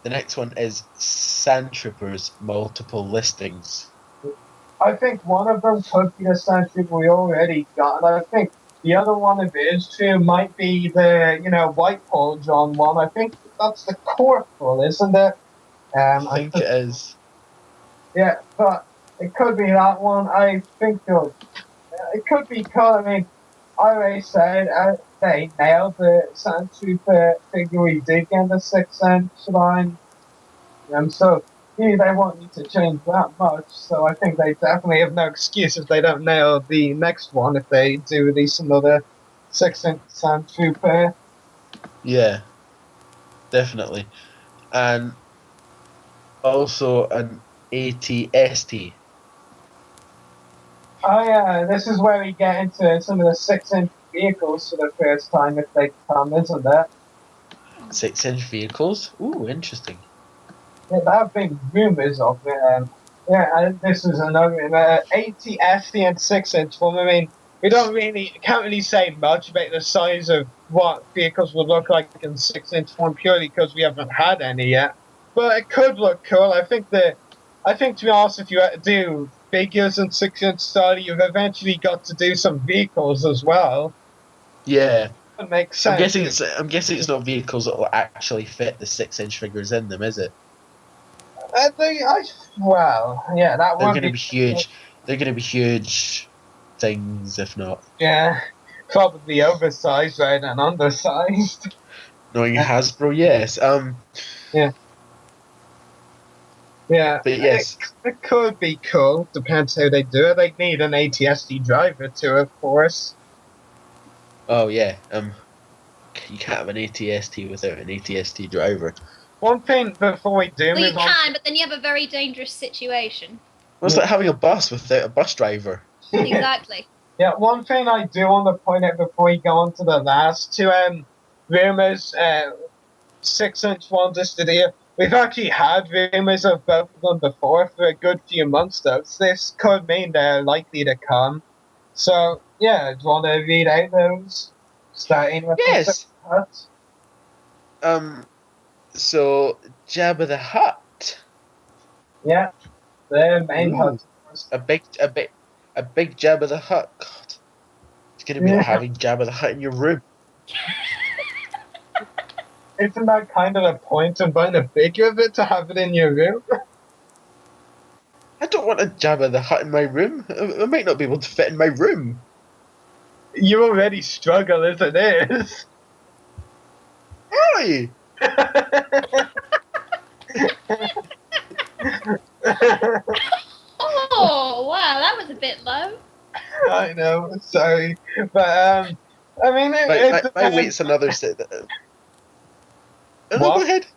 Speaker 1: the next one is Sand Troopers multiple listings.
Speaker 9: I think one of them could be the Sand Trooper we already got, and I think the other one, if it is true, might be the, White Paul John one. I think that's the Corporal, isn't it?
Speaker 1: I think it is.
Speaker 9: Yeah, but it could be that one. I think it could be cool. I mean, I already said they nailed the Sand Trooper figure we did get in the 6-inch line. So maybe they won't need to change that much. So I think they definitely have no excuse if they don't nail the next one if they do release another 6-inch Sand Trooper.
Speaker 1: Yeah, definitely. And also an ATST.
Speaker 9: Oh yeah, this is where we get into some of the 6-inch vehicles for the first time if they come, isn't it?
Speaker 1: 6-inch vehicles? Ooh, interesting.
Speaker 9: Yeah, there have been rumours of it. And this is another 80ST and 6-inch one. I mean, can't really say much about the size of what vehicles would look like in 6-inch one purely because we haven't had any yet. But it could look cool. I think to be honest, if you do figures in 6-inch style, you've eventually got to do some vehicles as well.
Speaker 1: Yeah.
Speaker 9: That makes sense.
Speaker 1: I'm guessing it's not vehicles that will actually fit the 6-inch figures in them, is it?
Speaker 9: That
Speaker 1: They're
Speaker 9: would
Speaker 1: going to be huge. They're going to be huge things, if not.
Speaker 9: Yeah, probably oversized rather than undersized.
Speaker 1: Knowing Hasbro, yes.
Speaker 9: Yeah. Yeah,
Speaker 1: but yes,
Speaker 9: it could be cool. Depends how they do it. They need an ATSD driver too, of course.
Speaker 1: Oh yeah. You can't have an ATST without an ATST driver.
Speaker 9: One thing before we do
Speaker 10: move on. You can, but then you have a very dangerous situation.
Speaker 1: Well, it's like having a bus without a bus driver.
Speaker 10: Exactly.
Speaker 9: Yeah, one thing I do want to point out before we go on to the last two rumours, 6-inch ones just today. We've actually had rumours of both of them before for a good few months, though. So this could mean they're likely to come. So, yeah, do you want to read out those? Starting with
Speaker 1: yes.
Speaker 9: The Hutt?
Speaker 1: So, Jabba the Hutt.
Speaker 9: Yeah, the main Hutt.
Speaker 1: A big Jabba the Hutt. God, it's going to be like having Jabba the Hutt in your room.
Speaker 9: Isn't that kind of the point of buying a figure of it to have it in your room?
Speaker 1: I don't want a Jabba the Hutt in my room. I might not be able to fit in my room.
Speaker 9: You already struggle as it is.
Speaker 1: Why?
Speaker 10: Oh, wow, that was a bit low.
Speaker 9: I know, sorry. But, I mean...
Speaker 1: My weight's another... Go ahead.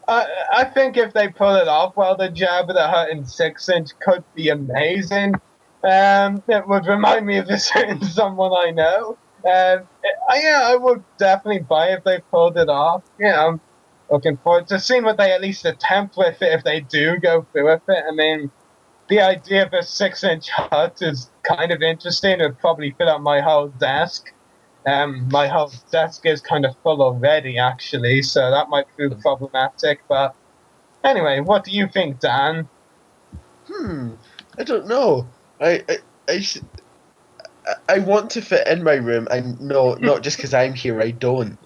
Speaker 9: I think if they pull it off, well, the Jabba the Hutt in 6-inch could be amazing. It would remind me of a certain someone I know. I would definitely buy it if they pulled it off. Yeah, I'm looking forward to seeing what they at least attempt with it if they do go through with it. I mean, the idea of a 6-inch Hutt is kind of interesting. It would probably fill up my whole desk. My whole desk is kind of full already, actually, so that might prove problematic. But anyway, what do you think, Dan?
Speaker 1: I don't know. I want to fit in my room, and no, not just because I'm here. I don't.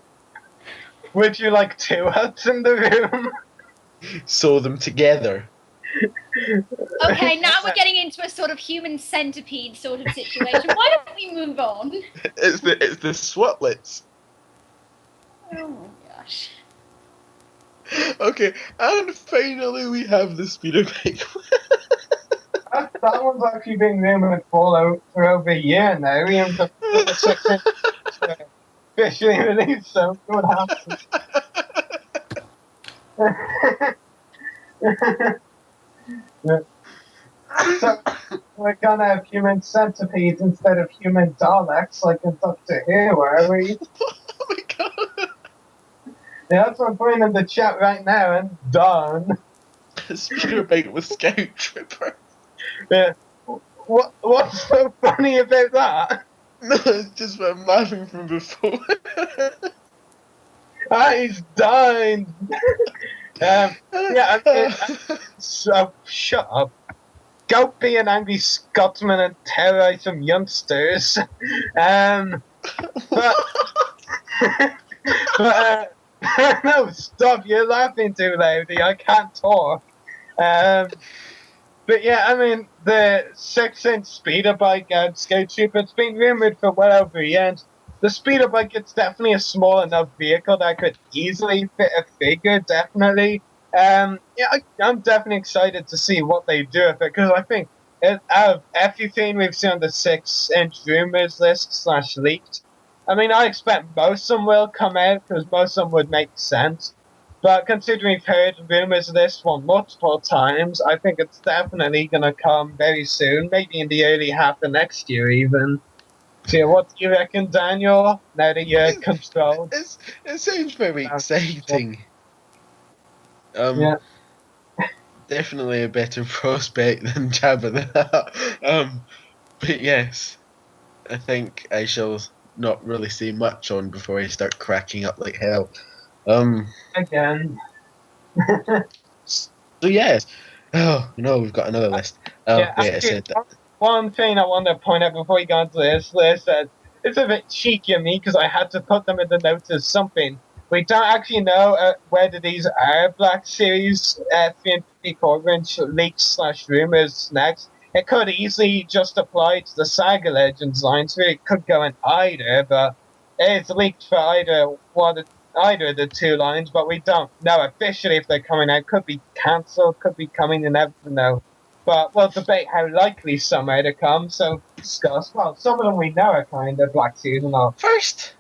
Speaker 9: Would you like 2 Hutts in the room?
Speaker 1: Sew them together.
Speaker 10: Okay, now we're getting into a sort of human centipede sort of situation. Why don't we move on?
Speaker 1: It's the swaplets.
Speaker 10: Oh my gosh.
Speaker 1: Okay, and finally we have the speeder bike.
Speaker 9: That one's actually been rumored for over a year now. We have the 6-inch officially released, so what happens? So we're gonna have human centipedes instead of human Daleks, like in Doctor Who, are we?
Speaker 1: Oh my god!
Speaker 9: Yeah, that's what I'm putting in the chat right now, and done.
Speaker 1: A speeder bike with Scout Trooper.
Speaker 9: Yeah. What's so funny about that?
Speaker 1: No, it's just what I'm laughing from before.
Speaker 9: He's dying. So shut up. Go be an angry Scotsman and terrorize some youngsters. But no, stop! You're laughing too loudly. I can't talk. But yeah, I mean, the 6-inch speeder bike at Scout Troop, it's been rumored for well over a year. And the speeder bike, it's definitely a small enough vehicle that could easily fit a figure, definitely. I'm definitely excited to see what they do with it, because I think out of everything we've seen on the 6-inch rumors list / leaked, I mean, I expect most of them will come out, because most of them would make sense. But considering we've heard rumors of this one multiple times, I think it's definitely going to come very soon, maybe in the early half of next year even. So yeah, what do you reckon, Daniel, now that you're controlled?
Speaker 1: It sounds very exciting.
Speaker 9: Yeah.
Speaker 1: Definitely a better prospect than Jabba the Hutt. But yes, I think I shall not really say much on before I start cracking up like hell.
Speaker 9: Again.
Speaker 1: So yes. Oh no, we've got another list. I said that.
Speaker 9: One thing I want to point out before we go into this list that it's a bit cheeky of me because I had to put them in the notes as something. We don't actually know whether these are Black Series 3 and 3/4-inch leaks / rumors next. It could easily just apply to the Saga Legends line, so it could go in either, but it's leaked for either of the two lines, but we don't know officially if they're coming out. Could be cancelled, could be coming, you never know. But we'll debate how likely some are to come, so discuss. Well, some of them we know are kind of Black Series and all.
Speaker 1: First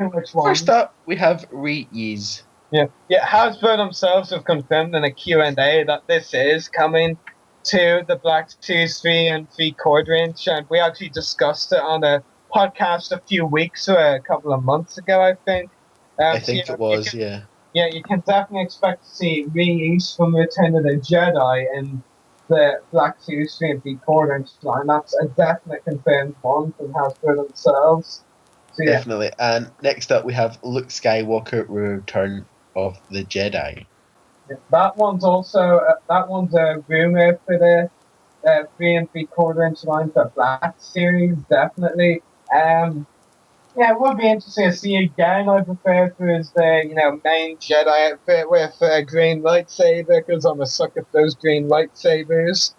Speaker 1: up, we have Reese.
Speaker 9: Yeah, Hasbro themselves have confirmed in a Q&A that this is coming to the Black Series 3 and 3/4-inch, and we actually discussed it on a podcast a few weeks or a couple of months ago, I think.
Speaker 1: I think it was, yeah.
Speaker 9: Yeah, you can definitely expect to see Reese from Return of the Jedi and the Black Series 3 and 3/4-inch line. That's a definite confirmed one from Hasbro themselves. So, yeah.
Speaker 1: Definitely. And next up we have Luke Skywalker, Return of the Jedi.
Speaker 9: That one's a rumor for the 3 and 3/4-inch line for Black Series, definitely. Yeah, it would be interesting to see again. I prefer if it was the main Jedi outfit with a green lightsaber, because I'm a sucker for those green lightsabers.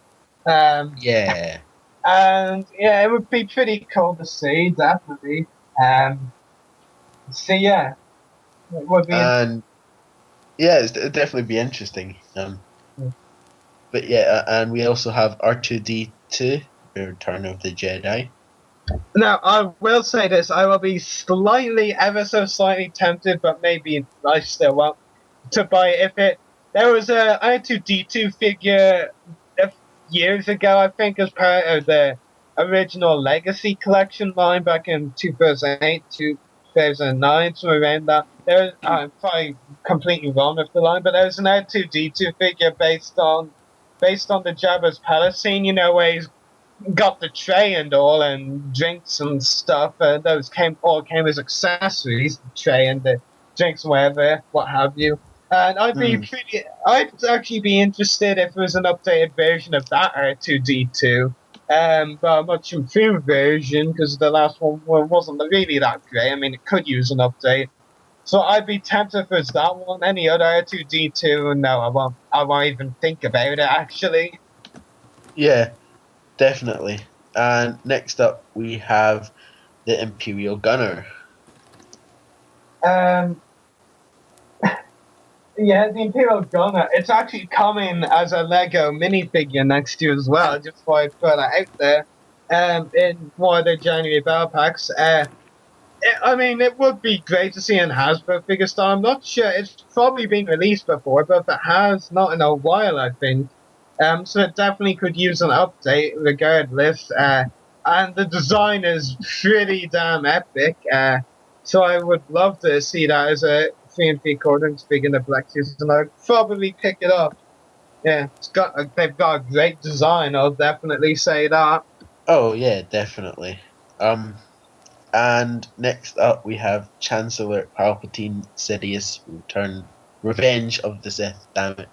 Speaker 1: Yeah.
Speaker 9: And yeah, it would be pretty cool to see, definitely. So yeah, it would be.
Speaker 1: And yeah, it'd definitely be interesting. But yeah, and we also have R2-D2, Return of the Jedi.
Speaker 9: Now, I will say this, I will be ever so slightly tempted, but maybe I still won't, to buy it. There was a R2-D2 figure years ago, I think, as part of the original Legacy Collection line back in 2008, 2009, somewhere around that. I'm probably completely wrong with the line, but there was an R2-D2 figure based on the Jabba's Palace scene, where he's got the tray and all, and drinks and stuff. Those came as accessories, the tray and the drinks, whatever, what have you. And I'd actually be interested if there was an updated version of that R2-D2, but a much improved version, because the last one wasn't really that great. I mean, it could use an update. So I'd be tempted if it's that one. Any other R2-D2, no, I won't even think about it, actually.
Speaker 1: Yeah. Definitely. And next up, we have the Imperial Gunner.
Speaker 9: Yeah, the Imperial Gunner. It's actually coming as a Lego minifigure next year as well. Just thought I'd put that out there. In one of the January Battle Packs. I mean, it would be great to see in Hasbro figure style. I'm not sure. It's probably been released before, but if it has, not in a while, I think. So it definitely could use an update regardless. And the design is pretty damn epic. So I would love to see that as a 3 and 3/4-inch figure in the Black Series, and I'd probably pick it up. Yeah, they've got a great design, I'll definitely say that.
Speaker 1: Oh yeah, definitely. And next up we have Chancellor Palpatine Sidious return, Revenge of the Sith. Damn it.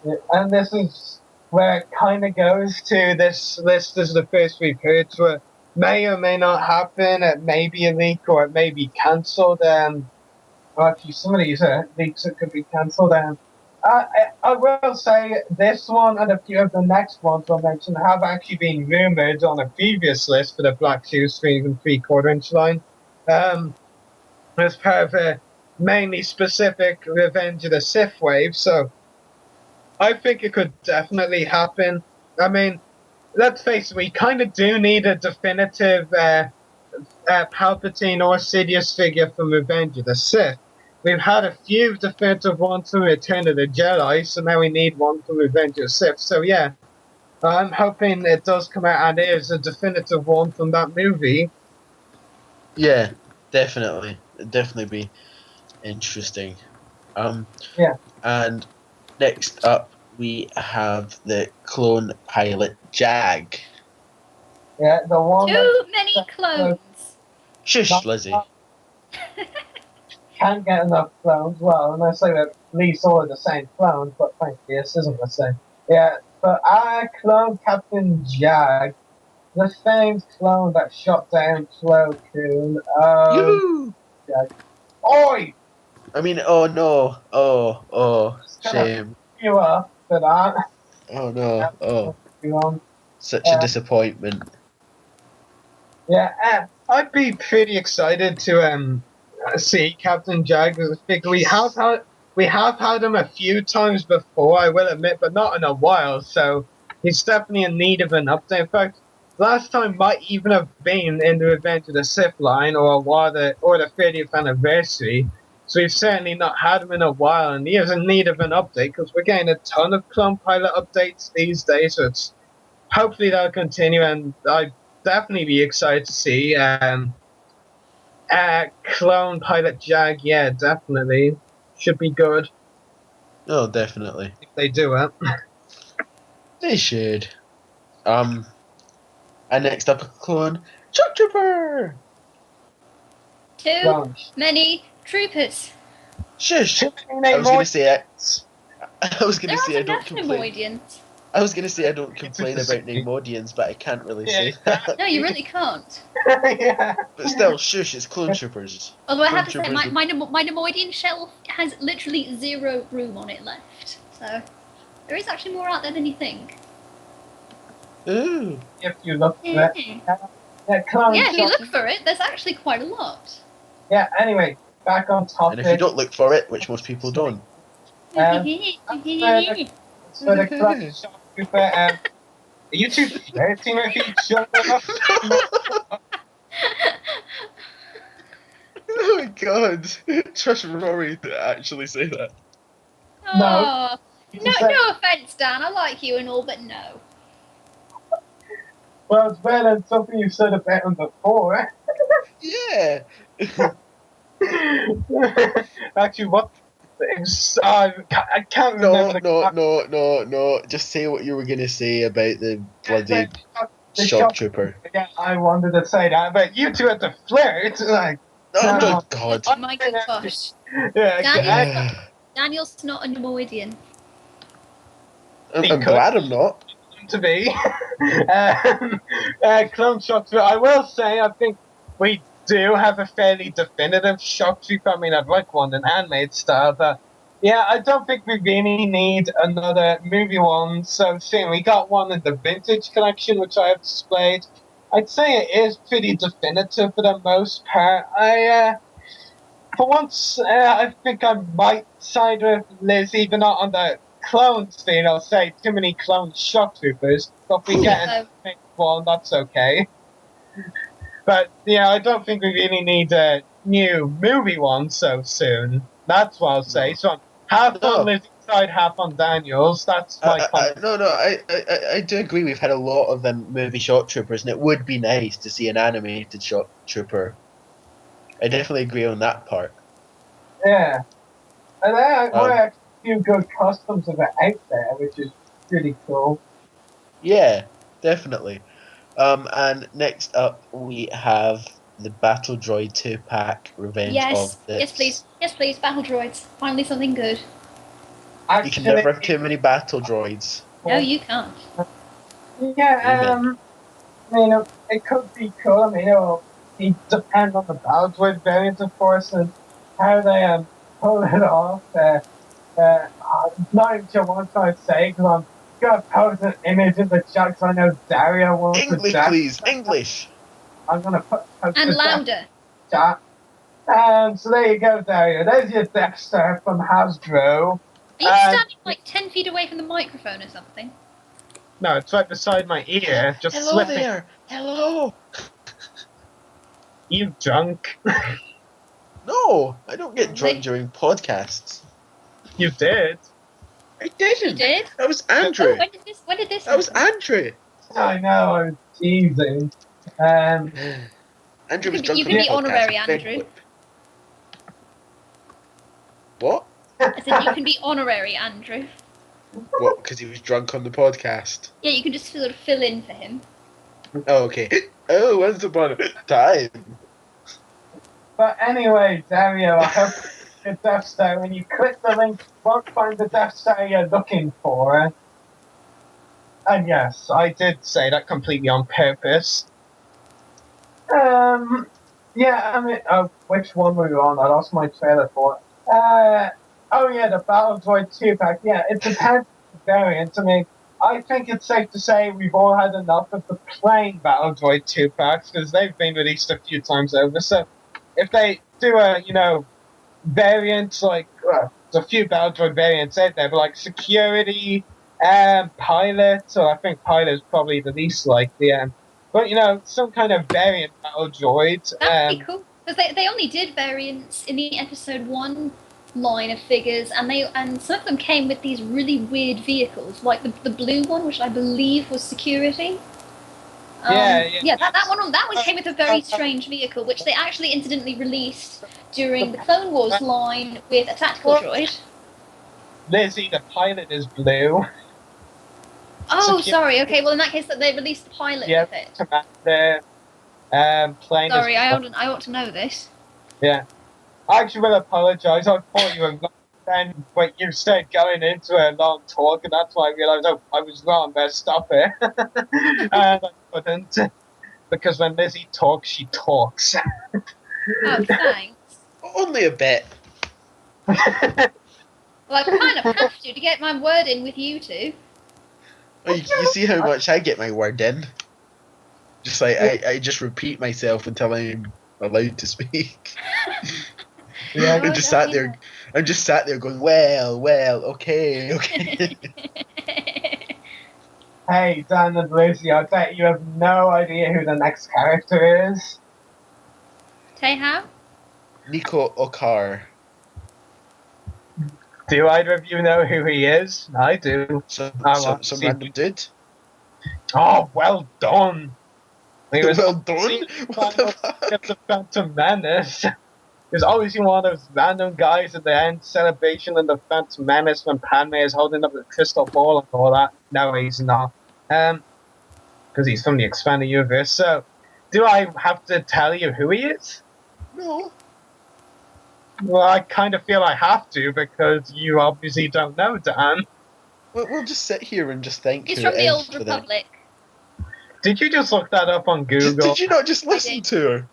Speaker 9: Yeah, and this is where it kind of goes to this list. This is the first we've heard, so it may or may not happen. It may be a leak or it may be cancelled. Well, actually, some of these leaks that could be cancelled. I will say this one and a few of the next ones I mentioned have actually been rumoured on a previous list for the Black Series 3 and 3/4 inch line. As part of a mainly specific Revenge of the Sith wave, so I think it could definitely happen. I mean, let's face it, we kind of do need a definitive Palpatine or Sidious figure from Revenge of the Sith. We've had a few definitive ones from Return of the Jedi, so now we need one from Revenge of the Sith. So yeah, I'm hoping it does come out and it is a definitive one from that movie.
Speaker 1: Yeah, definitely. It'd definitely be interesting.
Speaker 9: Yeah.
Speaker 1: And next up we have the clone pilot Jag.
Speaker 9: Yeah, the one.
Speaker 10: Too many clones.
Speaker 1: Shush, Lizzie.
Speaker 9: Can't get enough clones. Well, unless they were at least all of the same clones, but frankly, this isn't the same. Yeah, but I clone Captain Jag, the famed clone that shot down Plo Koon. Jag. Oi!
Speaker 1: I mean, oh no. Oh, shame.
Speaker 9: You up for that.
Speaker 1: Oh no. Oh. Such a disappointment.
Speaker 9: Yeah, I'd be pretty excited to see Captain Jag as a figure. We have had him a few times before, I will admit, but not in a while. So he's definitely in need of an update. In fact, last time might even have been in the Revenge of the Sith line or the 30th anniversary. So we've certainly not had him in a while, and he is in need of an update because we're getting a ton of clone pilot updates these days. So it's hopefully that'll continue, and I'd definitely be excited to see clone pilot Jag. Yeah, definitely should be good.
Speaker 1: Oh, definitely.
Speaker 9: If they do it.
Speaker 1: They should. And next up, a clone Shock Trooper.
Speaker 10: Too many troopers.
Speaker 1: Shush. I was gonna say it. I was gonna say I don't complain.
Speaker 10: Nemoidians.
Speaker 1: I was gonna say I don't complain about Nemoidians, but I can't really say that.
Speaker 10: No, you really can't.
Speaker 9: Yeah.
Speaker 1: But still, shush, it's clone troopers.
Speaker 10: Although I have to
Speaker 1: Clone
Speaker 10: say,
Speaker 1: troopers
Speaker 10: my Nemoidian shelf has literally 0 room on it left. So there is actually more out there than you think.
Speaker 1: Ooh.
Speaker 9: If you look for it.
Speaker 10: Yeah, if you look for it, there's actually quite a lot.
Speaker 9: Yeah, anyway, back on topic.
Speaker 1: And if you don't look for it, which most people don't.
Speaker 9: For the clone Shock Trooper, are you two flirting with each other?
Speaker 1: Oh my god. Trust Rory to actually say that.
Speaker 10: Oh, no offense, Dan. I like you and all, but no.
Speaker 9: Well, it's better than something you said about him before.
Speaker 1: Yeah.
Speaker 9: Actually, what? I can't remember.
Speaker 1: No. Just say what you were gonna say about the bloody Shock Trooper.
Speaker 9: Yeah, I wanted to say that, but you two had to flirt. Like,
Speaker 1: oh my god.
Speaker 10: Oh my gosh.
Speaker 9: Yeah,
Speaker 10: Daniel's not a Nemoidian.
Speaker 1: I'm glad I'm not.
Speaker 9: To be. Clone Shock Trooper. I will say, I think we do have a fairly definitive Shock Trooper. I mean, I'd like one in handmade style, but yeah, I don't think we really need another movie one so soon. We got one in the vintage collection, which I have displayed. I'd say it is pretty definitive for the most part. For once, I think I might side with Liz, even not on the clone thing. I'll say too many clone Shock Troopers, but if we get a one, that's okay. But yeah, I don't think we really need a new movie one so soon. That's what I'll say. So half on Lizzie's side, half on Daniel's. That's my comment.
Speaker 1: I do agree. We've had a lot of movie Shock Troopers, and it would be nice to see an animated Shock Trooper. I definitely agree on that part.
Speaker 9: Yeah, and there are a few good customs of it out there, which is pretty cool.
Speaker 1: Yeah, definitely. And next up we have the Battle Droid 2-pack Revenge of the...
Speaker 10: Yes, please, Battle Droids. Finally something good.
Speaker 1: You can never have too many Battle Droids.
Speaker 10: No, you can't.
Speaker 9: Yeah, it could be cool. I mean, it depends on the Battle Droid variant, of course, and how they pull it off. I'm not even sure what I'm trying to say, because I'm going to post an image in the chat, because I know Dario wants
Speaker 1: English, please, English!
Speaker 9: I'm going to post
Speaker 10: and louder.
Speaker 9: Chat. So there you go, Dario. There's your Death Star from Hasbro.
Speaker 10: Are you standing like 10 feet away from the microphone or something?
Speaker 9: No, it's right beside my ear. Just
Speaker 1: Hello
Speaker 9: slipping.
Speaker 1: there! Hello!
Speaker 9: You drunk?
Speaker 1: No, I don't get drunk during podcasts.
Speaker 9: You did.
Speaker 1: I didn't.
Speaker 10: You did?
Speaker 1: That was Andrew.
Speaker 10: Oh, when did this
Speaker 1: That was
Speaker 10: happen?
Speaker 1: Andrew.
Speaker 9: I know, I was teasing.
Speaker 1: Andrew was drunk
Speaker 10: You
Speaker 1: on
Speaker 10: can
Speaker 1: the
Speaker 10: be
Speaker 1: podcast.
Speaker 10: honorary, Andrew.
Speaker 1: What?
Speaker 10: I said you can be honorary, Andrew.
Speaker 1: What? Because he was drunk on the podcast?
Speaker 10: Yeah, you can just sort of fill in for him.
Speaker 1: Oh, okay. Oh, once upon a time.
Speaker 9: But anyway, Dario, I hope the Death Star, when you click the link, you won't find the Death Star you're looking for. And yes, I did say that completely on purpose. Yeah, I mean, which one were you on? I lost my trailer for it. Oh yeah, the Battle Droid 2-pack. Yeah, it depends on the variant. I mean, I think it's safe to say we've all had enough of the plain Battle Droid 2-packs, because they've been released a few times over. So if they do a, variants, like, there's a few Battle Droid variants out there, but like Security, Pilot, or I think Pilot is probably the least likely, but some kind of variant Battle Droid.
Speaker 10: That'd be cool. Because they only did variants in the episode 1 line of figures, and some of them came with these really weird vehicles, like the blue one, which I believe was Security. That one came with a very strange vehicle, which they actually incidentally released during the Clone Wars line with a tactical droid.
Speaker 9: Lizzie, the Pilot is blue.
Speaker 10: Oh, sorry. Okay, well in that case, that they released the Pilot with it.
Speaker 9: Commander, plane.
Speaker 10: Sorry, I ought to know this.
Speaker 9: Yeah, I actually will apologise. I thought you were wrong then, but you started going into a long talk, and that's why I realised I was wrong. Better stop it. And I couldn't, because when Lizzie talks, she talks.
Speaker 10: Oh, thanks.
Speaker 1: Only a bit.
Speaker 10: Well, I kind of have to get my word in with you two.
Speaker 1: Oh, you see how much I get my word in? Just like, I just repeat myself until I'm allowed to speak.
Speaker 9: Yeah,
Speaker 1: I'm just sat there going, well, okay.
Speaker 9: Hey, Dan and Lucy, I bet you have no idea who the next character is.
Speaker 10: Teihao?
Speaker 1: Nico Okar.
Speaker 9: Do either of you know who he is? I do.
Speaker 1: Some
Speaker 9: See.
Speaker 1: random dude.
Speaker 9: Oh, well done. He was
Speaker 1: Well done? What the fuck?
Speaker 9: Get the Phantom Menace. There's always one of those random guys at the end celebration in the Phantom Menace when Padme is holding up the crystal ball and all that. No, he's not. Because he's from the expanded universe. So, do I have to tell you who he is?
Speaker 1: No.
Speaker 9: Well, I kind of feel I have to, because you obviously don't know, Dan.
Speaker 1: We'll just sit here and just think.
Speaker 10: He's
Speaker 1: who
Speaker 10: from
Speaker 1: it
Speaker 10: the
Speaker 1: is
Speaker 10: Old
Speaker 1: for them.
Speaker 10: Republic.
Speaker 9: Did you just look that up on Google?
Speaker 1: Did you not just listen to her?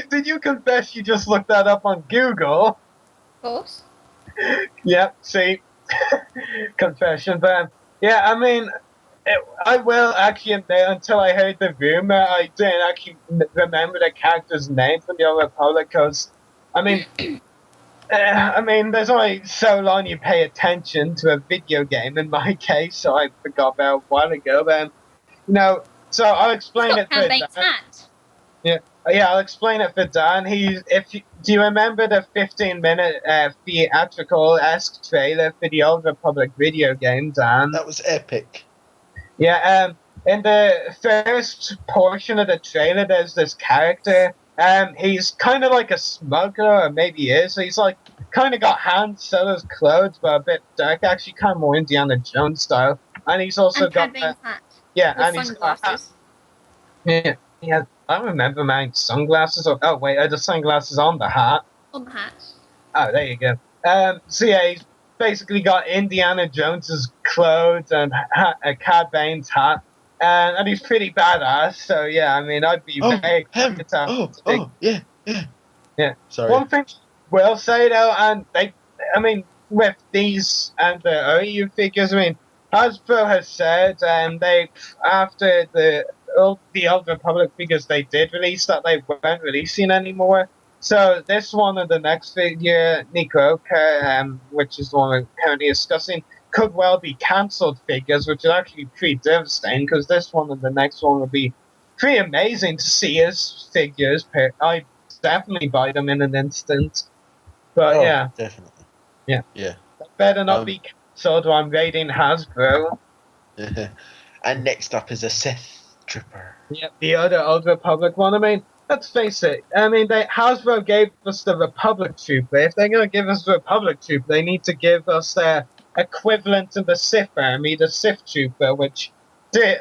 Speaker 9: Did you confess you just looked that up on Google?
Speaker 10: Of course.
Speaker 9: Yep, see? Confession, then. Yeah, I mean, I will actually admit, until I heard the rumor, I didn't actually remember the character's name from the Old Republic, because, I mean, there's only so long you pay attention to a video game in my case, so I forgot about a while ago, then, so I'll explain it for Dan. Yeah, I'll explain it for Dan. Do you remember the 15-minute theatrical-esque trailer for the Old Republic video game, Dan?
Speaker 1: That was epic.
Speaker 9: Yeah, in the first portion of the trailer, there's this character. He's kind of like a smuggler, or maybe he is. He's like kind of got Han Solo's clothes, but a bit dark, actually, kind of more Indiana Jones style. And he's also got
Speaker 10: Padme's hat.
Speaker 9: Yeah,
Speaker 10: With
Speaker 9: and he's got a hat.
Speaker 10: sunglasses.
Speaker 9: Yeah, I remember man sunglasses. Oh wait, are the sunglasses on the hat?
Speaker 10: On the hat.
Speaker 9: Oh, there you go. So yeah, he's basically got Indiana Jones's clothes and a Cad Bane's hat, and he's pretty badass. So yeah, I mean, I'd be very excited to
Speaker 1: yeah. Sorry.
Speaker 9: One thing I will say though, and I mean, with these and the OU figures, I mean, Hasbro has said, they after the Old Republic figures they did release that they weren't releasing anymore. So this one and the next figure, Nikoka, which is the one we're currently discussing, could well be cancelled figures, which is actually pretty devastating because this one and the next one would be pretty amazing to see as figures. I'd definitely buy them in an instant. But yeah.
Speaker 1: Definitely.
Speaker 9: Yeah.
Speaker 1: Yeah.
Speaker 9: Better not be cancelled while I'm raiding Hasbro.
Speaker 1: And next up is a Sith Trooper.
Speaker 9: Yeah, the other Old Republic one. I mean, let's face it. I mean, Hasbro gave us the Republic Trooper. If they're going to give us the Republic Trooper, they need to give us their equivalent to the Sith Army, the Sith Trooper, which are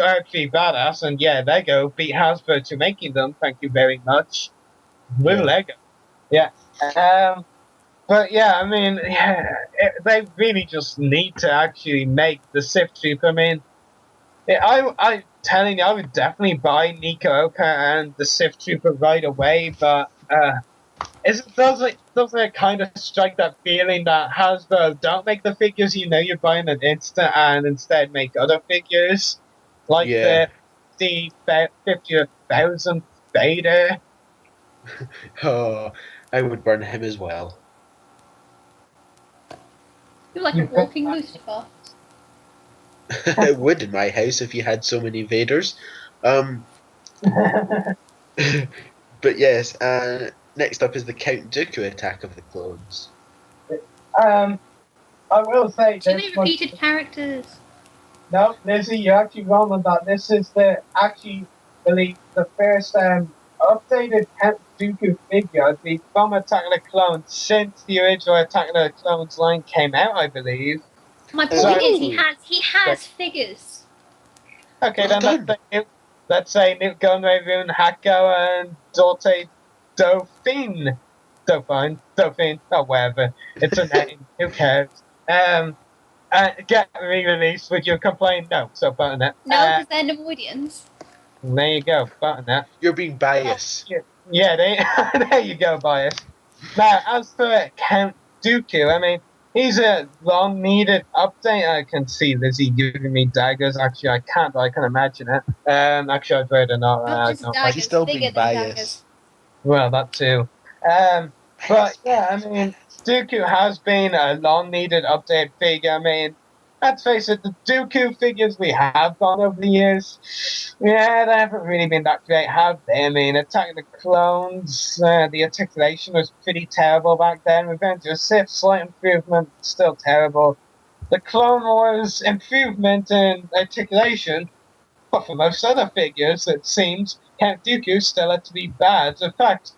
Speaker 9: actually badass. And yeah, Lego beat Hasbro to making them. Thank you very much. With Lego. Yeah. But yeah, I mean, they really just need to actually make the Sith Trooper. I mean, I'm telling you, I would definitely buy Nico Oka and the Sith Trooper right away, but does it kind of strike that feeling that Hasbro don't make the figures you know you're buying an instant and instead make other figures? Like the 50,000 Vader.
Speaker 1: Oh, I would burn him as well.
Speaker 10: You're like a walking Lucifer.
Speaker 1: It would in my house if you had so many Vaders. But yes, next up is the Count Dooku Attack of the Clones.
Speaker 9: I will say...
Speaker 10: Too many repeated characters.
Speaker 9: No, Lizzie, you're actually wrong on that. This is the first updated Count Dooku figure, I believe, from Attack of the Clones since the original Attack of the Clones line came out, I believe.
Speaker 10: My point is, he has figures.
Speaker 9: Okay, then let's say Newt Gunray, Rune Hako, and Dorte Dauphine. Oh, whatever. It's a name. Who cares? Get re-released. Would you complain? No. So button it.
Speaker 10: No, because they're Nemoidians.
Speaker 9: There you go. Button that.
Speaker 1: You're being biased.
Speaker 9: Yeah, there you go, bias. Now, as for Count Dooku, I mean, he's a long-needed update. I can see Lizzie giving me daggers. Actually, I can't, but I can imagine it. Actually, I'd rather not.
Speaker 10: Not just daggers,
Speaker 1: She's still
Speaker 10: bigger
Speaker 1: being
Speaker 10: than
Speaker 1: biased.
Speaker 10: daggers.
Speaker 9: Well, that too. But yeah, I mean, Dooku has been a long-needed update figure. I mean, let's face it, the Dooku figures we have got over the years, yeah, they haven't really been that great, have they? I mean, Attack of the Clones, the articulation was pretty terrible back then. Revenge of the Sith, slight improvement, still terrible. The Clone Wars, improvement in articulation, but for most other figures, it seems Count Dooku still had to be bad. In fact,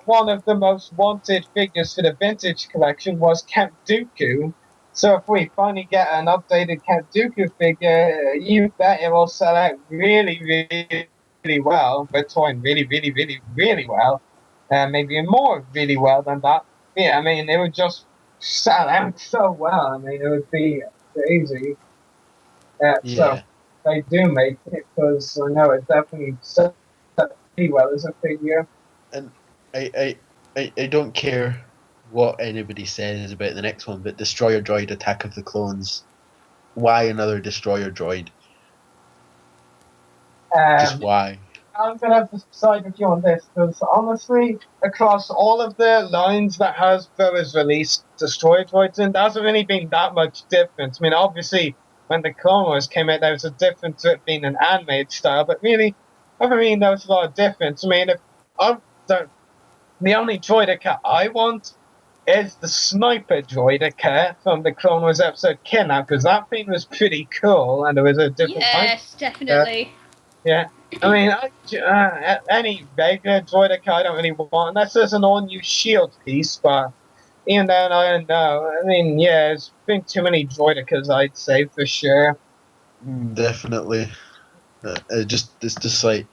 Speaker 9: one of the most wanted figures for the vintage collection was Count Dooku. So if we finally get an updated Count Dooku figure, you bet it will sell out really, really, really well. We're talking really, really, really, really well. Maybe more really well than that. Yeah, I mean, it would just sell out so well. I mean, it would be crazy. So they do make it, because I know it definitely sells pretty well as a figure.
Speaker 1: And I don't care what anybody says about the next one, but Destroyer Droid Attack of the Clones. Why another Destroyer Droid? Just why?
Speaker 9: I'm going to have to decide with you on this, because honestly, across all of the lines that Hasbro has released Destroyer Droids in, there hasn't really been that much difference. I mean, obviously, when the Clone Wars came out, there was a difference to it being an animated style, but really, I haven't really noticed a lot of difference. I mean, the only droidica I want is the Sniper droidica from the Clone Wars episode Kidnap, because that thing was pretty cool, and there was a different
Speaker 10: Yes, definitely.
Speaker 9: Yeah. I mean, any regular droidica I don't really want, unless there's an all-new shield piece, but even then, I don't know. I mean, yeah, there's been too many droidicas, I'd say, for sure.
Speaker 1: Definitely. It's just like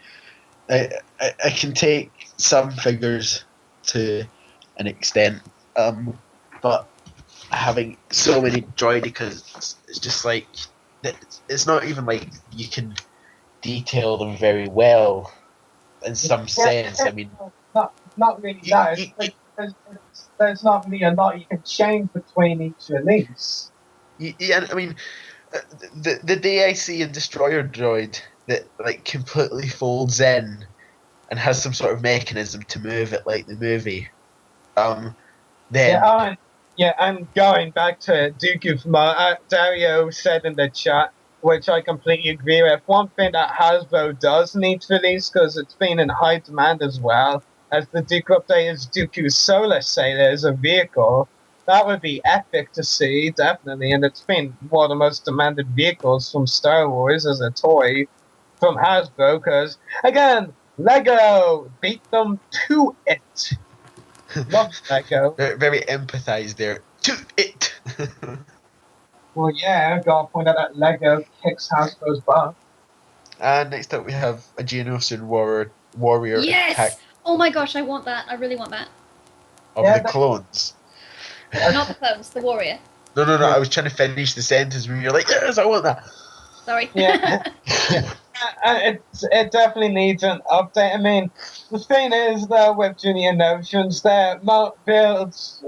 Speaker 1: I can take some figures to an extent, but having so many Droidicas, it's just like it's not even like you can detail them very well in some sense. I mean,
Speaker 12: not really that. There's not really a lot you can change between each release.
Speaker 1: yeah, I mean, the day I see a destroyer droid that like completely folds in and has some sort of mechanism to move it like the movie, then
Speaker 9: and going back to Dooku from Dario said in the chat, which I completely agree with. One thing that Hasbro does need to release, because it's been in high demand as well, as the Dooku update is Dooku Solar Sailor as a vehicle. That would be epic to see, definitely, and it's been one of the most demanded vehicles from Star Wars as a toy from Hasbro, because, again, Lego beat them to it. Love Lego.
Speaker 1: Very empathized there. To it!
Speaker 12: Well, yeah, I've got to point out that Lego kicks Hasbro's butt.
Speaker 1: And next up we have a Geonosian warrior
Speaker 10: Yes!
Speaker 1: attack
Speaker 10: Oh my gosh, I want that. I really want that.
Speaker 1: of the clones.
Speaker 10: Not the clones, the warrior.
Speaker 1: No, I was trying to finish the sentence when you're like, yes, I want that.
Speaker 10: Sorry.
Speaker 9: Yeah. It definitely needs an update. I mean, the thing is, though, with Junior Notions, that molds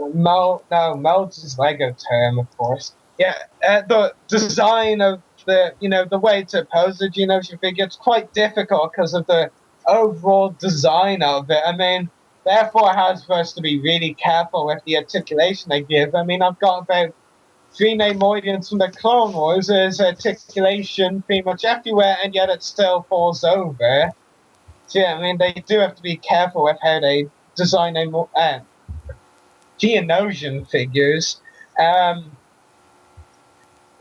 Speaker 9: is Lego term, of course. Yeah, the design of the way to pose the Geonosian figure, it's quite difficult because of the overall design of it. I mean, therefore, Hasbro has to be really careful with the articulation they give. I mean, I've got about 3 Neimoidians from the Clone Wars. There's articulation pretty much everywhere, and yet it still falls over. So, yeah, I mean, they do have to be careful with how they design Geonosian figures.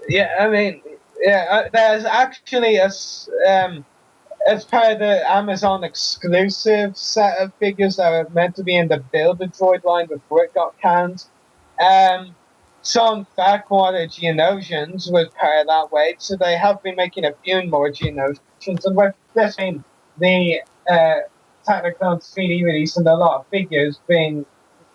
Speaker 9: There's actually as part of the Amazon exclusive set of figures that are meant to be in the Build-A-Droid line before it got canned. Some Farquaad Geonosians was part of that wave, so they have been making a few more Geonosians, and with this being the Attack of the Clones 3D release and a lot of figures being,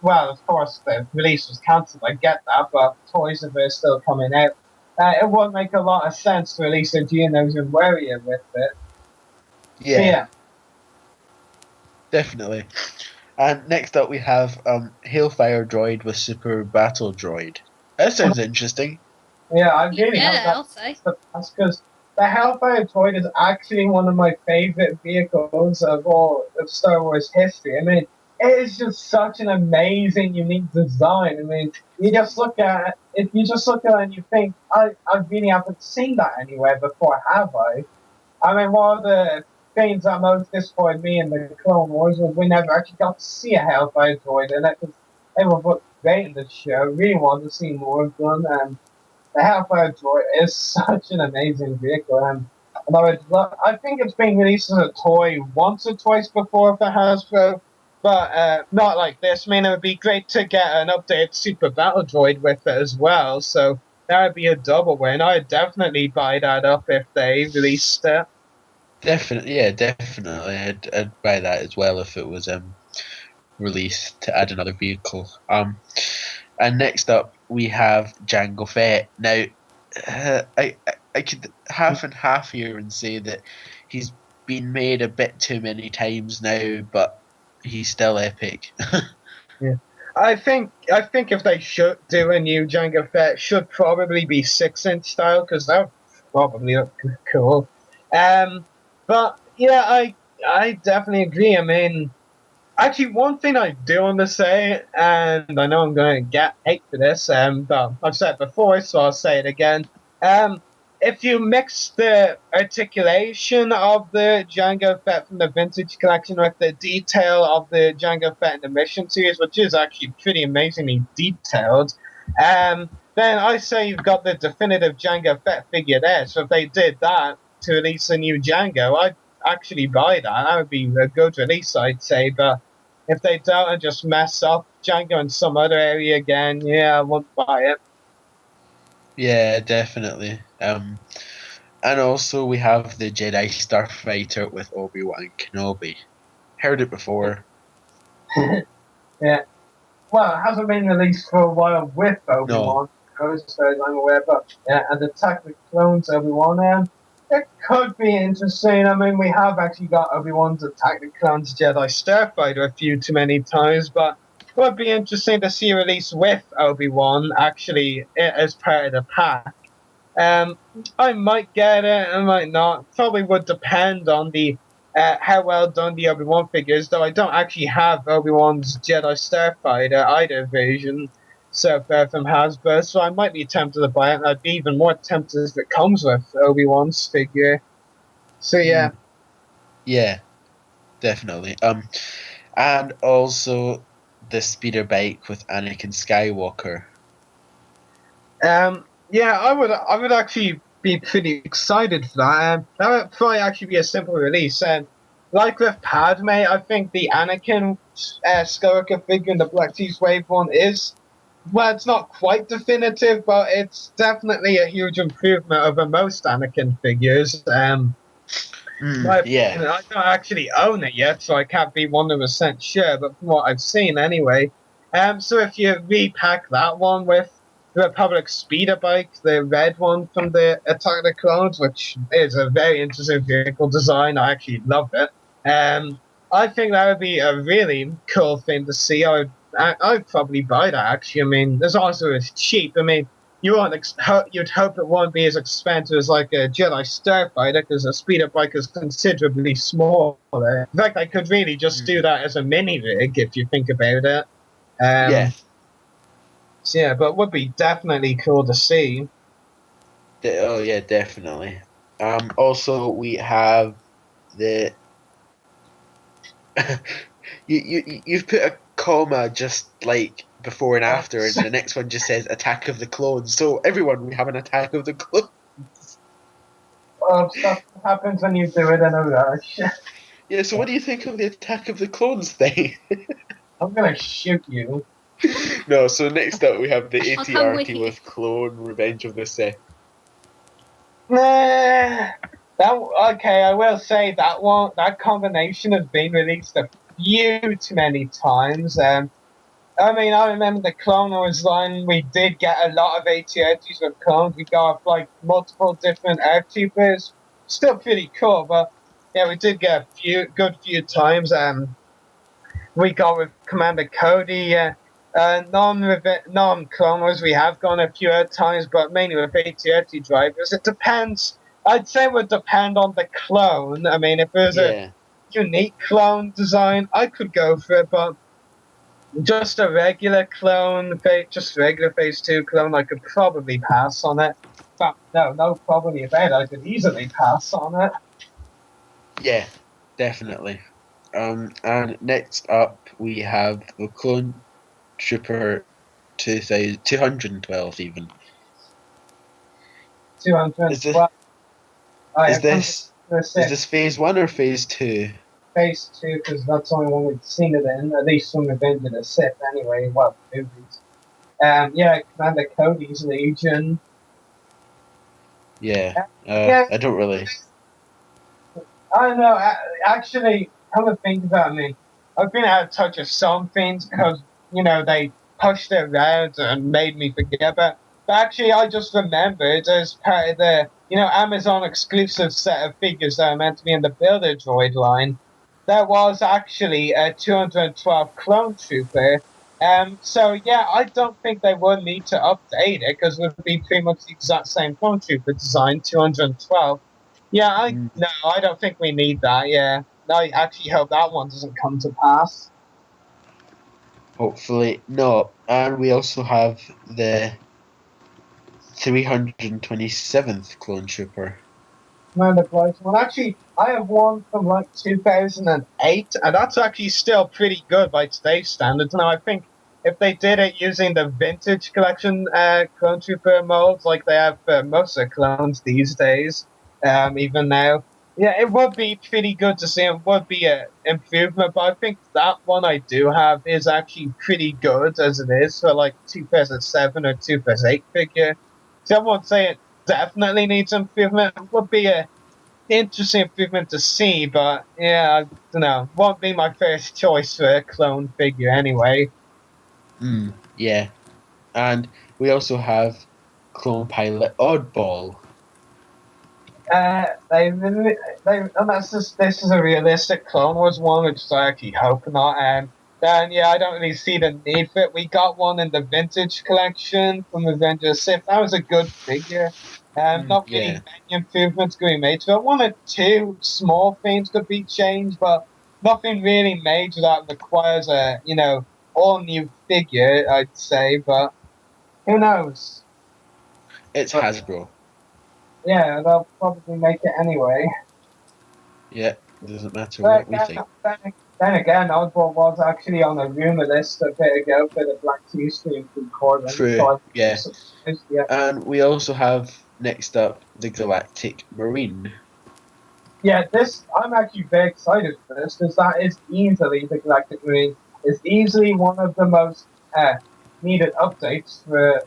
Speaker 9: well, of course, the release was cancelled, I get that, but toys are still coming out. It would make a lot of sense to release a Geonosian warrior with it.
Speaker 1: Yeah. Definitely. And next up we have Hailfire Droid with Super Battle Droid. That sounds interesting.
Speaker 12: Yeah, I really have that.
Speaker 10: I'll say.
Speaker 12: That's because the Hellfire Droid is actually one of my favorite vehicles of all of Star Wars history. I mean, it is just such an amazing, unique design. I mean, you just look at it and you think, I really haven't seen that anywhere before, have I? I mean, one of the things that most disappointed me in the Clone Wars was we never actually got to see a Hellfire Droid, and they were great in the show. Really wanted to see more of them, and the Hellfire Droid is such an amazing vehicle, and I think it's been released as a toy once or twice before for Hasbro, but not like this. I mean, it would be great to get an updated Super Battle Droid with it as well, so that would be a double win. I'd definitely buy that up if they released it.
Speaker 1: Definitely. I'd buy that as well if it was released to add another vehicle. And next up we have Jango Fett. Now, I could half and half here and say that he's been made a bit too many times now, but he's still epic.
Speaker 9: Yeah, I think if they should do a new Jango Fett, it should probably be 6-inch style, because that would probably look cool. But yeah, I definitely agree. I mean, actually, one thing I do want to say, and I know I'm going to get hate for this, but I've said it before, so I'll say it again. If you mix the articulation of the Jango Fett from the Vintage Collection with the detail of the Jango Fett in the Mission Series, which is actually pretty amazingly detailed, then I say you've got the definitive Jango Fett figure there. So if they did that to release a new Jango, I'd actually buy that. That would be a good release, I'd say. But if they don't and just mess up Jango in some other area again, yeah, I won't buy it.
Speaker 1: Yeah, definitely. And also we have the Jedi Starfighter with Obi-Wan Kenobi. Heard it before.
Speaker 12: Yeah. Well, it hasn't been released for a while with Obi-Wan, as far as I'm aware, but yeah, and Attack of the Clones Obi-Wan, it could be interesting. I mean, we have actually got Obi-Wan's Attack of the Clones Jedi Starfighter a few too many times, but it would be interesting to see a release with Obi-Wan actually as part of the pack. I might get it, I might not. Probably would depend on the how well done the Obi-Wan figure is, though I don't actually have Obi-Wan's Jedi Starfighter either version so far from Hasbro, so I might be tempted to buy it, and I'd be even more tempted if it comes with Obi-Wan's figure. So yeah.
Speaker 1: Yeah, definitely. And also the speeder bike with Anakin Skywalker.
Speaker 12: Yeah, I would actually be pretty excited for that. That would probably actually be a simple release. And like with Padme, I think the Anakin Skywalker figure in the Black Seas Wave one is, well, it's not quite definitive, but it's definitely a huge improvement over most Anakin figures.
Speaker 1: Yeah.
Speaker 12: I don't actually own it yet, so I can't be 100% sure, but from what I've seen anyway. So if you repack that one with the Republic speeder bike, the red one from the Attack of the Clones, which is a very interesting vehicle design. I actually love it. I think that would be a really cool thing to see. I'd probably buy that, actually. I mean, as long as it was cheap. I mean, you'd hope it won't be as expensive as like a Jedi Starfighter, because a speeder bike is considerably smaller. In fact, I could really just do that as a mini rig if you think about it.
Speaker 1: Yeah.
Speaker 12: So yeah, but it would be definitely cool to see.
Speaker 1: Oh yeah, definitely. Also, we have the you've put a comma just like before and after, and the next one just says Attack of the Clones. So everyone, we have an Attack of the Clones.
Speaker 12: Well, stuff happens when you do it in a rush.
Speaker 1: Yeah. So what do you think of the Attack of the Clones thing?
Speaker 12: I'm gonna shoot you.
Speaker 1: No, so next up we have the
Speaker 10: I'll come with
Speaker 1: ATRT
Speaker 10: you.
Speaker 1: with Clone Revenge of the Sith.
Speaker 12: Okay, I will say that combination has been released a few too many times. I mean, I remember the Clone Wars line, we did get a lot of ATRTs with clones. We got like multiple different AirTroopers. Still pretty cool, but yeah, we did get a few times. We got with Commander Cody. Non-Clone Wars, we have gone a few other times, but mainly with ATRT drivers. It depends. I'd say it would depend on the clone. I mean, if there's a unique clone design, I could go for it, but just a regular clone, just regular Phase 2 clone, I could probably pass on it. But no probably about it. I could easily pass on it.
Speaker 1: Yeah, definitely. And next up we have the Clone Trooper 212 even.
Speaker 12: 212.
Speaker 1: Is this Phase 1 or Phase 2?
Speaker 12: Phase 2, because that's the only one we've seen it in, at least from Revenge of the Sith anyway, well, movies. Yeah, Commander Cody's Legion.
Speaker 1: Yeah, I don't really...
Speaker 12: I don't know, actually, come to think about me, I've been out of touch with some things because, they pushed it around and made me forget about it. But actually, I just remembered as part of the, Amazon exclusive set of figures that are meant to be in the Builder Droid line, there was actually a 212 Clone Trooper. So, yeah, I don't think they would need to update it because it would be pretty much the exact same Clone Trooper design, 212. Yeah, no, I don't think we need that, yeah. I actually hope that one doesn't come to pass.
Speaker 1: Hopefully not. And we also have the 327th Clone Trooper.
Speaker 12: Commander Blythe one. Actually, I have one from like 2008, and that's actually still pretty good by today's standards. Now, I think if they did it using the vintage collection Clone Trooper molds, like they have for most of the clones these days, even now, yeah, it would be pretty good to see. It would be an improvement, but I think that one I do have is actually pretty good as it is for like 2007 or 2008 figure. So I won't say it
Speaker 9: definitely needs improvement. It would be a interesting improvement to see, but yeah, I don't know. Won't be my first choice for a clone figure anyway.
Speaker 1: Yeah. And we also have Clone Pilot Oddball.
Speaker 9: This is a realistic Clone Wars one, which I actually hope not. And then yeah, I don't really see the need for it. We got one in the vintage collection from Revenge of the Sith. That was a good figure. Not really
Speaker 1: yeah.
Speaker 9: many improvements could be made to it. One or two small things could be changed, but nothing really major that requires a all new figure, I'd say. But who knows?
Speaker 1: It's Hasbro.
Speaker 12: Yeah, they'll probably make it anyway.
Speaker 1: Yeah, it doesn't matter what we think.
Speaker 12: Then again, Oddball was actually on a rumour list a bit ago for the Black Sea Stream recording.
Speaker 1: True,
Speaker 12: So
Speaker 1: yeah.
Speaker 12: yeah.
Speaker 1: And we also have, next up, the Galactic Marine.
Speaker 12: Yeah, I'm actually very excited for this, because that is easily, the Galactic Marine, is easily one of the most needed updates for...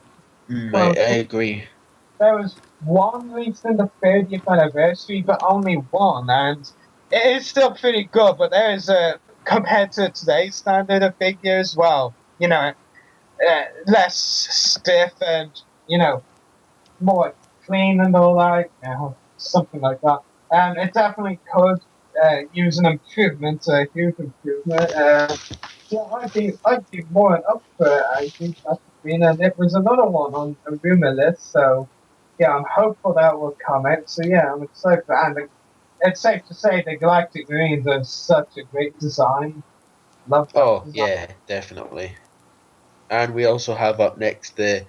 Speaker 1: I agree.
Speaker 12: There was one released in the 30th anniversary, but only one, and it is still pretty good, but there is compared to today's standard of figure as well, less stiff and, more clean and all that, something like that. And it definitely could use an improvement, a huge improvement. Yeah, I'd be more than up for it, I think that's been, and it was another one on a rumour list, so yeah, I'm hopeful that will come out. So yeah, I'm excited for that. And it's safe to say the Galactic Marines are such a great design. Love that design.
Speaker 1: Yeah, definitely. And we also have up next the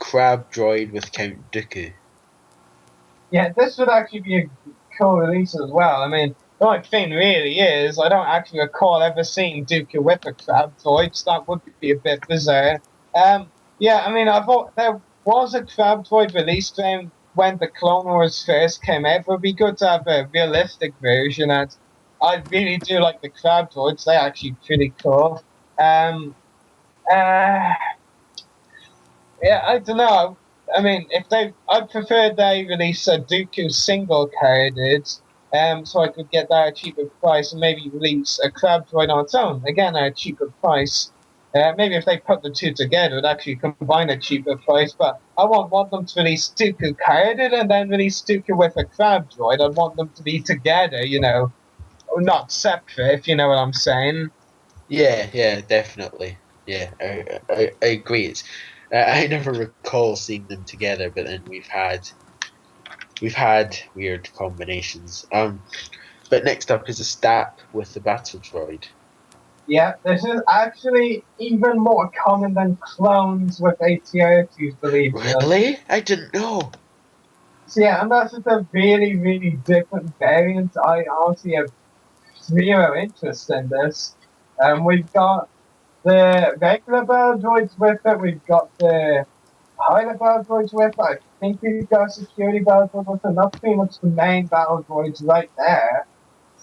Speaker 1: Crab Droid with Count Dooku.
Speaker 12: Yeah, this would actually be a cool release as well. I mean, the only thing really is, I don't actually recall ever seeing Dooku with a Crab Droid, so that would be a bit bizarre. Yeah, I mean, I thought there was a Crab Droid released when the Clone Wars first came out. It would be good to have a realistic version, and I really do like the Crab Droids. They're actually pretty cool. Yeah, I don't know. I mean, I'd prefer they release a Dooku single carded, so I could get that at a cheaper price, and maybe release a Crab Droid on its own, again at a cheaper price. Maybe if they put the two together, it'd actually combine a cheaper price, but I won't want them to release Dooku carded and then release Dooku with a Crab Droid. I'd want them to be together, not separate, if you know what I'm saying.
Speaker 1: Yeah, definitely. Yeah, I agree. It's, I never recall seeing them together, but then we've had weird combinations. But next up is a Stap with the Battle Droid.
Speaker 12: Yeah, this is actually even more common than clones with AT-ATs, believe me.
Speaker 1: Really? I didn't know.
Speaker 12: So yeah, and that's just a really, really different variant. I honestly have zero interest in this. We've got the regular battle droids with it, we've got the pilot battle droids with it, I think we've got a security battle droid with it, and that's pretty much the main battle droids right there.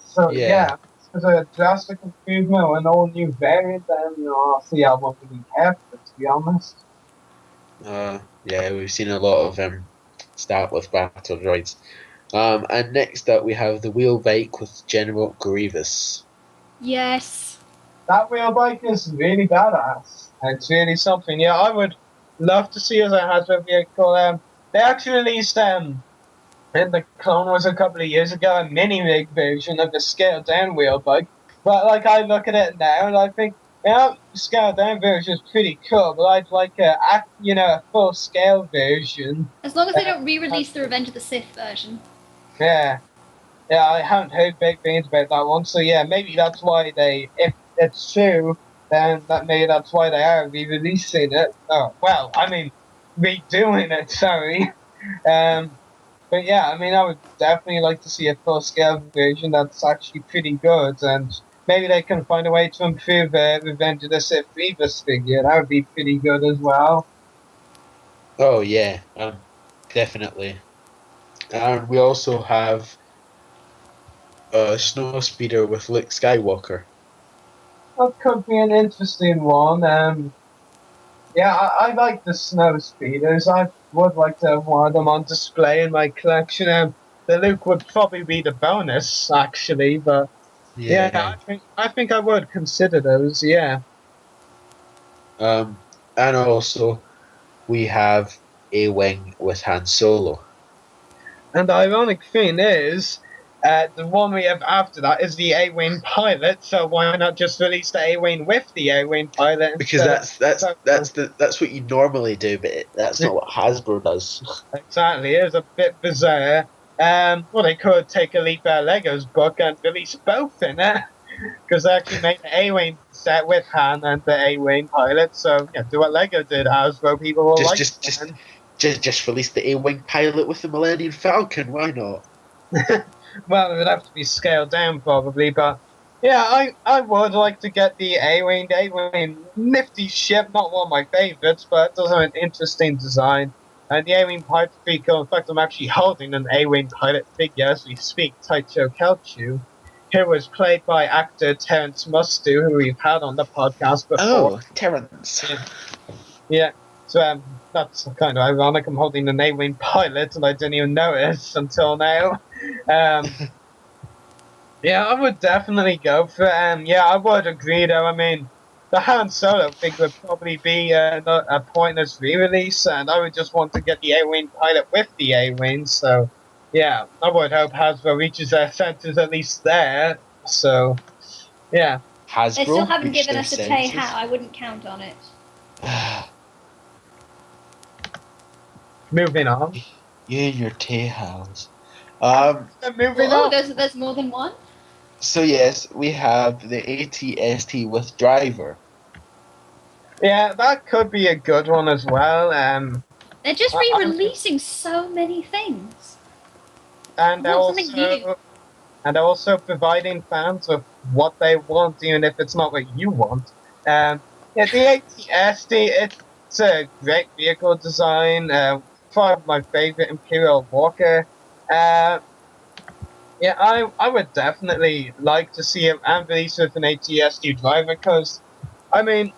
Speaker 12: So yeah. It's a drastic improvement with an all new variant, and honestly, I won't really care for it, to be honest.
Speaker 1: Yeah, we've seen a lot of start with battle droids. And next up we have the wheel bike with General Grievous.
Speaker 10: Yes.
Speaker 12: That wheel bike is really badass.
Speaker 9: It's really something. Yeah, I would love to see as a Hasbro vehicle. They actually released in the Clone Wars a couple of years ago a mini rig version of the scaled down wheel bike. But like I look at it now and I think, the scaled down version is pretty cool, but I'd like a full scale version.
Speaker 10: As long as they don't re-release the Revenge of the Sith version.
Speaker 9: Yeah, I haven't heard big things about that one, so yeah, maybe that's why if it's true, then that's why they are re-releasing it. Oh, well, I mean, redoing it, sorry. But yeah, I mean, I would definitely like to see a full-scale version that's actually pretty good, and maybe they can find a way to improve Revenge of the Sith Grievous figure. That would be pretty good as well.
Speaker 1: Oh yeah, definitely. And we also have a Snowspeeder with Luke Skywalker.
Speaker 12: That could be an interesting one. Yeah, I like the Snowspeeders. would like to have one of them on display in my collection. The Luke would probably be the bonus, actually, but yeah, I think I would consider those. Yeah.
Speaker 1: And also we have A-Wing with Han Solo.
Speaker 12: And the ironic thing is, the one we have after that is the A-Wing pilot. So why not just release the A-Wing with the A-Wing pilot?
Speaker 1: Because that's what you normally do, but that's not what Hasbro does.
Speaker 12: Exactly, it was a bit bizarre. Well, they could take a leap out of Lego's book and release both in it, because they actually made the A-Wing set with Han and the A-Wing pilot. So yeah, do what Lego did. Hasbro people will
Speaker 1: just release the A-Wing pilot with the Millennium Falcon. Why not?
Speaker 12: Well, it would have to be scaled down probably, but yeah, I would like to get the A-Wing. A-Wing, nifty ship, not one of my favorites, but it does have an interesting design. And the A-Wing pilot's pretty cool. In fact, I'm actually holding an A-Wing pilot figure as we speak, Taicho Kelchu, who was played by actor Terence Mustu, who we've had on the podcast before.
Speaker 1: Oh, Terence.
Speaker 12: Yeah, so that's kind of ironic. I'm holding an A-Wing pilot and I didn't even notice until now. Yeah, I would definitely go for it. Yeah, I would agree though. I mean, the Han Solo figure would probably be a pointless re-release, and I would just want to get the A-Wing pilot with the A-Wing, so yeah, I would hope Hasbro reaches their senses at least there, so yeah.
Speaker 1: Hasbro
Speaker 10: they still haven't given us a Tay hat, I wouldn't count on it.
Speaker 12: Moving on.
Speaker 1: You and your Tay house.
Speaker 12: Moving on.
Speaker 10: There's more than one?
Speaker 1: So yes, we have the AT-ST with driver.
Speaker 12: Yeah, that could be a good one as well.
Speaker 10: They're just re-releasing so many things.
Speaker 12: And they're also providing fans with what they want, even if it's not what you want. Yeah, the AT-ST, it's a great vehicle design. Probably my favorite Imperial Walker. Yeah, I would definitely like to see him and release with an AT-ST driver, because, I mean,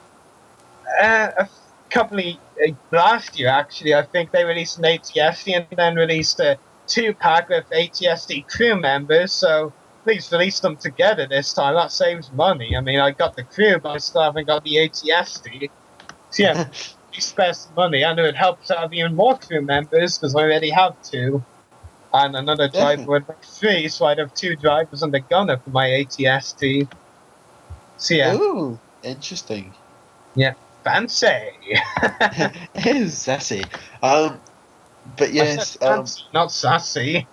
Speaker 12: last year actually, I think they released an AT-ST and then released a 2-pack with AT-ST crew members, so please release them together this time. That saves money. I mean, I got the crew, but I still haven't got the AT-ST. So yeah, you spare some money, and it would help to have even more crew members, because I already have 2. And another driver would make 3, so I'd have 2 drivers and a gunner for my AT-ST. So yeah.
Speaker 1: Ooh, interesting.
Speaker 12: Yeah, fancy.
Speaker 1: It is sassy. But yes,
Speaker 12: fancy, not sassy.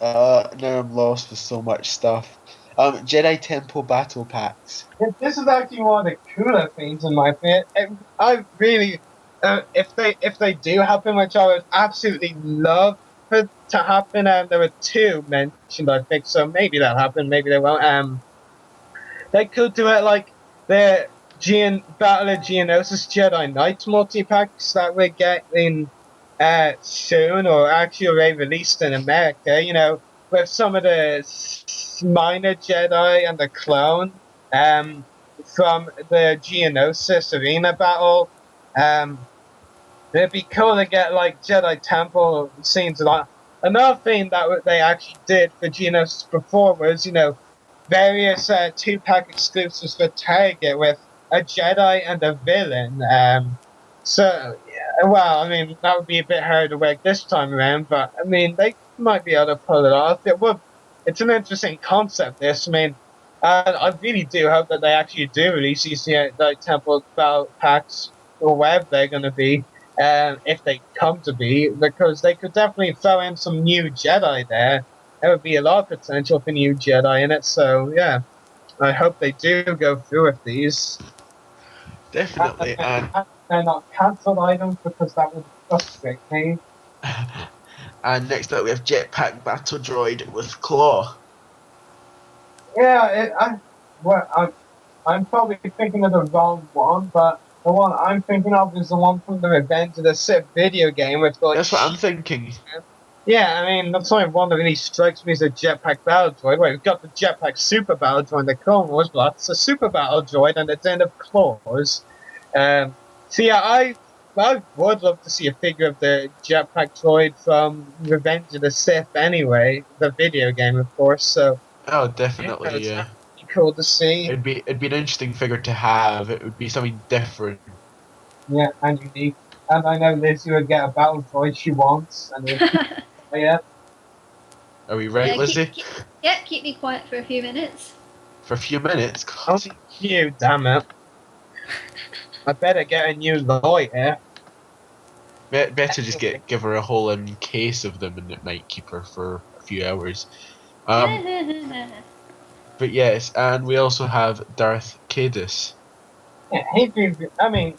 Speaker 1: Now I'm lost with so much stuff. Jedi Temple battle packs.
Speaker 12: This is actually one of the cooler things in my opinion. I really, if they do happen, which I would absolutely love for to happen, and there were 2 mentioned, I think, so maybe that'll happen, maybe they won't. They could do it like the Battle of Geonosis Jedi Knights multi-packs that we're getting soon, or actually already released in America, you know, with some of the minor Jedi and the clone from the Geonosis Arena battle. It'd be cool to get like Jedi Temple scenes and that. Another thing that they actually did for Geonosis before was, you know, various 2-pack exclusives for Target with a Jedi and a villain. So, yeah, well, I mean, that would be a bit hard to work this time around, but I mean, they might be able to pull it off. It's an interesting concept, this. I mean, I really do hope that they actually do release these Jedi Temple battle packs, or wherever they're going to be. If they come to be, because they could definitely throw in some new Jedi there. There would be a lot of potential for new Jedi in it, so yeah. I hope they do go through with these.
Speaker 1: Definitely.
Speaker 12: They're not cancelled items, because that would frustrate me.
Speaker 1: And next up we have Jetpack Battle Droid with Claw.
Speaker 12: Yeah, I'm probably thinking of the wrong one, but the one I'm thinking of is the one from the Revenge of the Sith video game with like.
Speaker 1: That's what I'm thinking.
Speaker 12: Yeah, I mean, that's the only one that really strikes me as a Jetpack Battle Droid. Well, we've got the Jetpack Super Battle Droid, the Clone Wars, but it's a Super Battle Droid and it's end of claws. So yeah,
Speaker 9: I would love to see a figure of the jetpack droid from Revenge of the Sith anyway, the video game, of course. So
Speaker 1: Oh, definitely, yeah.
Speaker 9: that'd be cool to see.
Speaker 1: It'd be an interesting figure to have. It would be something different.
Speaker 12: Yeah, and unique. And I know Lizzie would get a battle droid she wants. And yeah.
Speaker 1: Are we right,
Speaker 10: Yeah,
Speaker 1: Lizzie?
Speaker 10: Keep me quiet for a few minutes.
Speaker 1: For a few minutes?
Speaker 9: Oh, you, damn it. I better get a new lawyer.
Speaker 1: Better just give her a whole case of them, and it might keep her for a few hours. But yes, and we also have Darth Caedus.
Speaker 12: Yeah, I mean,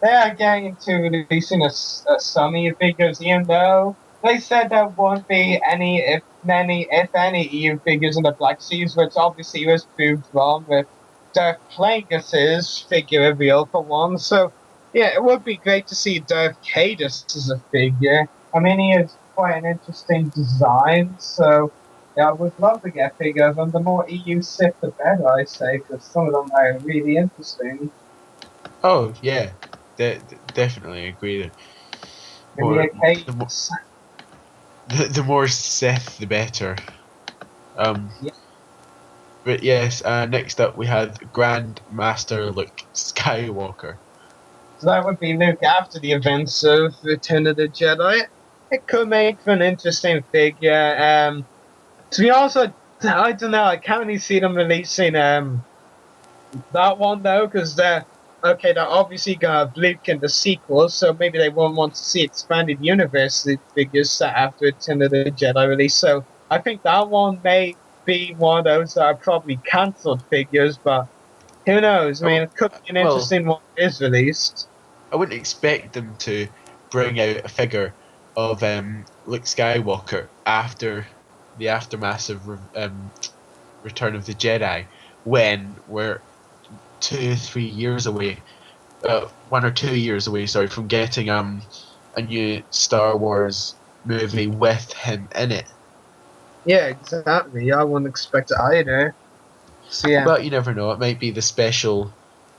Speaker 12: they are getting into releasing a Sony figures, even though they said there won't be any, if any, EU figures in the Black Seas, which obviously was proved wrong with Darth Plagueis' figure reveal for one. So, yeah, it would be great to see Darth Caedus as a figure. I mean, he is quite an interesting design, so yeah, I would love to get a figure of him. The more EU Sith, the better, I say, because some of them are really interesting.
Speaker 1: Oh, yeah. Definitely agree there. The more Sith, the better.
Speaker 12: Yeah.
Speaker 1: But yes, next up we have Grand Master Luke Skywalker.
Speaker 9: So that would be Luke after the events of Return of the Jedi. It could make for an interesting figure. To be honest, I don't know. I can't really see them releasing that one though, because they're obviously gonna have Luke in the sequel, so maybe they won't want to see expanded universe figures set after Return of the Jedi release. So I think that one may be one of those that are probably cancelled figures, but who knows? I mean, it could be an interesting one that is released.
Speaker 1: I wouldn't expect them to bring out a figure of Luke Skywalker after the aftermath of Return of the Jedi, when we're 2-3 years away, 1 or 2 years away, from getting a new Star Wars movie with him in it.
Speaker 9: Yeah, exactly. I wouldn't expect it either. So, yeah.
Speaker 1: But you never know. It might be the special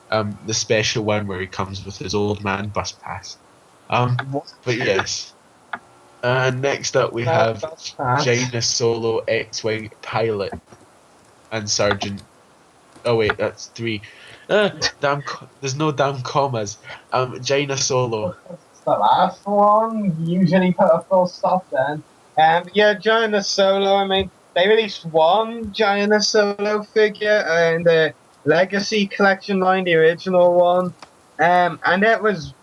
Speaker 1: one where he comes with his old man bus pass. But yes. And next up we have Jaina Solo X-Wing pilot and Sergeant. Oh wait, that's 3. There's no damn commas. Jaina Solo.
Speaker 12: It's the last one. Usually put a full stop then.
Speaker 9: Yeah, Jaina Solo. I mean, they released one Jaina Solo figure in the Legacy Collection line, the original one, and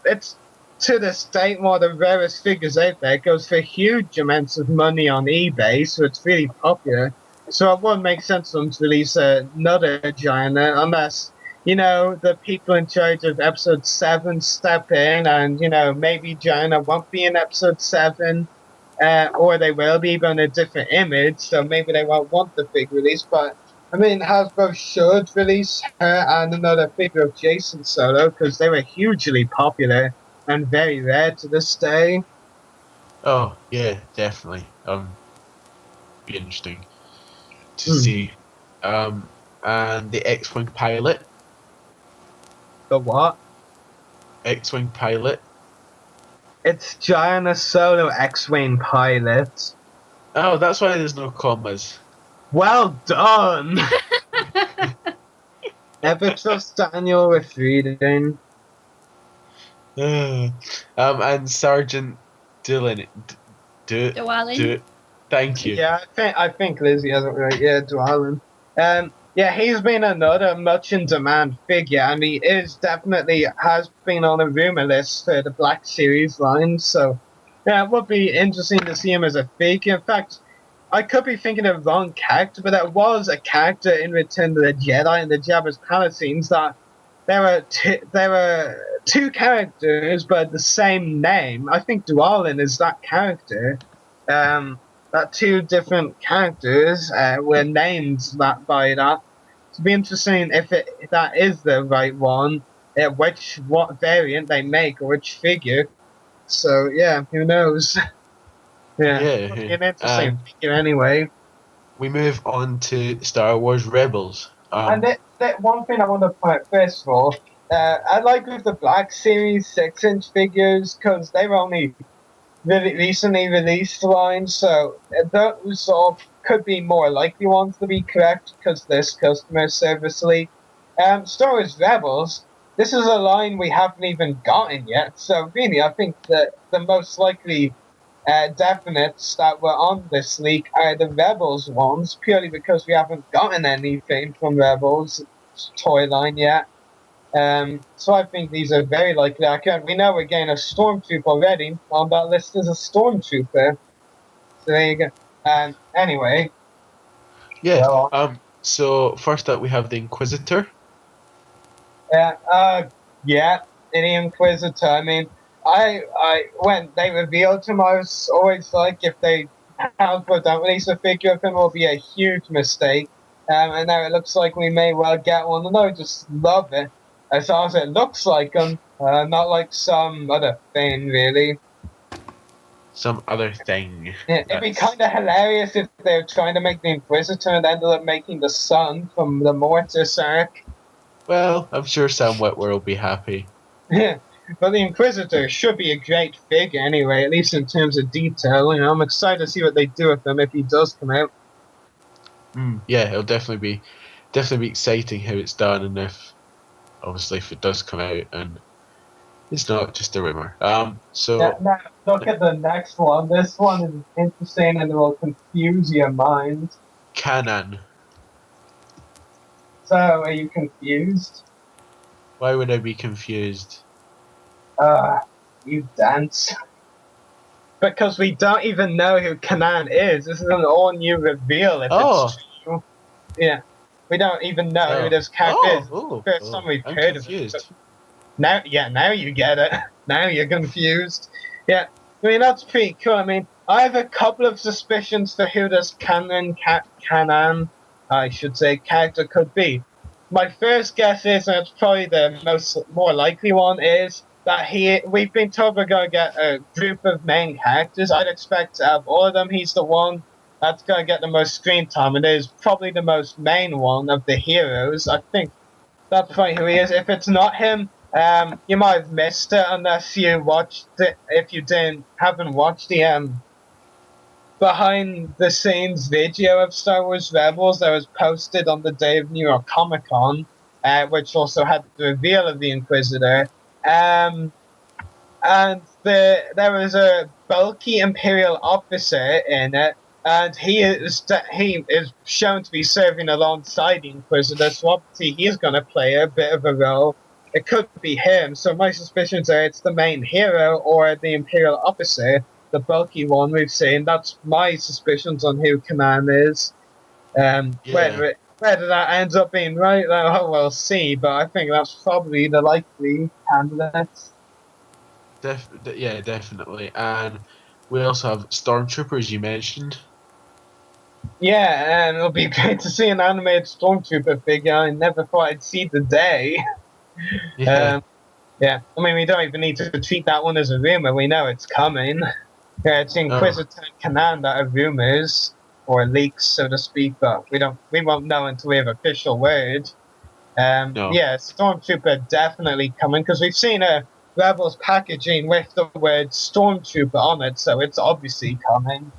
Speaker 9: it's to this date one of the rarest figures out there. It goes for huge amounts of money on eBay, so it's really popular. So it wouldn't make sense for them to release another Jaina unless, the people in charge of Episode 7 step in and, maybe Jaina won't be in Episode 7, or they will be, but in a different image, so maybe they won't want the figure released. But, I mean, Hasbro should release her and another figure of Jason Solo, because they were hugely popular and very rare to this day.
Speaker 1: Oh, yeah, definitely. Be interesting to see. And the X-Wing pilot.
Speaker 9: The what?
Speaker 1: X-Wing pilot.
Speaker 9: It's Jaina Solo X-Wing pilot.
Speaker 1: Oh, that's why there's no commas.
Speaker 9: Well done! Never trust Daniel with reading.
Speaker 1: And Sergeant Dylan. Thank you.
Speaker 9: Yeah, I think Lizzie has it right. Yeah, Dwalin. Yeah, he's been another much in demand figure, and he has been on a rumor list for the Black Series line. So, yeah, it would be interesting to see him as a figure. In fact, I could be thinking of the wrong character, but there was a character in Return of the Jedi in the Jabba's Palace scenes that there were two characters, but the same name. I think Dwalin is that character. That 2 different characters were named by that. It'd be interesting if that is the right one, what variant they make or which figure. So yeah, who knows? Yeah, it'd be an interesting figure anyway.
Speaker 1: We move on to Star Wars Rebels.
Speaker 12: And that one thing I want to point out, first of all, I like with the Black Series 6-inch figures because they were only really recently released lines, so those all could be more likely ones to be correct because this customer service leak. Star Wars Rebels, this is a line we haven't even gotten yet, so really I think that the most likely definites that were on this leak are the Rebels ones, purely because we haven't gotten anything from Rebels toy line yet. So I think these are very likely accurate. We know we're getting a Stormtrooper already. On that list is a Stormtrooper. So there you go. Anyway.
Speaker 1: Yeah. So first up we have the Inquisitor.
Speaker 12: Yeah, the Inquisitor. I mean, when they revealed him, I was always like, if they don't release a figure of him, it will be a huge mistake. And now it looks like we may well get one, and I just love it. As long as it looks like him, not like some other thing, really.
Speaker 1: Some other thing.
Speaker 12: Yeah, it'd be kind of hilarious if they were trying to make the Inquisitor and ended up making the Sun from the Mortis arc.
Speaker 1: Well, I'm sure Sam Witwer will be happy.
Speaker 12: Yeah, but the Inquisitor should be a great figure anyway, at least in terms of detail. You know, I'm excited to see what they do with him if he does come out.
Speaker 1: Yeah, it'll definitely be exciting how it's done, and if it does come out and it's not just a rumor. So
Speaker 12: now look at the next one. This one is interesting and it will confuse your mind.
Speaker 1: Kanan.
Speaker 12: So, are you confused?
Speaker 1: Why would I be confused?
Speaker 12: You dance. Because we don't even know who Kanan is. This is an all-new reveal if it's true. Yeah. We don't even know who this character is. First time we've heard of it. Now you get it. Now you're confused. Yeah. I mean, that's pretty cool. I mean, I have a couple of suspicions for who this Kanan, I should say, character could be. My first guess is, and it's probably the more likely one, is that we've been told we're going to get a group of main characters. I'd expect to have all of them. He's the one that's going to get the most screen time, and is probably the most main one of the heroes. I think that's probably who he is. If it's not him, you might have missed it unless you watched it. If you haven't watched the behind the scenes video of Star Wars Rebels that was posted on the day of New York Comic Con, which also had the reveal of the Inquisitor. And there was a bulky Imperial officer in it, and he is shown to be serving alongside the Inquisitor, so obviously he's going to play a bit of a role. It could be him, so my suspicions are it's the main hero or the Imperial officer, the bulky one we've seen. That's my suspicions on who Kanan is. Whether that ends up being right, we'll see, but I think that's probably the likely candidate.
Speaker 1: Yeah, definitely. And we also have Stormtroopers, you mentioned.
Speaker 12: Yeah, and it'll be great to see an animated Stormtrooper figure. I never thought I'd see the day.
Speaker 1: Yeah.
Speaker 12: I mean, we don't even need to treat that one as a rumor. We know it's coming. Yeah, it's Inquisitor and Kanan that are rumors, or leaks, so to speak, but we won't know until we have official word.
Speaker 1: No.
Speaker 12: Yeah, Stormtrooper definitely coming, because we've seen a Rebels packaging with the word Stormtrooper on it, so it's obviously coming.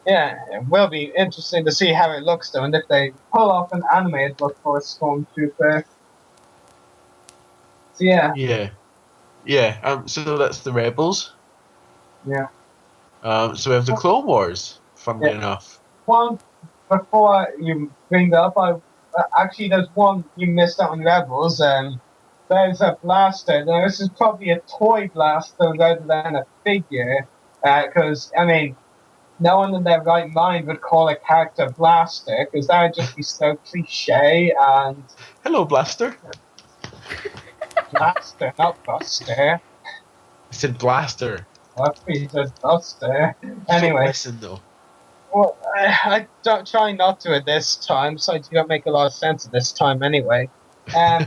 Speaker 12: Yeah, it will be interesting to see how it looks, though, and if they pull off an animated look for a Stormtrooper. So, yeah.
Speaker 1: Yeah, so that's the Rebels.
Speaker 12: Yeah.
Speaker 1: So we have the Clone Wars, funnily enough.
Speaker 12: One, before you bring that up, actually there's one you missed out on Rebels. There's a blaster. Now, this is probably a toy blaster rather than a figure, because, I mean, no one in their right mind would call a character Blaster, because that would just be so cliche, and...
Speaker 1: Hello, Blaster.
Speaker 12: Blaster, not Buster.
Speaker 1: I said Blaster.
Speaker 12: I think you said Buster. Anyway.
Speaker 1: Listen, though.
Speaker 12: Well, I don't try not to at this time, so you don't make a lot of sense at this time anyway. So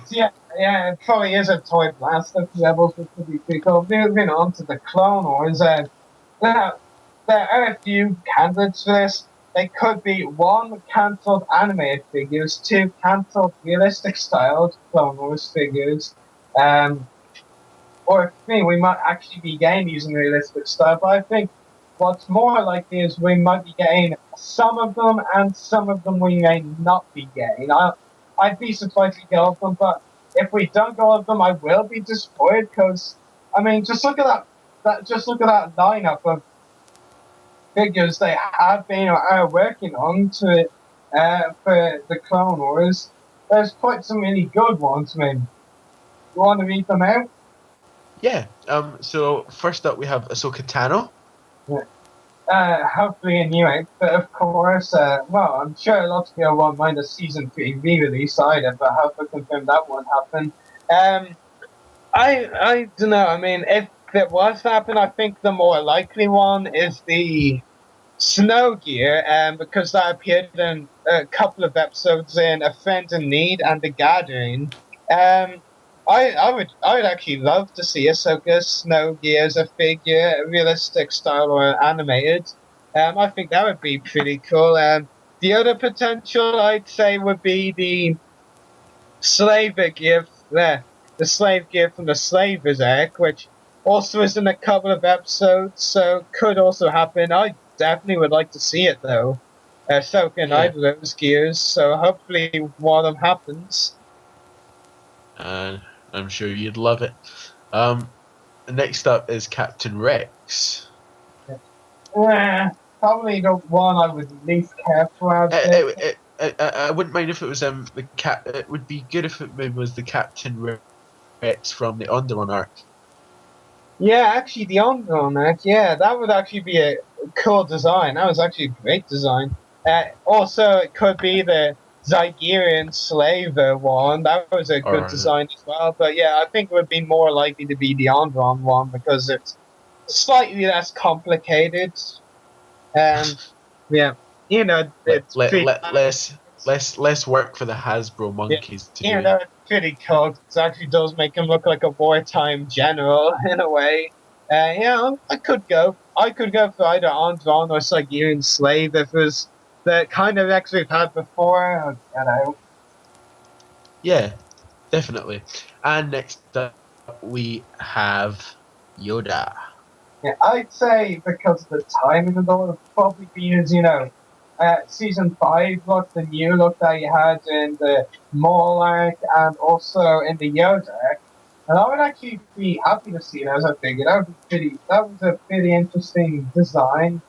Speaker 12: yeah, it probably is a toy blaster for Rebels, which would be pretty cool. Moving on to the Clone Wars, there are a few candidates for this. it could be 1, cancelled animated figures, 2, cancelled realistic styled Clone Wars figures, or 3, we might actually be getting using realistic style, but I think what's more likely is we might be getting some of them, and some of them we may not be getting. I'd be surprised to get all of them, but if we don't get all of them, I will be disappointed, because, I mean, just look at that lineup of figures they have been or are working on for the Clone Wars. There's quite some really good ones. I mean, you want to read them out?
Speaker 1: Yeah. So first up we have Ahsoka Tano.
Speaker 12: Yeah. Hopefully a new outfit, of course. Well, I'm sure lots of people won't mind a season 3 re-release either, but I hope I confirm that won't happen. I don't know. I mean, if it was to happen, I think the more likely one is the Snow Gear, because that appeared in a couple of episodes in A Friend in Need and The Gathering. I would actually love to see Ahsoka Snow Gear as a figure, realistic style or animated. I think that would be pretty cool. The other potential I'd say would be the Slaver Gear, the Slave Gear from the Slavers arc, which also is in a couple of episodes, so could also happen. I definitely would like to see it though. Ahsoka and either of those gears, so hopefully one of them happens.
Speaker 1: I'm sure you'd love it. Next up is Captain Rex.
Speaker 12: Probably the one I would least care for.
Speaker 1: I wouldn't mind if it was the cat. It would be good if it maybe was the Captain Rex from the Onderon arc.
Speaker 12: Yeah, actually, the Onderon arc. Yeah, that would actually be a cool design. That was actually a great design. Also, it could be the Zygerian Slaver one. That was a good design as well. But yeah, I think it would be more likely to be the Onderon one because it's slightly less complicated. Yeah, you know, it's
Speaker 1: less work for the Hasbro monkeys to do.
Speaker 12: Yeah, that's pretty cool. It actually does make him look like a wartime general in a way. Yeah, I could go for either Onderon or Zygerian Slave if it was the kind of X we've had before. You know.
Speaker 1: Yeah, definitely. And next up we have Yoda.
Speaker 12: Yeah, I'd say because of the timing of all, it would probably be as, you know, Season 5 look, the new look that you had in the Maul arc and also in the Yoda arc. And I would actually be happy to see it as a figure. That was a pretty interesting design.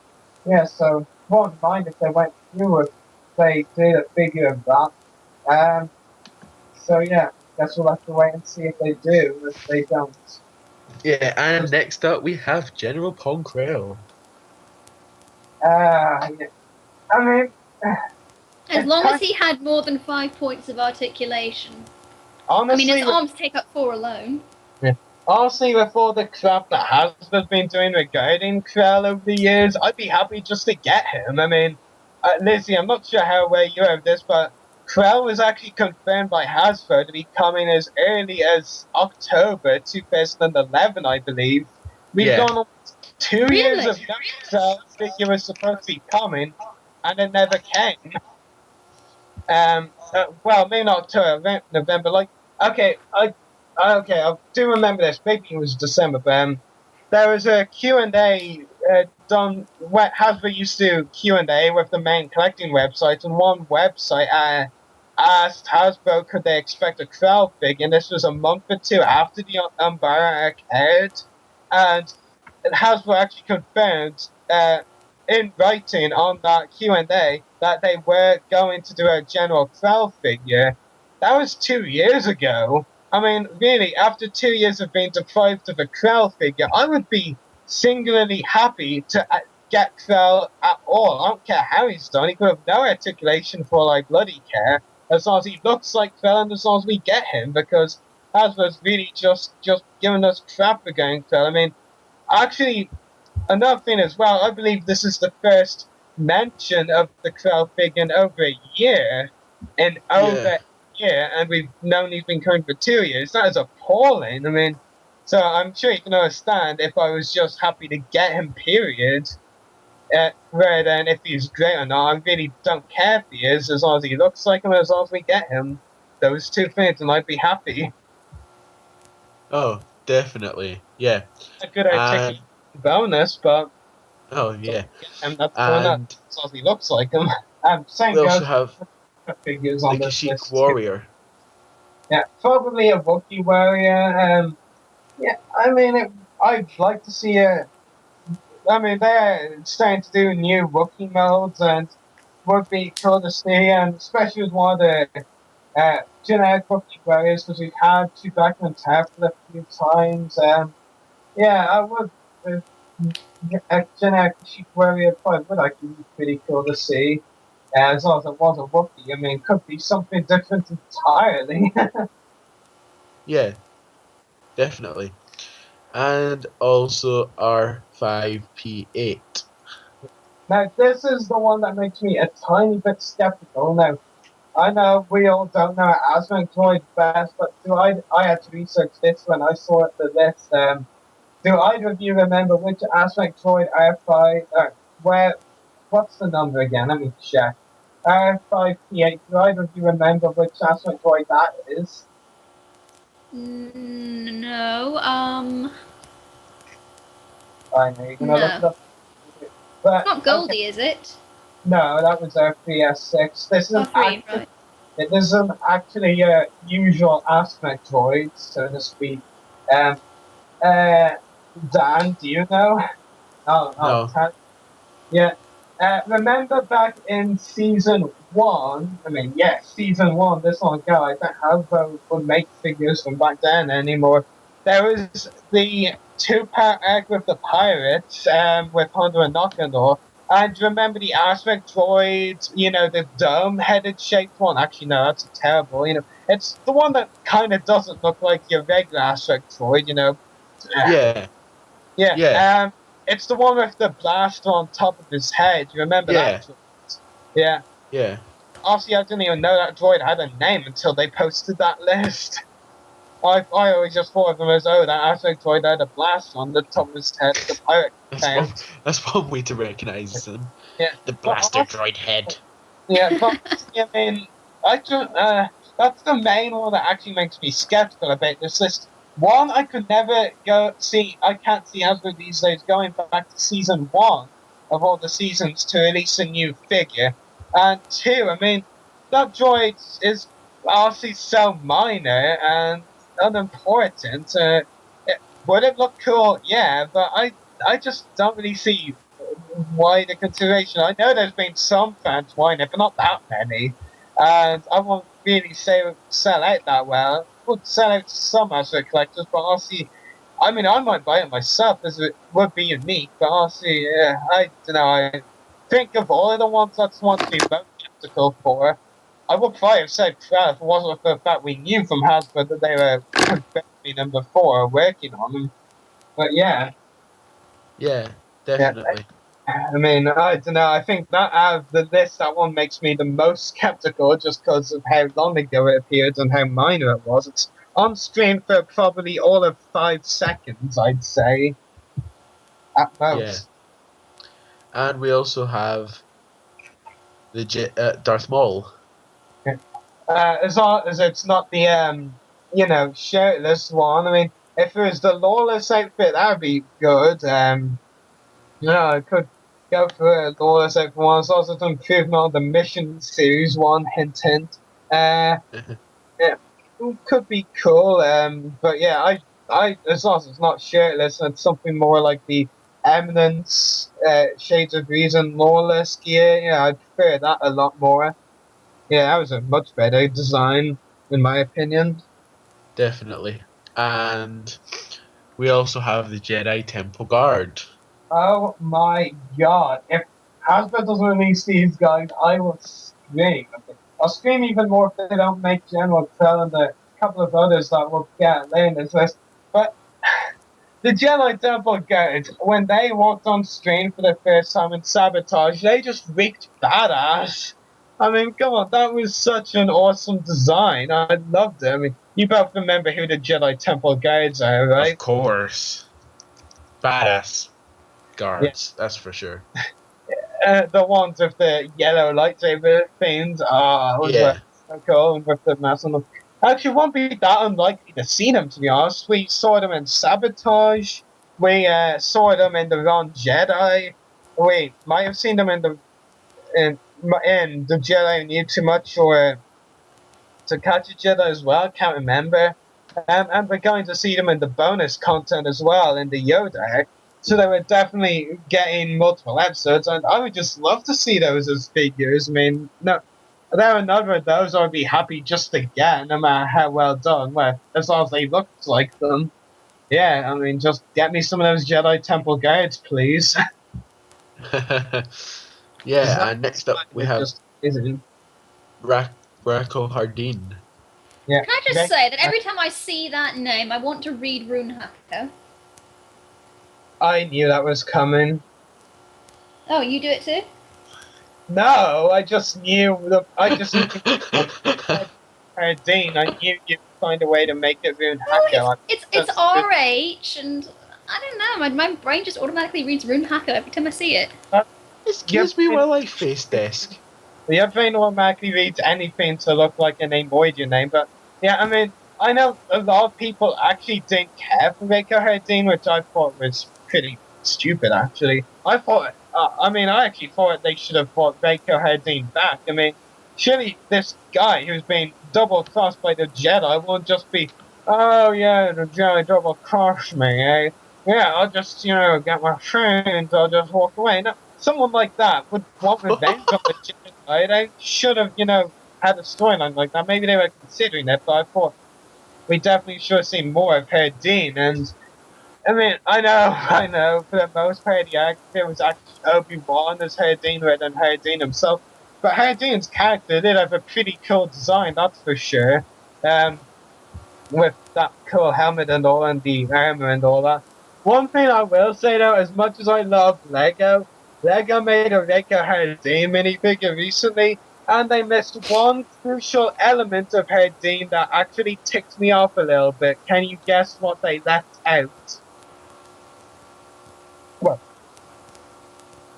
Speaker 12: Yeah, so won't mind if they went through it, they did a figure of that. So yeah, guess we'll have to wait and see if they do, if they don't.
Speaker 1: Yeah, and next up we have General Pong Krell.
Speaker 12: Yeah. I mean,
Speaker 10: as long as he had more than 5 points of articulation.
Speaker 12: Honestly,
Speaker 10: I mean, his arms take up 4 alone.
Speaker 12: Yeah. Honestly, with all the crap that Hasbro's been doing regarding Krell over the years, I'd be happy just to get him. I mean, Lizzie, I'm not sure how aware you are of this, but Krell was actually confirmed by Hasbro to be coming as early as October 2011, I believe. We've gone on 2 years of Krell figure was supposed to be coming, and it never came. Well, maybe not October, November. Like, okay, I do remember this. Maybe it was December, but there was a Q&A done. Hasbro used to do Q&A with the main collecting websites, and one website asked Hasbro could they expect a Krell figure, and this was a month or 2 after the Umbara arc aired, and Hasbro actually confirmed in writing on that Q&A that they were going to do a General Krell figure. That was 2 years ago. I mean, really, after 2 years of being deprived of a Krell figure, I would be singularly happy to get Krell at all. I don't care how he's done. He could have no articulation for all I bloody care, as long as he looks like Krell and as long as we get him, because Hasbro's really just giving us crap for going Krell. I mean, actually, another thing as well, I believe this is the first mention of the Krell figure in over a year. And we've known he's been coming for 2 years. That is appalling. I mean, so I'm sure you can understand if I was just happy to get him, period.
Speaker 9: Rather than if he's great or not, I really don't care if he is, as long as he looks like him, as long as we get him. Those two things, and I'd be happy.
Speaker 1: Oh, definitely. Yeah.
Speaker 9: A good articulation bonus, but
Speaker 1: oh yeah.
Speaker 9: And that's going up as long as he looks like him. Same
Speaker 1: We
Speaker 9: goes
Speaker 1: also have
Speaker 9: for figures
Speaker 1: the
Speaker 9: on this
Speaker 1: Kashyyyk
Speaker 9: list.
Speaker 1: Warrior.
Speaker 9: Yeah, probably a Wookiee warrior. Yeah, I mean, I'd like to see a. I mean, they're starting to do new Wookiee modes, and would be cool to see, and especially with one of the generic Wookiee warriors, because we've had Chewbacca and Tarful a few times. Yeah, I would. A generic Kashyyyk warrior probably would actually be pretty cool to see. As long as it was a Wookiee, I mean, it could be something different entirely.
Speaker 1: Yeah, definitely. And also R5P8.
Speaker 9: Now, this is the one that makes me a tiny bit skeptical. Now, I know we all don't know Asmec Droid best, but I had to research this when I saw the list. Do either of you remember which Asmec Droid R5, what's the number again? Let me check. R5P8, do either of you remember which Asmec Droid that is?
Speaker 10: No,
Speaker 9: I know, you're gonna look it up. But,
Speaker 10: it's not Goldie, is it?
Speaker 9: No, that was R3S6. This isn't actually a usual Aspect droid, so to speak. Dan, do you know?
Speaker 1: No.
Speaker 9: Yeah. Remember back in season 1? I mean, yes, season 1. This one guy that Hasbro would make figures from back then anymore. There was the 2-part arc with the pirates, with Honda and Nakano. And remember the Aspect droid, you know, the dome-headed shaped one? Actually, no, that's terrible. You know, it's the one that kind of doesn't look like your regular Aspect droid, you know.
Speaker 1: Yeah.
Speaker 9: Yeah. It's the one with the blaster on top of his head. You remember that droid? Yeah.
Speaker 1: Yeah.
Speaker 9: Obviously, I didn't even know that droid had a name until they posted that list. I always just thought of him as, that Aspect droid had a blaster on the top of his head, the pirate head.
Speaker 1: That's one way to recognise them.
Speaker 9: Yeah.
Speaker 1: The blaster droid head.
Speaker 9: Yeah, but I mean, that's the main one that actually makes me skeptical about this list. One, I could never I can't see Hasbro these days going back to season 1 of all the seasons to release a new figure. And 2, I mean, that droid is obviously so minor and unimportant. Would it look cool? Yeah, but I just don't really see why the consideration. I know there's been some fans wanting it, but not that many. And I won't really say it would sell out that well. It would sell out to some Hasbro collectors, but honestly, I mean, I might buy it myself as it would be unique, but honestly, I don't know. I think of all of the ones that's one to be most skeptical for. I would probably have said Proud if it wasn't for the fact we knew from Hasbro that they were confirming them before working on them. But yeah.
Speaker 1: Yeah, definitely.
Speaker 9: I mean, I don't know. I think that out of the list, that one makes me the most skeptical just because of how long ago it appeared and how minor it was. It's on screen for probably all of 5 seconds, I'd say. At most.
Speaker 1: Yeah. And we also have the Darth Maul.
Speaker 9: As long as it's not the, shirtless one. I mean, if it was the Lawless outfit, that would be good. I could go for a Lawless outfit one. It's also some improvement on the Mission Series one, hint, hint. Yeah, it could be cool. But yeah, I as long as it's not shirtless and it's something more like the Eminence, Shades of Reason, Lawless gear, yeah, I'd prefer that a lot more. Yeah, that was a much better design, in my opinion.
Speaker 1: Definitely. And we also have the Jedi Temple Guard.
Speaker 12: Oh my god. If Hasbro doesn't release these guys, I will scream. I'll scream even more if they don't make General Krell and a couple of others that will lay in this list. But the Jedi Temple Guard, when they walked on screen for the first time in Sabotage, they just reeked badass. I mean, come on, that was such an awesome design. I loved it. I mean, you both remember who the Jedi Temple Guards are, right?
Speaker 1: Of course. Badass guards, that's for sure.
Speaker 12: the ones with the yellow lightsaber things.
Speaker 1: Yeah.
Speaker 12: So cool, and with the mask on them. Actually, it won't be that unlikely to see them, to be honest. We saw them in Sabotage. We saw them in The Wrong Jedi. We might have seen them in the Jedi Knew Too Much or To Catch a Jedi as well. Can't remember. And we're going to see them in the bonus content as well in the Yoda. So they were definitely getting multiple episodes, and I would just love to see those as figures. I mean, no, there are another of those I'd be happy just to get, no matter how well done, as long as they look like them. Yeah, I mean, just get me some of those Jedi Temple guards, please.
Speaker 1: Yeah, and next up we have
Speaker 12: isn't
Speaker 1: Rako Hardin.
Speaker 12: Yeah.
Speaker 10: Can I just say that every time I see that name, I want to read Rune Hacker?
Speaker 12: I knew that was coming.
Speaker 10: Oh, you do it too?
Speaker 12: No, I just knew Dean, I knew you'd find a way to make it Rune Hacker.
Speaker 10: It's RH, and I don't know, my brain just automatically reads Rune Hacker every time I see it.
Speaker 1: Excuse me while I face desk.
Speaker 12: Your brain automatically reads anything to look like an emoji name, but yeah, I mean, I know a lot of people actually didn't care for Rako Hardin, which I thought was pretty stupid, actually. I actually thought they should have brought Rako Hardin back. I mean, surely this guy who's been double-crossed by the Jedi won't just be, oh yeah, the Jedi double-crossed me, eh? Yeah, I'll just, get my friends, I'll just walk away. No, someone like that would want revenge on the Jedi. They should have, had a storyline like that. Maybe they were considering it, but I thought we definitely should have seen more of Hardin. And I mean, I know, for the most part, the actor was actually Obi-Wan as Hardin rather than Hardin himself. But Hardin's character did have a pretty cool design, that's for sure. With that cool helmet and all, and the armor and all that. One thing I will say though, as much as I love Lego made a Rako Hardin minifigure recently, and they missed one crucial element of Hardin that actually ticked me off a little bit. Can you guess what they left out? What?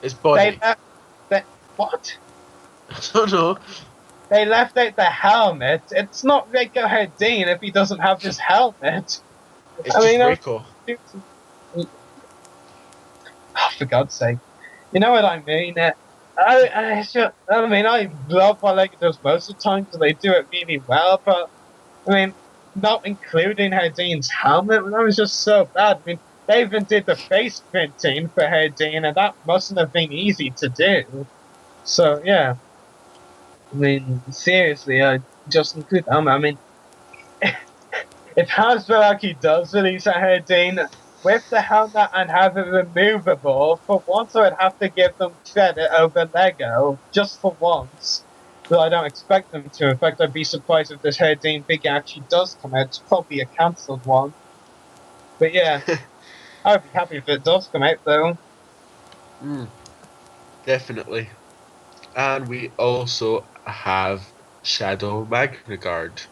Speaker 1: His body.
Speaker 12: What?
Speaker 1: I don't know.
Speaker 12: They left out the helmet. It's not Rako Hardin if he doesn't have his helmet.
Speaker 1: It's Rako.
Speaker 12: Oh, for God's sake. You know what I mean? I love what Lego does most of the time because they do it really well, but I mean, not including Hardin's helmet, that was just so bad. I mean, they even did the face printing for Hardin, and that mustn't have been easy to do. So, yeah. I mean, seriously, just include helmet. I mean, if Hasbro actually does release a Hardin with the helmet and have it removable, for once I would have to give them credit over Lego, just for once. But I don't expect them to. In fact, I'd be surprised if this Hardin figure actually does come out. It's probably a cancelled one. But yeah, I'd be happy if it does come out, though.
Speaker 1: Definitely. And we also have Shadow Magnagard.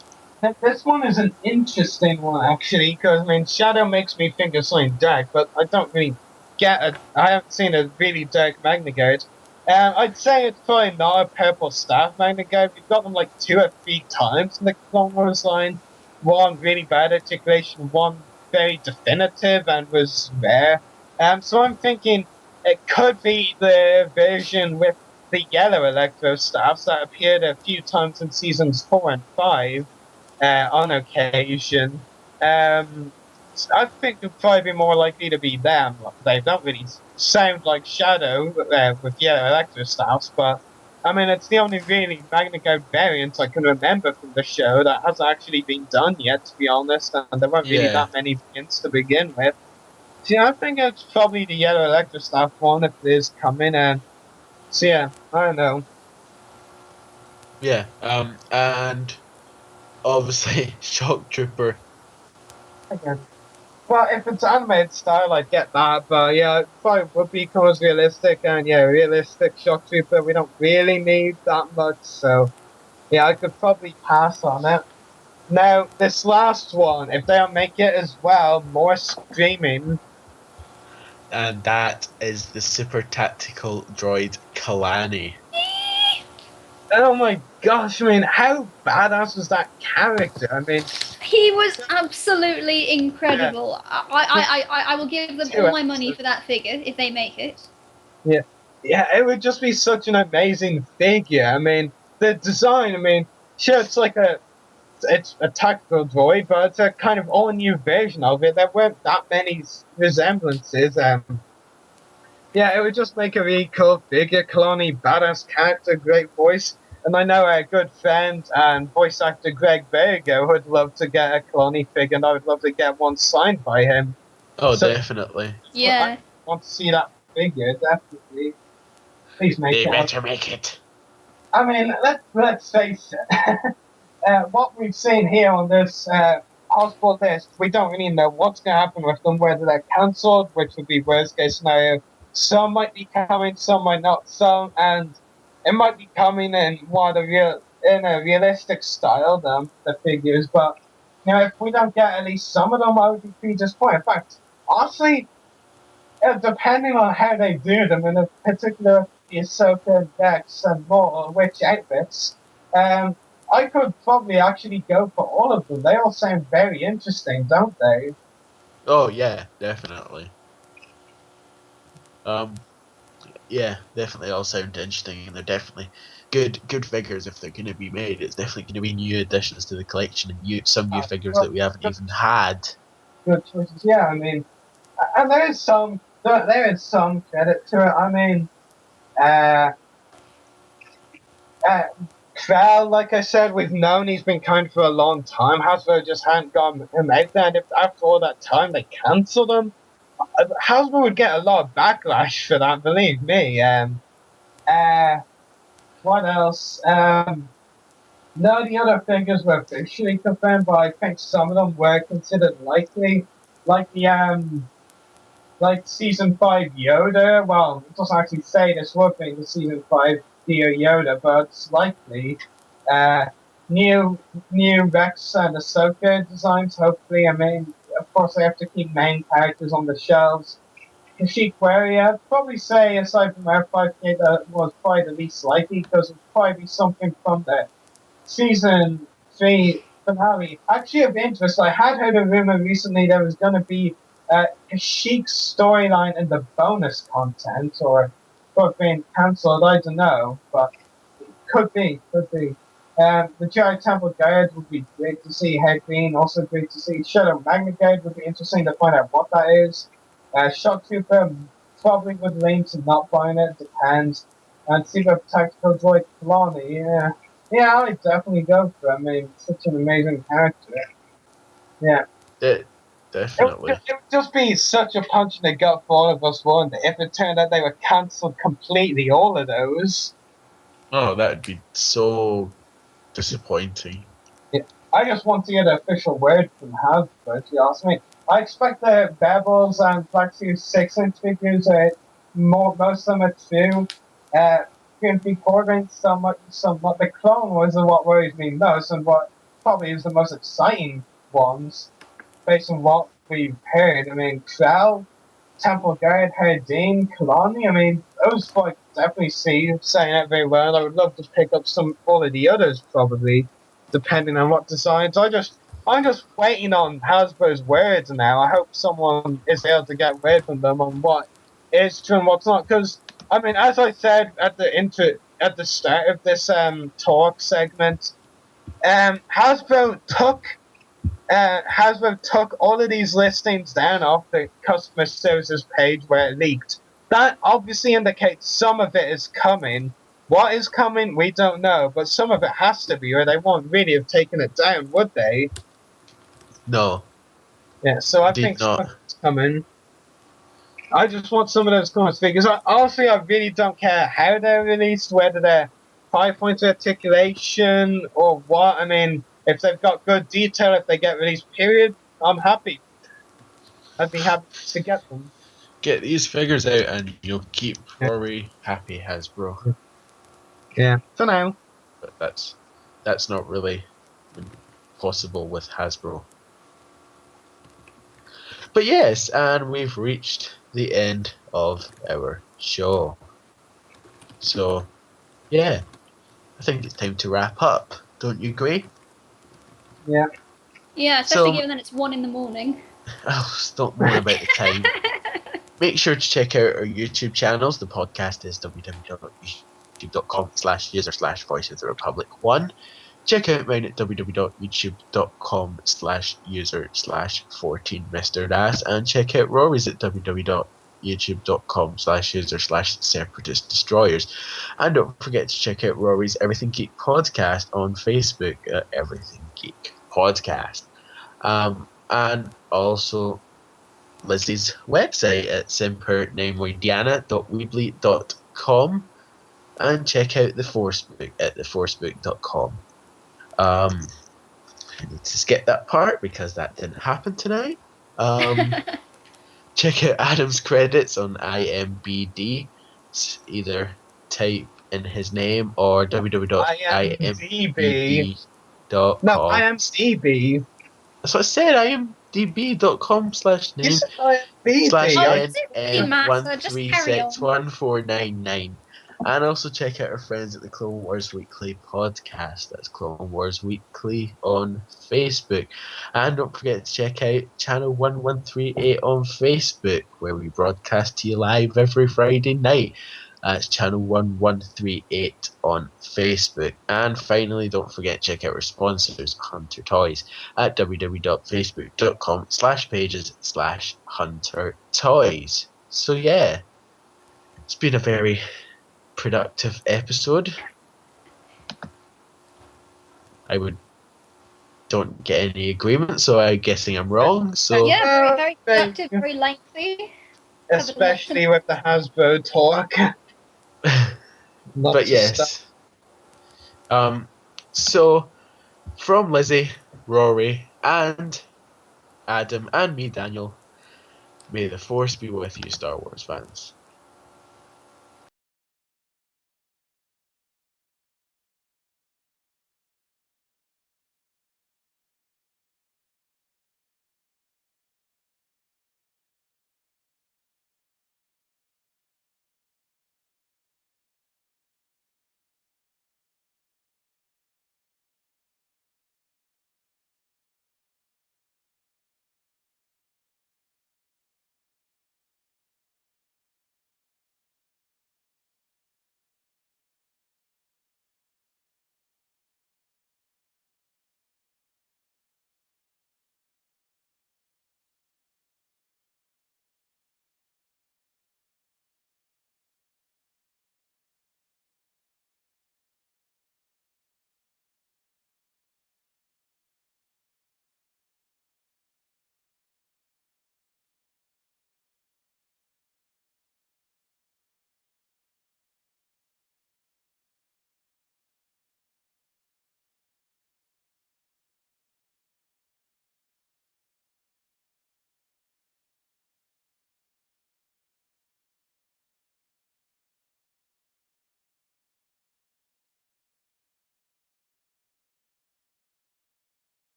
Speaker 12: This one is an interesting one, actually, because, I mean, Shadow makes me think of something dark, but I don't really I haven't seen a really dark Magnagard. I'd say it's probably not a purple staff Magnagard. We've got them like 2 or 3 times in the Clone Wars line. One really bad articulation, one very definitive and was rare. So I'm thinking it could be the version with the yellow Electro staffs that appeared a few times in seasons 4 and 5. On occasion. I think it'd probably be more likely to be them. They don't really sound like Shadow with yellow Electro staffs, but I mean, it's the only really Magnagard variant I can remember from the show that hasn't actually been done yet, to be honest, and there weren't really that many variants to begin with. So yeah, I think it's probably the yellow Electro staff one if it is coming, so yeah, I don't know.
Speaker 1: Yeah, and obviously, Shock Trooper.
Speaker 12: Okay. Well, if it's animated style, I'd get that, but yeah, it probably would be because realistic, and yeah, realistic Shock Trooper, we don't really need that much, so yeah, I could probably pass on it. Now, this last one, if they don't make it as well, more screaming.
Speaker 1: and that is the super tactical droid Kalani.
Speaker 9: Oh my gosh, I mean, how badass was that character? I mean,
Speaker 10: he was absolutely incredible. I will give them all my money for that figure if they make it.
Speaker 9: Yeah, it would just be such an amazing figure. I mean, the design, I mean, sure, it's a tactical droid, but it's a kind of all new version of it. There weren't that many resemblances. Yeah, it would just make a really cool figure. Kalani, badass character, great voice. And I know our good friend and voice actor Greg Berger would love to get a Kalani figure, and I would love to get one signed by him.
Speaker 1: Oh, definitely.
Speaker 10: Yeah.
Speaker 9: I want to see that figure, definitely. Please make it.
Speaker 1: They better make it.
Speaker 12: I mean, let's face it. What we've seen here on this possible list, we don't really know what's going to happen with them, whether they're cancelled, which would be worst case scenario. Some might be coming, some might not. And it might be coming in in a realistic style, the figures. But if we don't get at least some of them, I would be pretty disappointed. In fact, honestly, depending on how they do them, in particular the Ahsoka, Dex, and more Witch outfits, I could probably actually go for all of them. They all sound very interesting, don't they?
Speaker 1: Oh yeah, definitely. Yeah, definitely all sound interesting, and they're definitely good figures if they're going to be made. It's definitely going to be new additions to the collection and some new figures that we haven't even had.
Speaker 12: Good choices, yeah. I mean, and there is some credit to it. I mean,
Speaker 9: Krell, like I said, we've known he's been kind for a long time. Hasbro just hadn't gotten him out there, and if after all that time they cancelled him, Hasbro would get a lot of backlash for that, believe me. What else? None of the other figures were officially confirmed, but I think some of them were considered likely. Like like Season 5 Yoda. Well, it doesn't actually say this would be the Season 5 Dear Yoda, but it's likely. New Rex and Ahsoka designs, hopefully. I mean, of course, they have to keep main characters on the shelves. Kashyyyk Query, I'd probably say, aside from R5K, that was probably the least likely, because it would probably be something from the Season 3 finale. Actually, of interest, I had heard a rumor recently there was going to be Kashyyyk's storyline in the bonus content, or being cancelled, I don't know, but it could be. The Jedi Temple Guard would be great to see. Head Bean, also great to see. Shadow Magna Guard would be interesting to find out what that is. Shock Trooper probably would lean to not buying it, depends. And Super Tactical Droid Kalani, yeah, I'd definitely go for it. I mean, such an amazing character. Yeah.
Speaker 1: Definitely.
Speaker 9: It would just be such a punch in the gut for all of us, wouldn't it, if it turned out they were cancelled completely, all of those.
Speaker 1: Oh, that would be so disappointing.
Speaker 12: Yeah. I just want to get an official word from Hasbro, to be honest. I mean, I expect the Bebels and Black Series 6-inch figures, most of them are true. 3.75 somewhat. The Clone Wars are what worries me most, and what probably is the most exciting ones, based on what we've heard. I mean, Krell, Temple Guard, Herdine, Kalani, I mean, those fights definitely saying out very well. I would love to pick up all of the others, probably, depending on what designs. I'm just waiting on Hasbro's words now. I hope someone is able to get word from them on what is true and what's not. Because, I mean, as I said at the start of this talk segment, Hasbro took all of these listings down off the customer services page where it leaked. That obviously indicates some of it is coming. What is coming, we don't know, but some of it has to be, or they won't really have taken it down, would they?
Speaker 1: No.
Speaker 9: Yeah, so I think some of it's coming. I just want some of those comics figures. Honestly, I really don't care how they're released, whether they're 5 points of articulation or what. I mean, if they've got good detail, if they get released, period, I'm happy. I'd be happy to get them.
Speaker 1: Get these figures out and you'll keep Rory happy, Hasbro.
Speaker 9: Yeah, for now.
Speaker 1: But that's not really possible with Hasbro. But yes, and we've reached the end of our show. So, yeah, I think it's time to wrap up. Don't you agree?
Speaker 12: Yeah.
Speaker 10: Yeah, especially
Speaker 1: So-
Speaker 10: given that it's 1 in.
Speaker 1: Oh, stop moaning about the time. Make sure to check out our YouTube channels. The podcast is www.youtube.com/user/voice of the Republic 1. Check out mine at www.youtube.com/user/14Mr. and check out Rory's at www.youtube.com/user/separatist destroyers. And don't forget to check out Rory's Everything Geek podcast on Facebook at Everything Geek Podcast. And also Lizzie's website at sempernameweediana.weebly.com and check out the Forcebook at theforcebook.com. I need to skip that part because that didn't happen tonight. Check out Adam's credits on IMBD. It's either type in his name or www.imbd.com.
Speaker 12: No, IMDb.
Speaker 1: That's what I said. IMDb.com/name
Speaker 12: You said IMDb.
Speaker 1: /n
Speaker 10: really matter, just carry on.
Speaker 1: M13614999. And also check out our friends at the Clone Wars Weekly podcast. That's Clone Wars Weekly on Facebook. And don't forget to check out channel 1138 on Facebook, where we broadcast to you live every Friday night. That's channel 1138 on Facebook. And finally, don't forget to check out our sponsors, Hunter Toys, at www.facebook.com/pages/Hunter Toys. So yeah, it's been a very productive episode. I don't get any agreement, so I'm guessing I'm wrong. So
Speaker 10: Yeah, very, very productive, very lengthy.
Speaker 12: Especially with the Hasbro talk.
Speaker 1: but yes. So from Lizzie, Rory, and Adam, and me, Daniel, may the Force be with you, Star Wars fans.